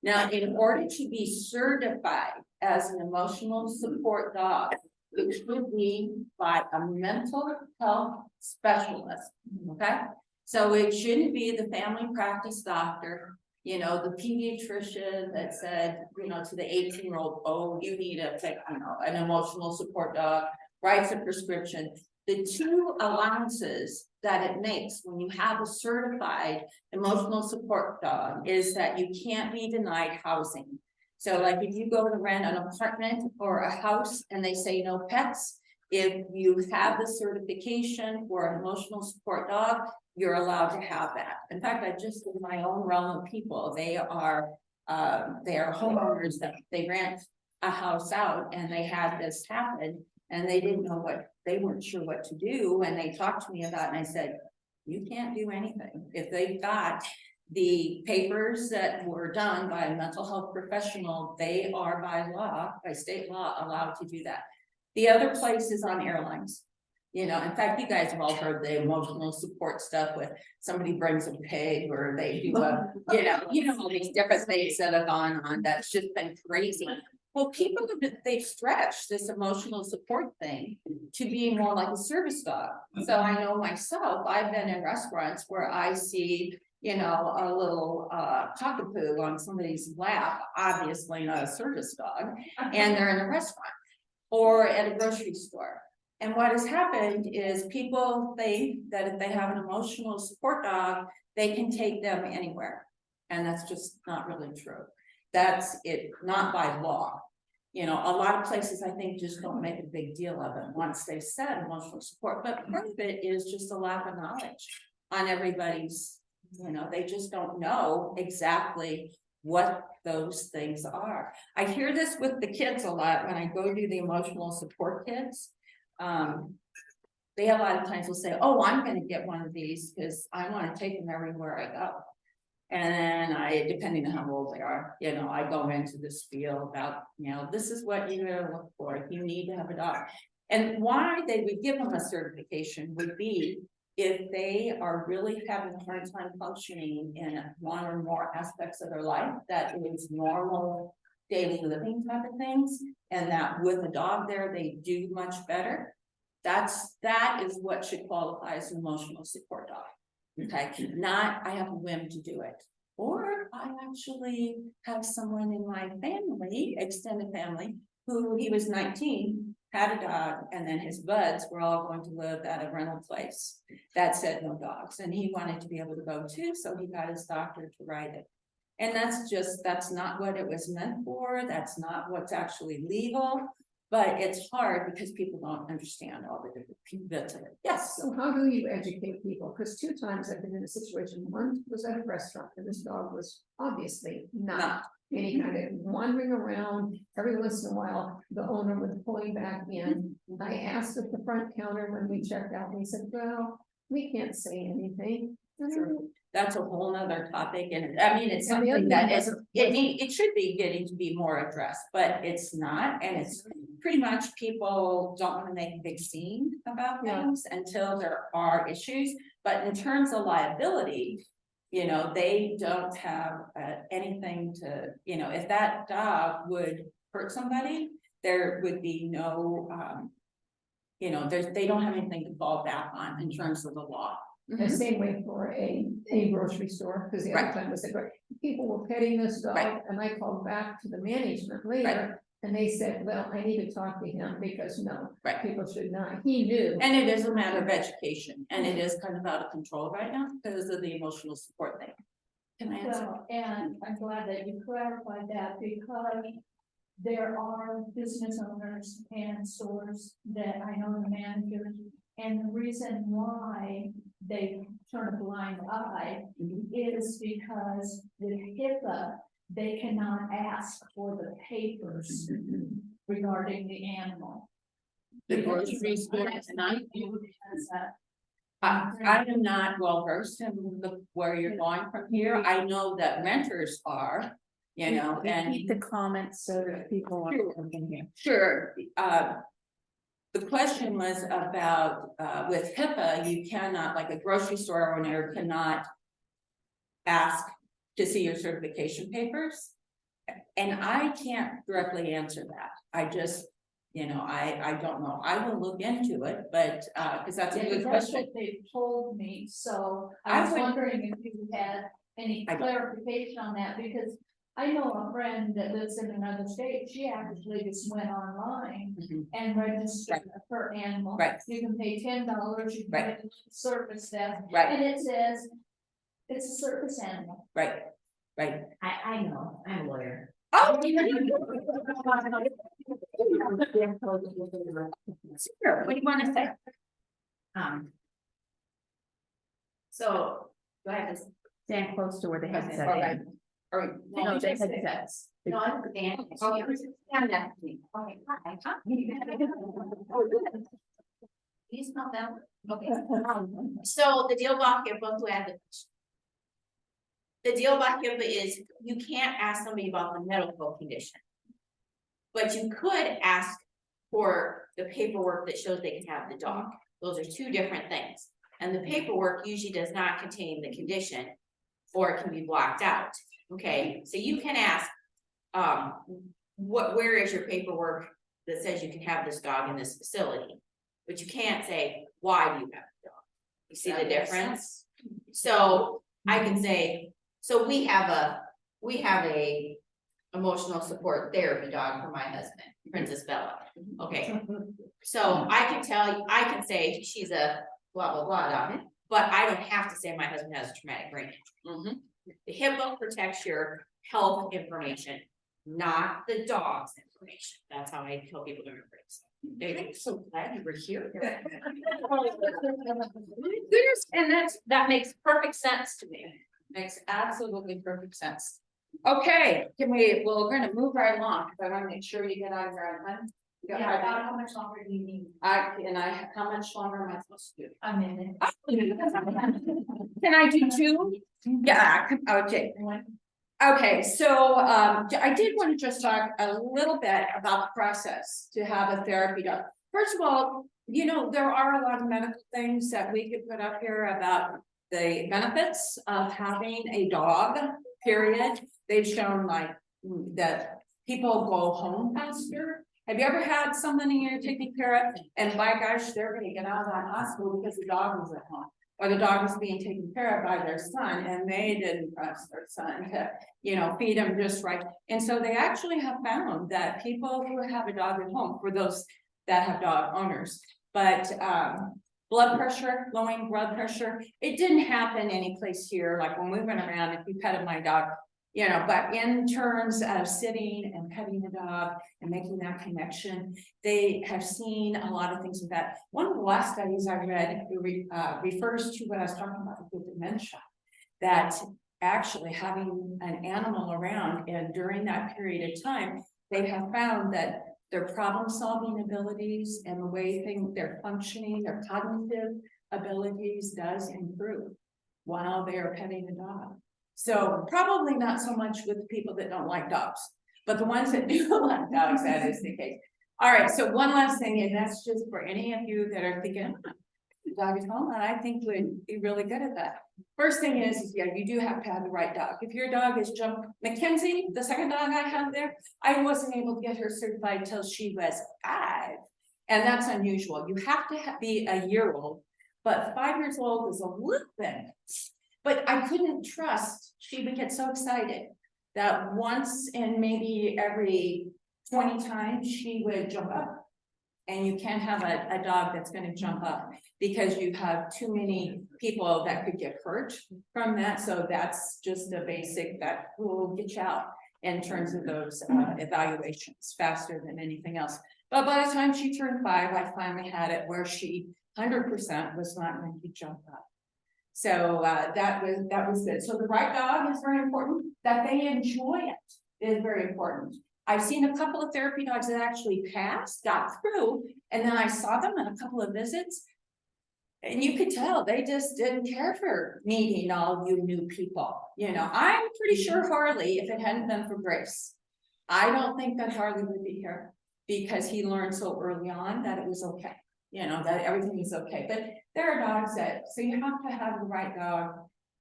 Now, in order to be certified as an emotional support dog, it should be by a mental health specialist, okay? So it shouldn't be the family practice doctor, you know, the pediatrician that said, you know, to the 18-year-old, oh, you need an emotional support dog, writes a prescription. The two allowances that it makes when you have a certified emotional support dog is that you can't be denied housing. So like if you go to rent an apartment or a house and they say no pets, if you have the certification for an emotional support dog, you're allowed to have that. In fact, I just in my own realm of people, they are homeowners that they rent a house out, and they had this happen and they didn't know they weren't sure what to do. And they talked to me about it, and I said, you can't do anything. If they've got the papers that were done by a mental health professional, they are by law, by state law, allowed to do that. The other place is on airlines. You know, in fact, you guys have all heard the emotional support stuff with somebody brings a pig, or they do all these different things that have gone on. That's just been crazy. Well, people they've stretched this emotional support thing to be more like a service dog. So I know myself, I've been in restaurants where I see, you know, a little cockapoo on somebody's lap, obviously not a service dog, and they're in a restaurant or at a grocery store. And what has happened is people think that if they have an emotional support dog, they can take them anywhere. And that's just not really true. That's it, not by law. You know, a lot of places I think just don't make a big deal of it once they said emotional support, but part of it is just a lack of knowledge on everybody's, you know, they just don't know exactly what those things are. I hear this with the kids a lot when I go do the emotional support kids. they a lot of times will say, oh, I'm gonna get one of these because I want to take them everywhere I go. And then depending on how old they are, you know, I go into the spiel about, you know, this is what you're gonna look for, you need to have a dog. And why they would give them a certification would be if they are really having a hard time functioning in one or more aspects of their life, that is normal daily living type of things, and that with a dog there, they do much better. That is what should qualify as an emotional support dog. Okay, not I have a whim to do it, or I actually have someone in my family, extended family, who he was 19, had a dog, and then his buds were all going to live at a rental place that said no dogs, and he wanted to be able to go too, so he got his doctor to write it. And that's not what it was meant for, that's not what's actually legal, but it's hard because people don't understand all the different bits of it. Yes. So how do you educate people? Because 2 times I've been in a situation, one was at a restaurant and this dog was obviously not any kind of wandering around. Every once in a while, the owner would pull him back in. I asked at the front counter when we checked out, and he said, well, we can't say anything. Sure. That's a whole nother topic, and I mean, it's And the something other that one it should be getting to be more addressed, but it's not, and it's pretty much people don't want to make a big scene about Yeah. things until there are issues, but in terms of liability, you know, they don't have anything to, you know, if that dog would hurt somebody, there would be no, you know, they don't have anything to fall back on in terms of the law. The same way for a grocery store, because the other Right. time was that people were petting this dog, Right. and I called back to the management later. And they said, well, I need to talk to him because no, Right. people should not. He knew. And it is a matter of education, and it is kind of out of control right now because of the emotional support thing. Can I answer? Well, and I'm glad that you clarified that because there are business owners and stores that I know the managers. And the reason why they turn a blind eye is because with HIPAA, they cannot ask for the papers regarding the animal. The grocery store is not. Because, I am not well versed in where you're going from here. I know that renters are, you know, and. Repeat the comments so that people can hear. Sure, the question was about, with HIPAA, you cannot, like a grocery store owner cannot ask to see your certification papers. And I can't directly answer that. I just, you know, I don't know. I will look into it, but, cause that's a good that's question. what they told me, so I I was would- wondering if you had any I don't. clarification on that, because I know a friend that lives in another state, she actually just went online Mhm. and registered her animal. Right. You can pay $10, you can Right. get a service them, Right, and it says it's a service animal. right, right. I know, I'm a lawyer. Oh! Sure, what do you wanna say? So, go ahead. Stand close to where the headset Okay. is. Or, No, the headsets. No, I'm Dan. Oh, you stand next to me. Okay, hi. You smell that? Okay. So the deal about HIPAA, who had the. The deal about HIPAA is you can't ask somebody about the medical condition. But you could ask for the paperwork that shows they can have the dog. Those are 2 different things. And the paperwork usually does not contain the condition, or it can be blocked out. Okay, so you can ask, where is your paperwork that says you can have this dog in this facility? But you can't say, why do you have the dog? You see the difference? So I can say, so we have a emotional support therapy dog for my husband, Princess Bella. Okay, so I can say she's a blah, blah, blah dog, but I don't have to say my husband has a traumatic brain injury. The HIPAA protects your health information, not the dog's information. That's how I tell people to remember it. I'm so glad you were here. And that makes perfect sense to me. Makes absolutely perfect sense. Okay, we're gonna move right along, because I wanna make sure you get out of here on time. Yeah, about how much longer do you need? How much longer am I supposed to do? A minute. Can I do two? Yeah, okay. Okay, so I did want to just talk a little bit about the process to have a therapy dog. First of all, you know, there are a lot of medical things that we could put up here about the benefits of having a dog, period. They've shown like that people go home faster. Have you ever had somebody you're taking care of and by gosh, they're gonna get out of that hospital because the dog was at home? Or the dog was being taken care of by their son and they didn't trust their son to, you know, feed him just right. And so they actually have found that people who have a dog at home, for those that have dog owners, but blood pressure, lowering blood pressure, it didn't happen any place here. Like when we went around, if you petted my dog, you know, but in terms of sitting and petting the dog and making that connection, they have seen a lot of things with that. One of the last studies I read refers to what I was talking about with dementia, that actually having an animal around and during that period of time, they have found that their problem-solving abilities and the way they're functioning, their cognitive abilities does improve while they are petting the dog. So probably not so much with people that don't like dogs, but the ones that do like dogs, that is the case. All right, so one last thing, and that's just for any of you that are thinking, the dog is home, and I think would be really good at that. First thing is, yeah, you do have to have the right dog. If your dog is Mackenzie, the second dog I have there, I wasn't able to get her certified till she was 5. And that's unusual. You have to be a year old, but 5 years old is a little bit. But I couldn't trust, she would get so excited that once in maybe every 20 times she would jump up. And you can't have a dog that's going to jump up because you have too many people that could get hurt from that. So that's just a basic that will get you out in terms of those evaluations faster than anything else. But by the time she turned 5, I finally had it where she 100% was not going to jump up. So that was good. So the right dog is very important. That they enjoy it is very important. I've seen a couple of therapy dogs that actually passed, got through, and then I saw them in a couple of visits. And you could tell they just didn't care for meeting all you new people. You know, I'm pretty sure Harley, if it hadn't been for Grace, I don't think that Harley would be here because he learned so early on that it was okay. You know, that everything is okay. But there are dogs that, so you have to have the right dog.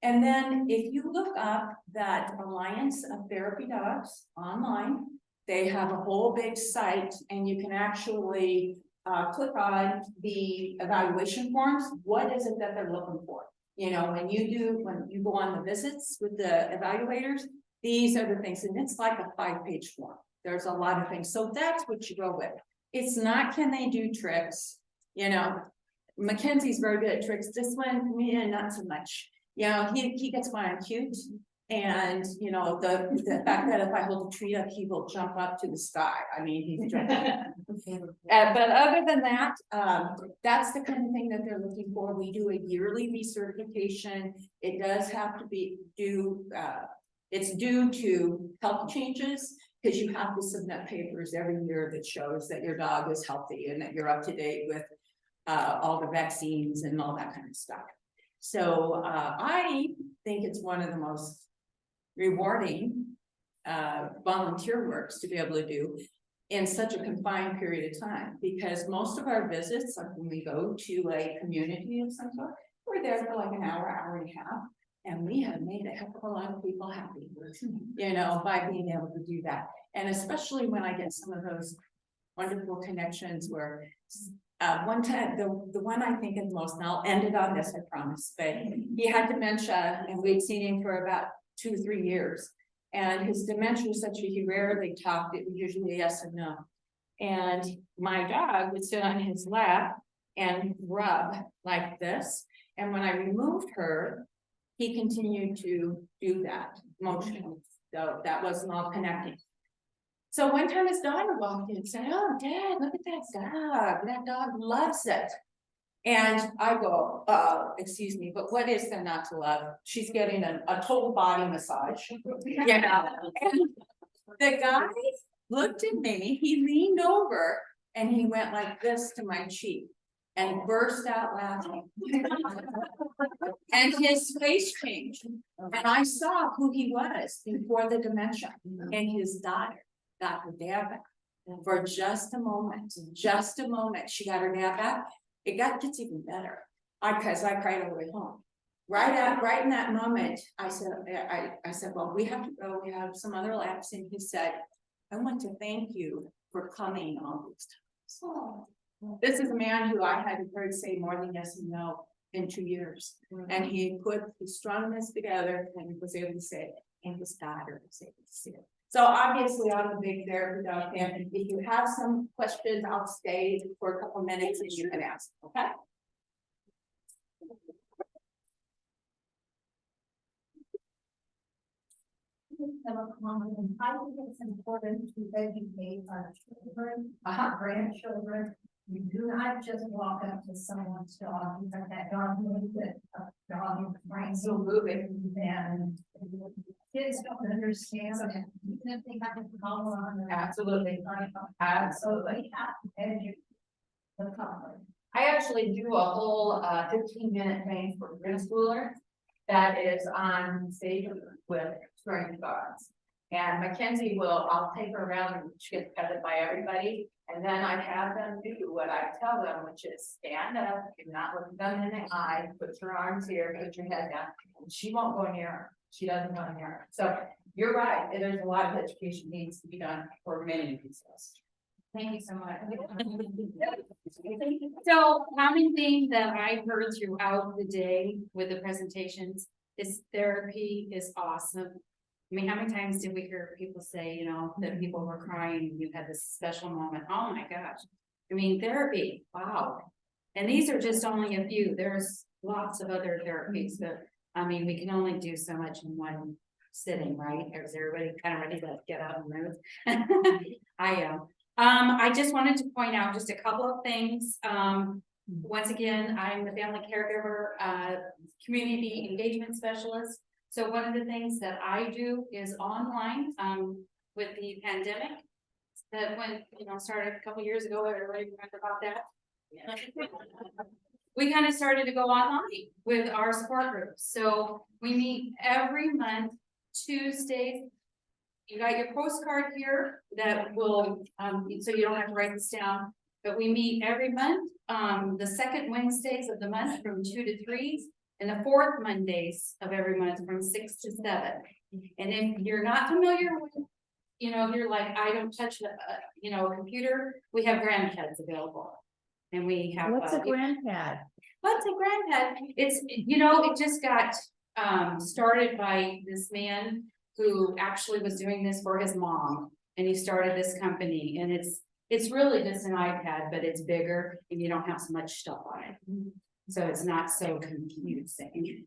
And then if you look up that Alliance of Therapy Dogs online, they have a whole big site and you can actually click on the evaluation forms. What is it that they're looking for? You know, when you go on the visits with the evaluators, these are the things, and it's like a 5-page form. There's a lot of things. So that's what you go with. It's not, can they do tricks? You know, Mackenzie's very good at tricks. This one, not so much. You know, he gets by on cute. And, you know, the fact that if I hold a tree up, he will jump up to the sky. I mean, he's jumping. But other than that, that's the kind of thing that they're looking for. We do a yearly recertification. It does have to be it's due to health changes because you have to submit papers every year that shows that your dog is healthy and that you're up to date with all the vaccines and all that kind of stuff. So I think it's one of the most rewarding volunteer works to be able to do in such a confined period of time, because most of our visits, like when we go to a community of some sort, we're there for like an hour, hour and a half, and we have made a heck of a lot of people happy, you know, by being able to do that. And especially when I get some of those wonderful connections where one time, the one I think is most, and I'll end it on this, I promise, but he had dementia and we'd seen him for about 2 or 3 years. And his dementia was such that he rarely talked. It was usually yes and no. And my dog would sit on his lap and rub like this. And when I removed her, he continued to do that motion. So that wasn't all connecting. So one time his daughter walked in and said, "Oh, Dad, look at that dog. That dog loves it." And I go, excuse me, but what is there not to love? She's getting a total body massage. You know? And the guy looked at me, he leaned over and he went like this to my cheek and burst out laughing. And his face changed, and I saw who he was before the dementia, and his daughter got her dad back. For just a moment, she got her dad back. Gets even better, cause I cried all the way home. Right in that moment, I said, well, we have to go, we have some other labs, and he said, I want to thank you for coming all these times. Oh. This is a man who I hadn't heard say more than yes and no in 2 years. And he strung this together and was able to say it, and his daughter was able to see it. So obviously I'm a big therapy dog fan, and if you have some questions, I'll stay for a couple minutes and you can ask, okay? I think it's important to educate our children, our grandchildren. You do not just walk up to someone's dog, you have that dog with a dog, right? So moving, and kids don't understand that, even if they have a collar on. Absolutely. Absolutely. Educate the public. I actually do a whole 15-minute thing for preschooler that is on stage with strength dogs. And Mackenzie I'll take her around and she gets petted by everybody. And then I have them do what I tell them, which is stand up, do not look them in the eye, put your arms here, put your head down. And she won't go near her. She doesn't go near her. So you're right. There's a lot of education needs to be done for many of these things. Thank you so much. So common thing that I heard throughout the day with the presentations is therapy is awesome. I mean, how many times did we hear people say, that people were crying and you had this special moment? Oh my gosh. I mean, therapy, wow. And these are just only a few. There's lots of other therapies, but I mean, we can only do so much in one sitting, right? Is everybody kind of ready to get out and move? I am. I just wanted to point out just a couple of things. Once again, I'm the family caregiver, community engagement specialist. So one of the things that I do is online, with the pandemic that went, started a couple years ago. Everybody remember about that? Yeah. We kind of started to go online with our support groups. So we meet every month, Tuesdays. You got your postcard here that will, so you don't have to write this down, but we meet every month, the second Wednesdays of the month from 2 to 3, and the fourth Mondays of every month from 6 to 7. And if you're not familiar with, if you're like, I don't touch a computer, we have grandpads available. And we have. What's a grandpad? What's a grandpad? It's, it just got, started by this man who actually was doing this for his mom, and he started this company, and it's really just an iPad, but it's bigger and you don't have so much stuff on it. So it's not so confusing.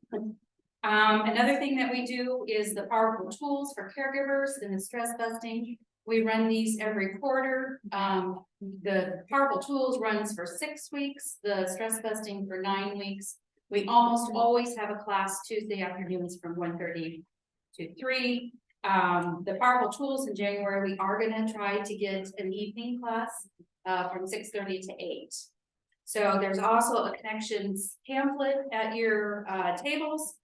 Another thing that we do is the powerful tools for caregivers and the stress busting. We run these every quarter. The powerful tools runs for 6 weeks, the stress busting for 9 weeks. We almost always have a class Tuesday afternoons from 1:30 to 3. The powerful tools in January, we are going to try to get an evening class from 6:30 to 8. So there's also a connections pamphlet at your tables.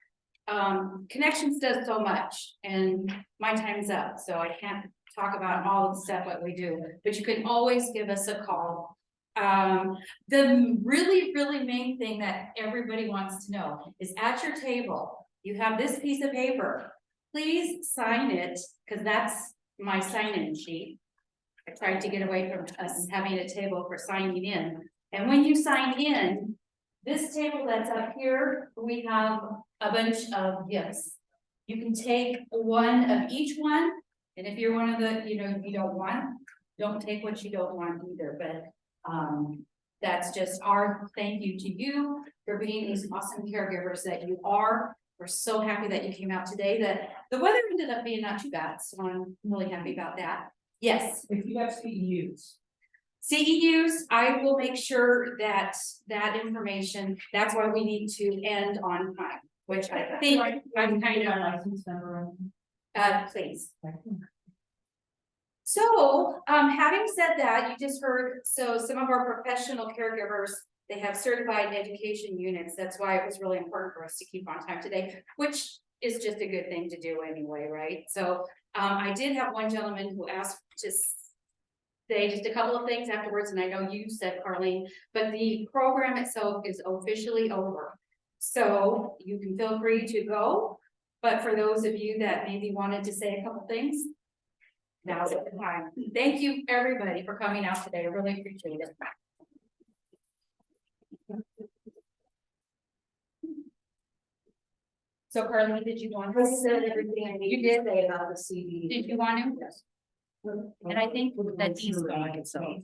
Connections does so much, and my time's up, so I can't talk about all of the stuff that we do, but you can always give us a call. The really main thing that everybody wants to know is at your table, you have this piece of paper. Please sign it, because that's my sign-in sheet. I tried to get away from us having a table for signing in. And when you sign in, this table that's up here, we have a bunch of gifts. You can take one of each one. And if you're one of the, you don't take what you don't want either. But that's just our thank you to you for being these awesome caregivers that you are. We're so happy that you came out today. That the weather ended up being not too bad, so I'm really happy about that. Yes. If you have CEUs, I will make sure that information, that's why we need to end on time, which I think I'm kind of, license number. please. So, having said that, you just heard, so some of our professional caregivers, they have certified education units. That's why it was really important for us to keep on time today, which is just a good thing to do anyway, right? So, I did have one gentleman who asked to say just a couple of things afterwards, and I know you said, Carlene, but the program itself is officially over. So you can feel free to go, but for those of you that maybe wanted to say a couple things, now's the time. Thank you, everybody, for coming out today. I really appreciate it. So Carlene, did you want to? I said everything I needed to say about the CD. Did you want to? Yes. And I think that he's gone, so.